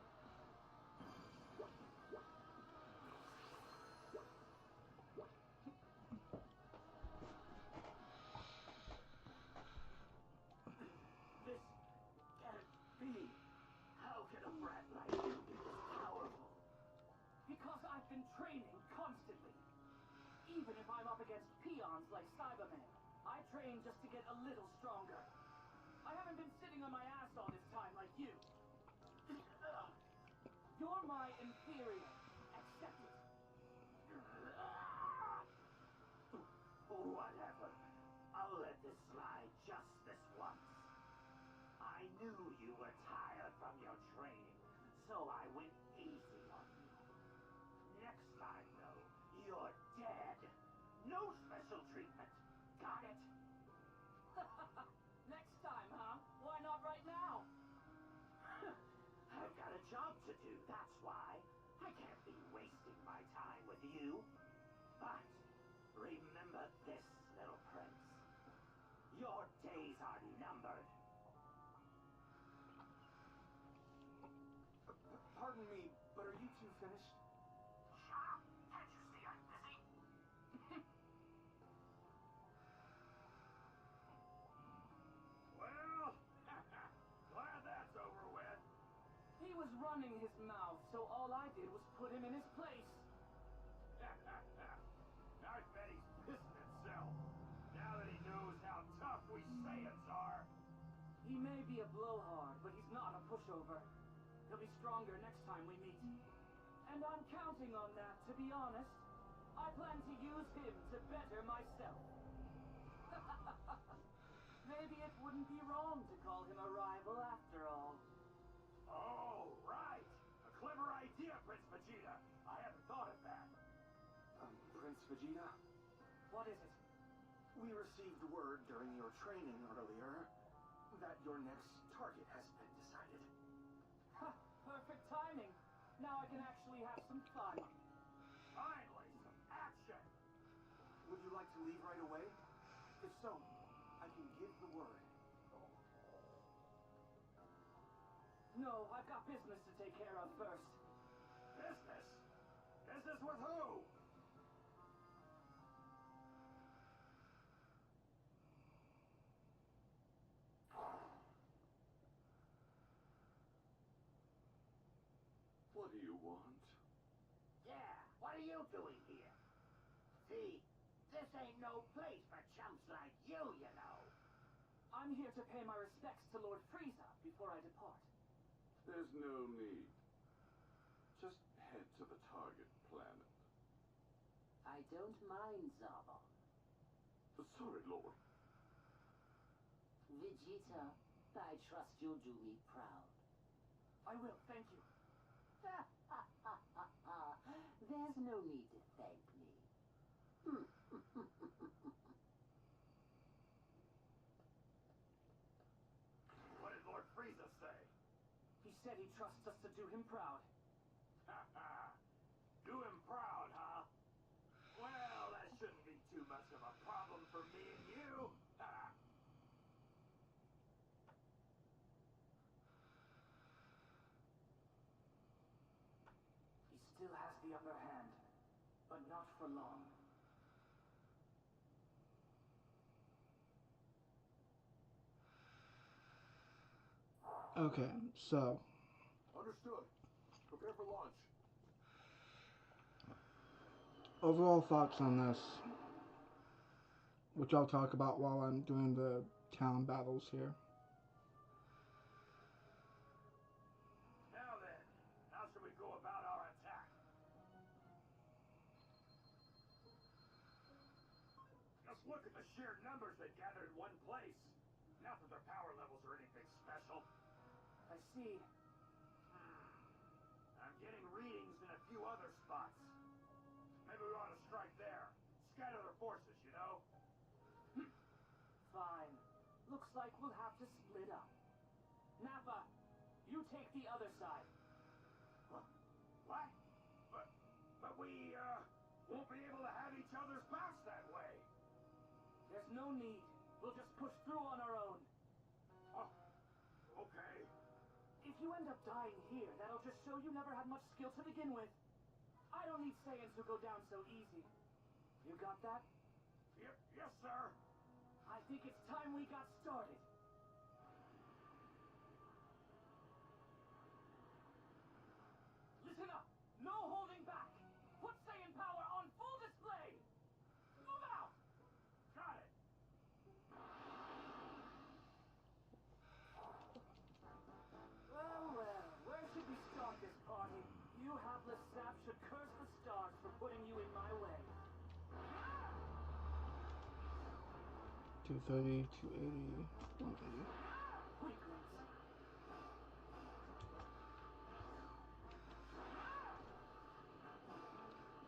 This can't be. How can a brat like you be this powerful? Because I've been training constantly. Even if I'm up against peons like Cybermen, I train just to get a little stronger. I haven't been sitting on my ass all this time like you. You're my inferior. Accept it. Whatever. I'll let this slide just this once. I knew you were tired from your training, so I went easy on you. Next time, though, you're dead. No special treatment. Got it? Next time, huh? Why not job to do, that's why. I can't be wasting my time with you. But remember this, little prince. Your days are numbered. Pardon me, but are you two finished? Shut up! Can't you see I'm busy? Well, glad that's over with. He was running his mouth, so all I did was put him in his place. I bet he's pissing himself, now that he knows how tough we Saiyans are. He may be a blowhard, but he's not a pushover. He'll be stronger next time we meet. And I'm counting on that, to be honest. I plan to use him to better myself. Maybe it wouldn't be wrong to call him a rival after all. Oh, right. A clever idea, Prince Vegeta. I hadn't thought of that. Prince Vegeta, What is it? we received word during your training earlier that your next target has been decided. Ha! Perfect timing. Now I can actually have some fun. Finally, some action. Would you like to leave right away? If so, I can give the word. No, I've got business to take care of first. Business? Business with who? What do you want? Yeah, what are you doing here? See, this ain't no place for chumps like you know. I'm here to pay my respects to Lord Frieza before I depart. There's no need. Just head to the target planet. I don't mind, Zarbon. Sorry, Lord. Vegeta, I trust you'll do me proud. I will, thank you. There's no need to thank me. What did Lord Frieza say? He said he trusts us to do him proud. Do him proud, huh? Well, that shouldn't be too much of a problem for me and you. He still has the upper hand, but not for long. Okay, so Understood. Prepare for launch. overall thoughts on this, which I'll talk about while I'm doing the town battles here. Now then, how should we go about our attack? Just look at the sheer numbers they gathered in one place. Not that their power levels are anything special. I see. I'm getting readings in a few other spots. Maybe we ought to strike there. Scatter their forces, you know? Fine. Looks like we'll have to split up. Nappa, you take the other side. What? But we, won't be able to have each other's backs that way. There's no need. We'll just push through on our own. Oh, okay. If you end up dying here, that'll just show you never had much skill to begin with. I don't need Saiyans who go down so easy. You got that? Yes, sir. I think it's time we got started. Listen up! No holding back! Put Saiyan power on full display! Move out! Got it. Well, where should we start this party? You hapless sap should curse the stars for putting you in my way. 230, 280, 180. Weaklings.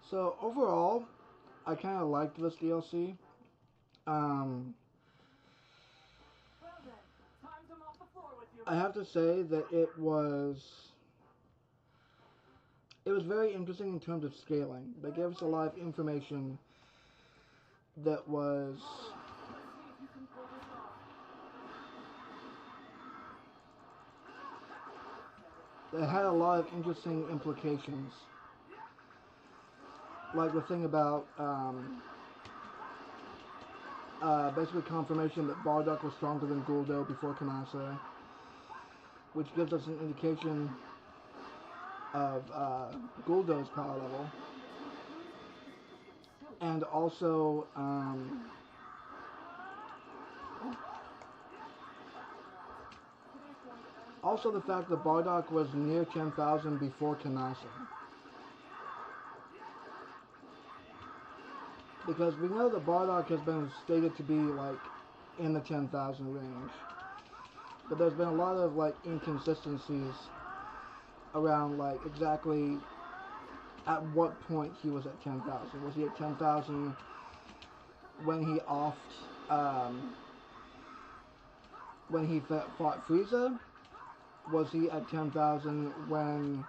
So overall, I kind of liked this DLC. Well then, time to mop the floor with you. I have to say that it was it was very interesting in terms of scaling. They gave us a lot of information that was that had a lot of interesting implications. Like the thing about basically confirmation that Bardock was stronger than Guldo before Kanasa, which gives us an indication of Guldo's power level. And also, the fact that Bardock was near 10,000 before Kanasa. Because we know that Bardock has been stated to be like in the 10,000 range. But there's been a lot of like inconsistencies around like exactly at what point he was at 10,000. Was he at 10,000 when he offed, when he fought Frieza? Was he at 10,000 when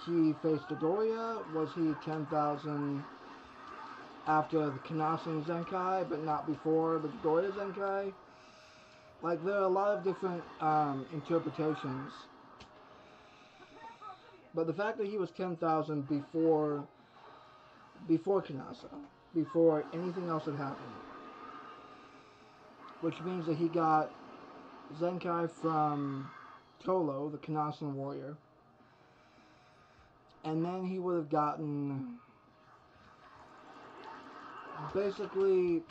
he faced Dodoria? Was he 10,000 after the Kanasan Zenkai, but not before the Dodoria Zenkai? Like, there are a lot of different interpretations. But the fact that he was 10,000 before Kanasa, before anything else had happened, which means that he got Zenkai from Tolo, the Kanasan warrior, and then he would have gotten basically,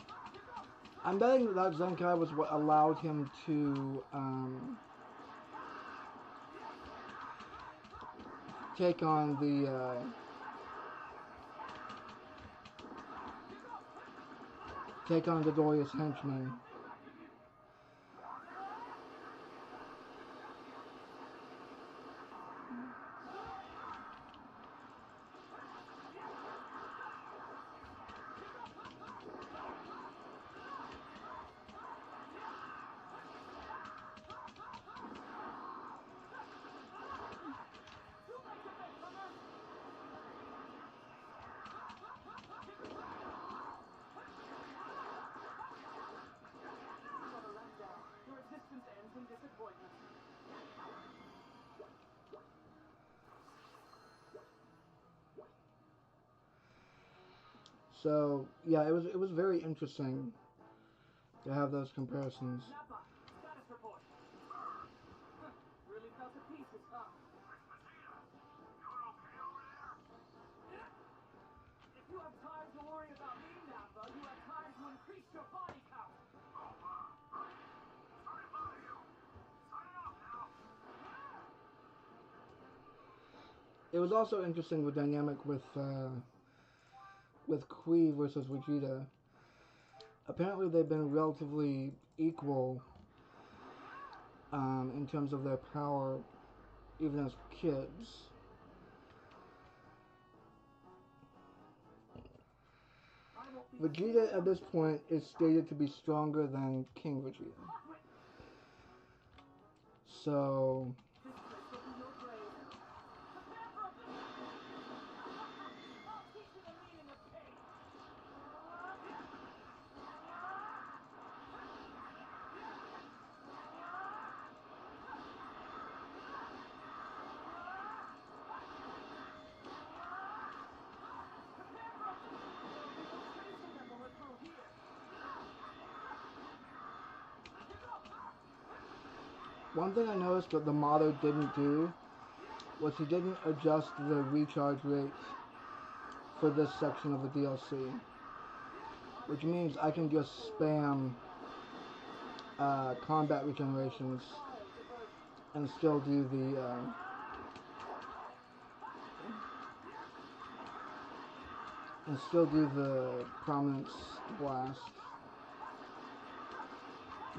I'm betting that Zenkai was what allowed him to take on Doria's henchmen. So yeah, it was very interesting to have those comparisons. Nappa, status report. Really felt the pieces, huh? If you have time to worry about me, Nappa, you have time to increase your body count. It was also interesting the dynamic with Kui versus Vegeta. Apparently they've been relatively equal in terms of their power, even as kids. Vegeta at this point is stated to be stronger than King Vegeta. So one thing I noticed that the motto didn't do was he didn't adjust the recharge rate for this section of the DLC. Which means I can just spam combat regenerations and still do the prominence blast.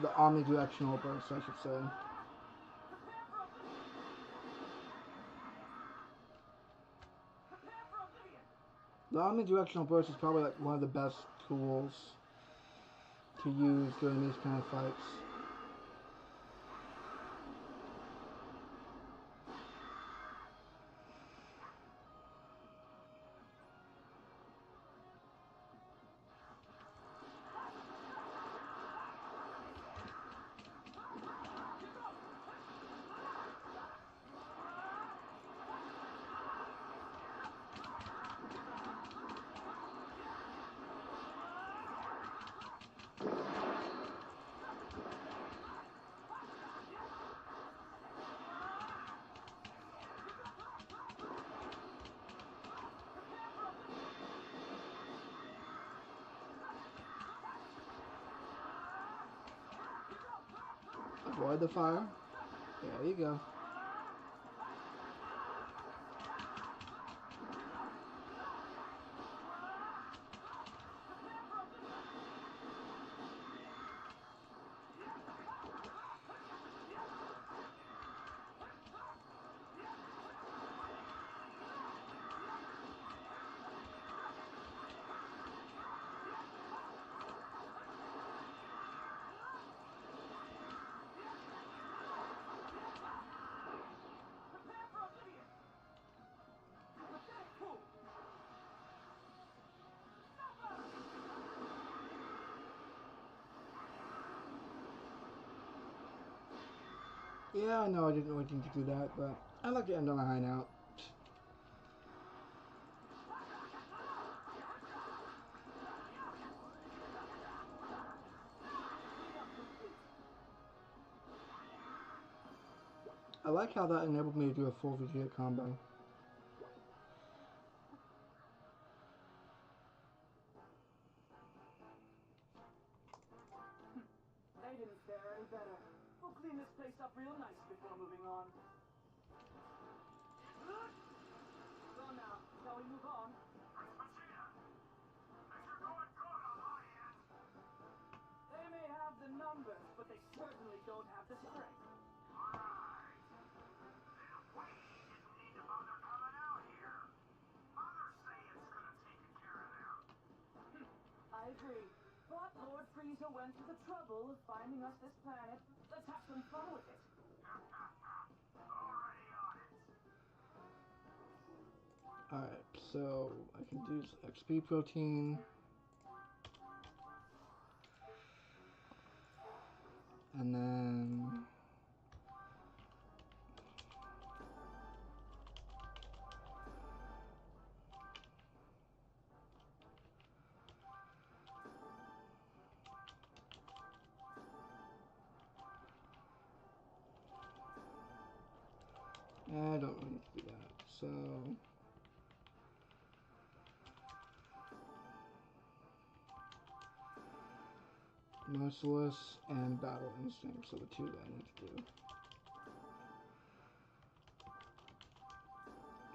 The omnidirectional burst, I should say. The omnidirectional burst is probably like one of the best tools to use during these kind of fights. avoid the fire. There you go. Yeah, I know I didn't really think to do that, but I like to end on a high note. I like how that enabled me to do a full Vegeta combo. They didn't fare any better. We'll clean this place up real nice before moving on. So now, shall we move on? They may have the numbers, but they certainly don't have the strength. I agree. But Lord Frieza went to the trouble of finding us this planet. Let's have some fun with it. Alright, so I can do XP protein. And then... I don't really need to do that, so... Merciless and Battle Instinct, so the two that I need to do.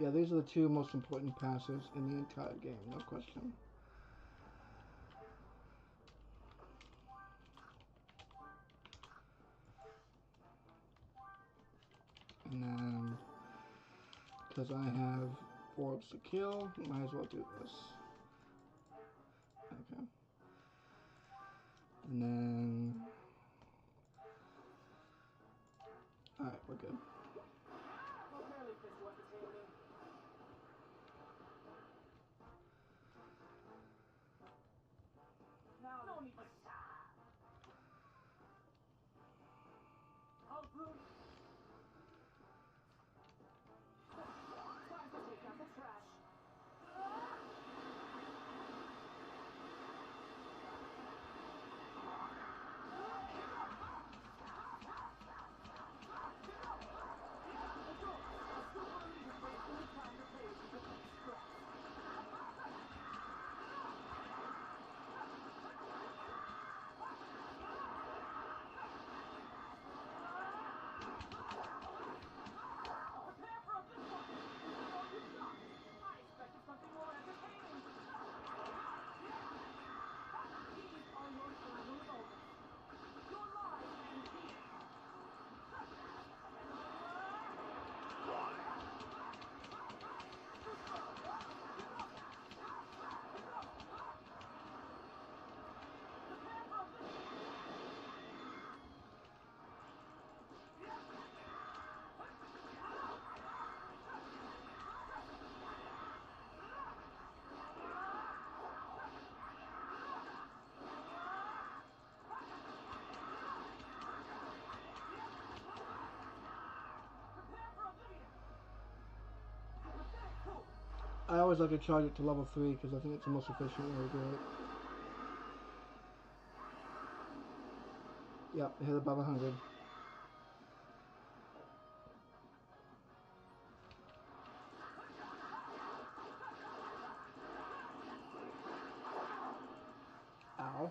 Yeah, these are the two most important passes in the entire game, no question. And then, because I have orbs to kill, might as well do this. Okay. And then... Alright, we're good. Well, fairly fit to entertain me. Now, no need to... Hulk Blue. Time to take out the trash. I always like to charge it to level 3 because I think it's the most efficient way to do it. Yep, hit above 100. Ow.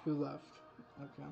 2 left. Okay.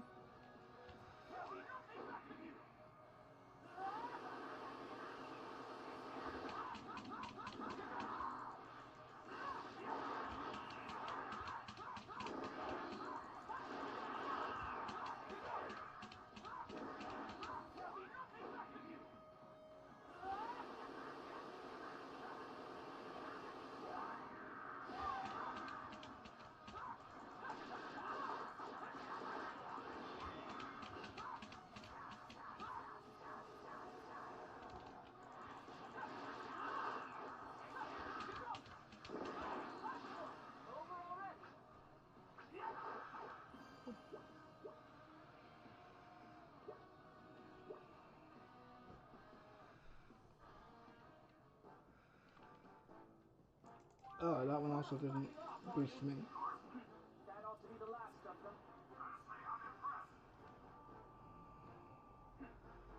Oh, that one also didn't boost me. That ought to be the last of them.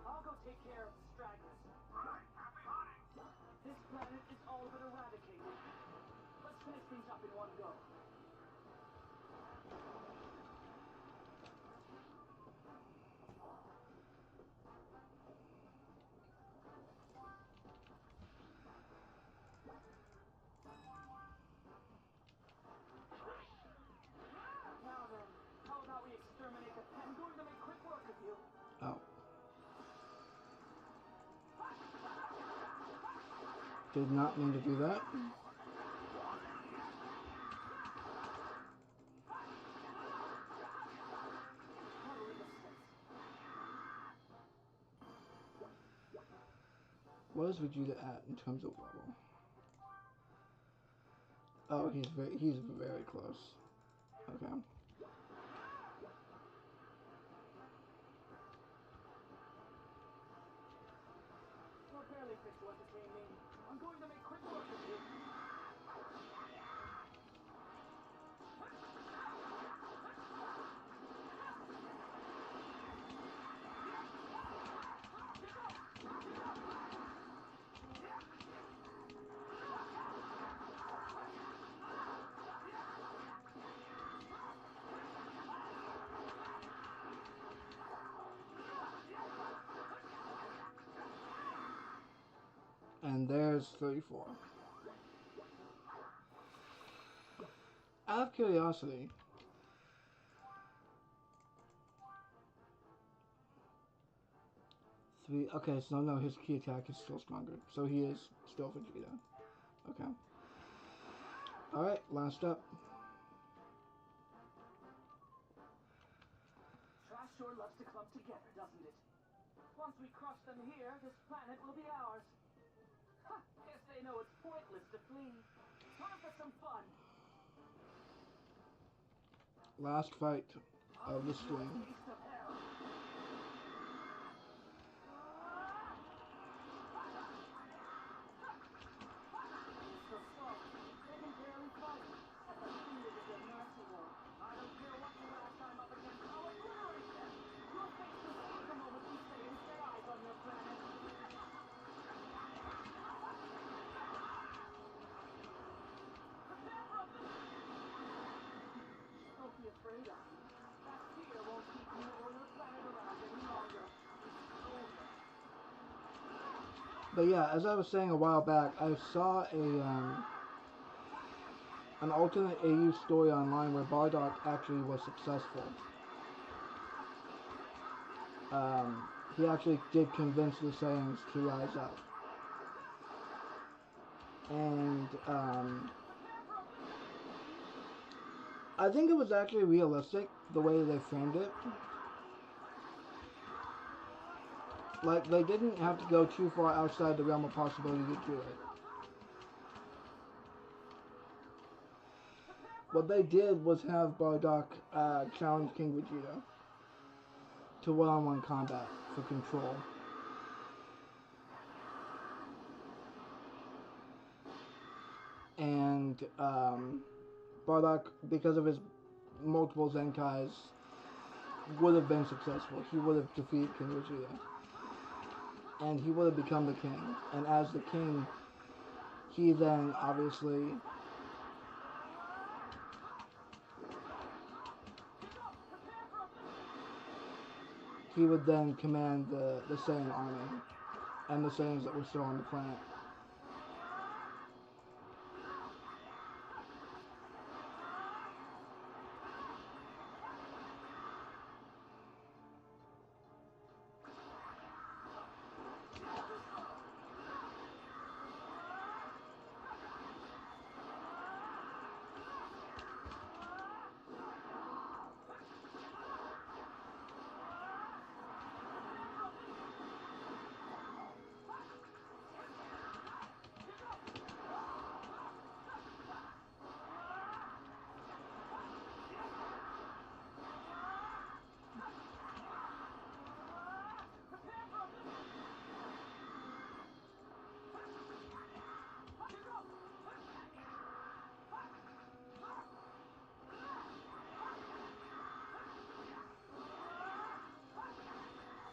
I'll go take care of the stragglers. Right, happy hunting. This planet is all but eradicated. Let's finish things up in one go. Now then, how about we exterminate the pet? I'm going to make quick work of you. Oh. Did not mean to do that. What is Vegeta at in terms of level? Oh, he's very close. Okay. You're barely fit to entertain me. I'm going to make quick work of you. And there's 34. Out of curiosity, okay, so no, his key attack is still stronger. So he is still Vegeta. Okay. Alright, last up. Trash sure loves to clump together, doesn't it? Once we crush them here, this planet will be ours. Ha! Guess they know it's pointless to flee. Time for some fun. Last fight of the stream. Taste of hell. So soft, they can barely fight. This is a nasty one. I don't care what you last time up against. I'll obliterate them. You'll face the sea the moment we stay and set eyes on your planet. Don't be afraid of me. That fear won't keep you or your planet around any longer. It's over. But yeah, as I was saying a while back, I saw an alternate AU story online where Bardock actually was successful. He actually did convince the Saiyans to rise up. And I think it was actually realistic the way they framed it. Like, they didn't have to go too far outside the realm of possibility to do it. What they did was have Bardock challenge King Vegeta to one-on-one combat for control. And Bardock, because of his multiple Zenkais, would have been successful. He would have defeated King Vegeta. And he would have become the king. And as the king, he then obviously he would then command the Saiyan army and the Saiyans that were still on the planet.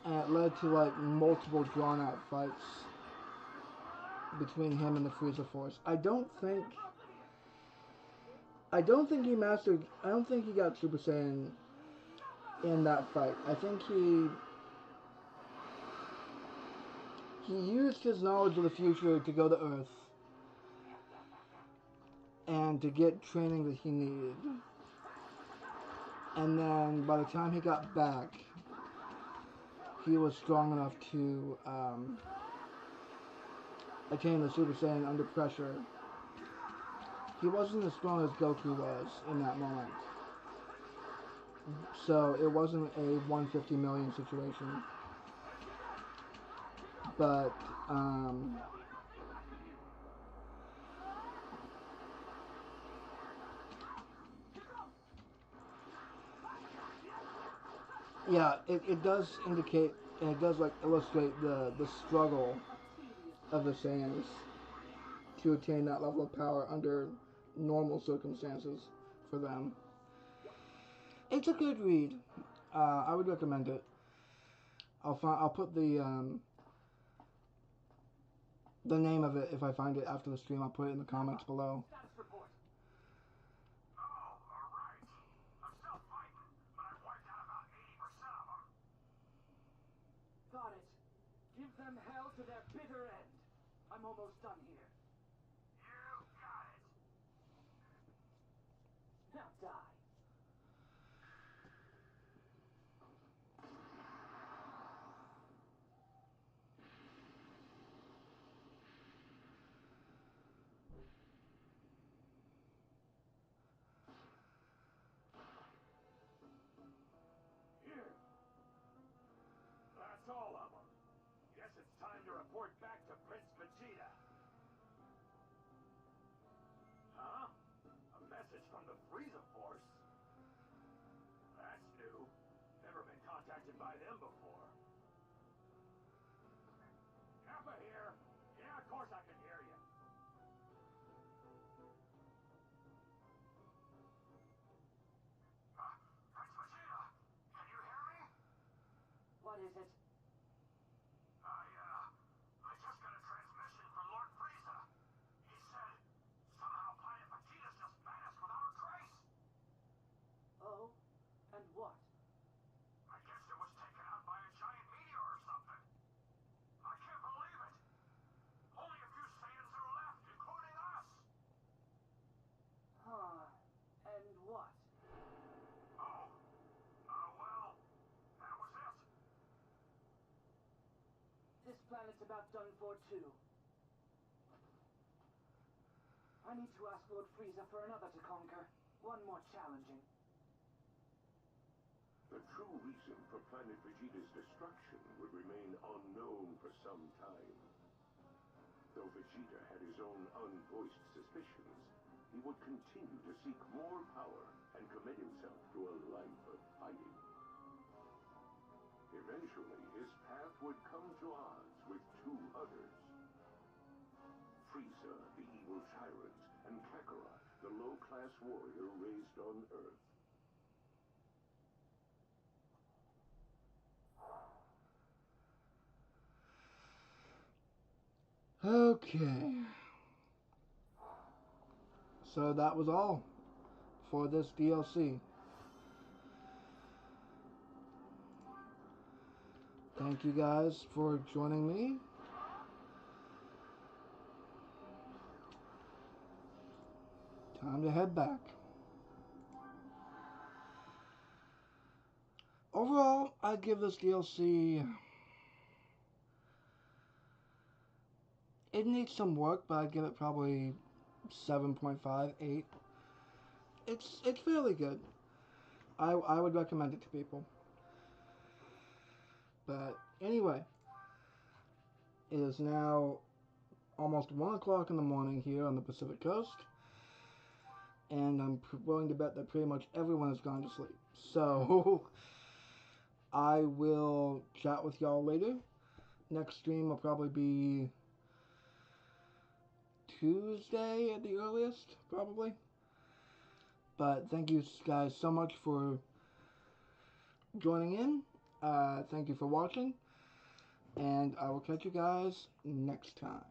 And it led to like multiple drawn out fights between him and the Frieza Force. I don't think he mastered. I don't think he got Super Saiyan in that fight. I think he used his knowledge of the future to go to Earth and to get training that he needed. And then by the time he got back, he was strong enough to attain the Super Saiyan under pressure. He wasn't as strong as Goku was in that moment. So it wasn't a 150 million situation. But yeah, it does indicate, and it does like illustrate the struggle of the Saiyans to attain that level of power under normal circumstances for them. It's a good read. I would recommend it. I'll put the name of it if I find it after the stream. I'll put it in the comments below. Status report. Oh, all right. I'm still fighting, but I've wiped out about 80% of them. Got it. Give them hell to their bitter end. I'm almost done here. You got it. Now die. Here. That's all of them. Guess it's time to report back to Prince Vegeta. Huh? A message from the Frieza Force? That's new. Never been contacted by them before. Kappa here. Yeah, of course I can hear you. Prince Vegeta, can you hear me? What is it? I just got a transmission from Lord Frieza. He said somehow Planet Vegeta's just vanished without a trace. Oh? And what? I guess it was taken out by a giant meteor or something. I can't believe it. Only a few Saiyans are left, including us. Huh. And what? Oh. Well, that was it. This planet's about done for too. I need to ask Lord Frieza for another to conquer. One more challenging. The true reason for Planet Vegeta's destruction would remain unknown for some time. Though Vegeta had his own unvoiced suspicions, he would continue to seek more power and commit himself to a life of fighting. Eventually, his path would come to odds with two others. Frieza, the evil tyrant, and Kakarot, the low-class warrior raised on Earth. Okay. So that was all for this DLC. Thank you guys for joining me. Time to head back. Overall, I'd give this DLC... It needs some work, but I'd give it probably 7.5, 8. It's fairly good. I would recommend it to people. But anyway, it is now almost 1 o'clock in the morning here on the Pacific Coast. And I'm willing to bet that pretty much everyone has gone to sleep. So, I will chat with y'all later. Next stream will probably be Tuesday at the earliest, probably. But thank you guys so much for joining in. Thank you for watching. And I will catch you guys next time.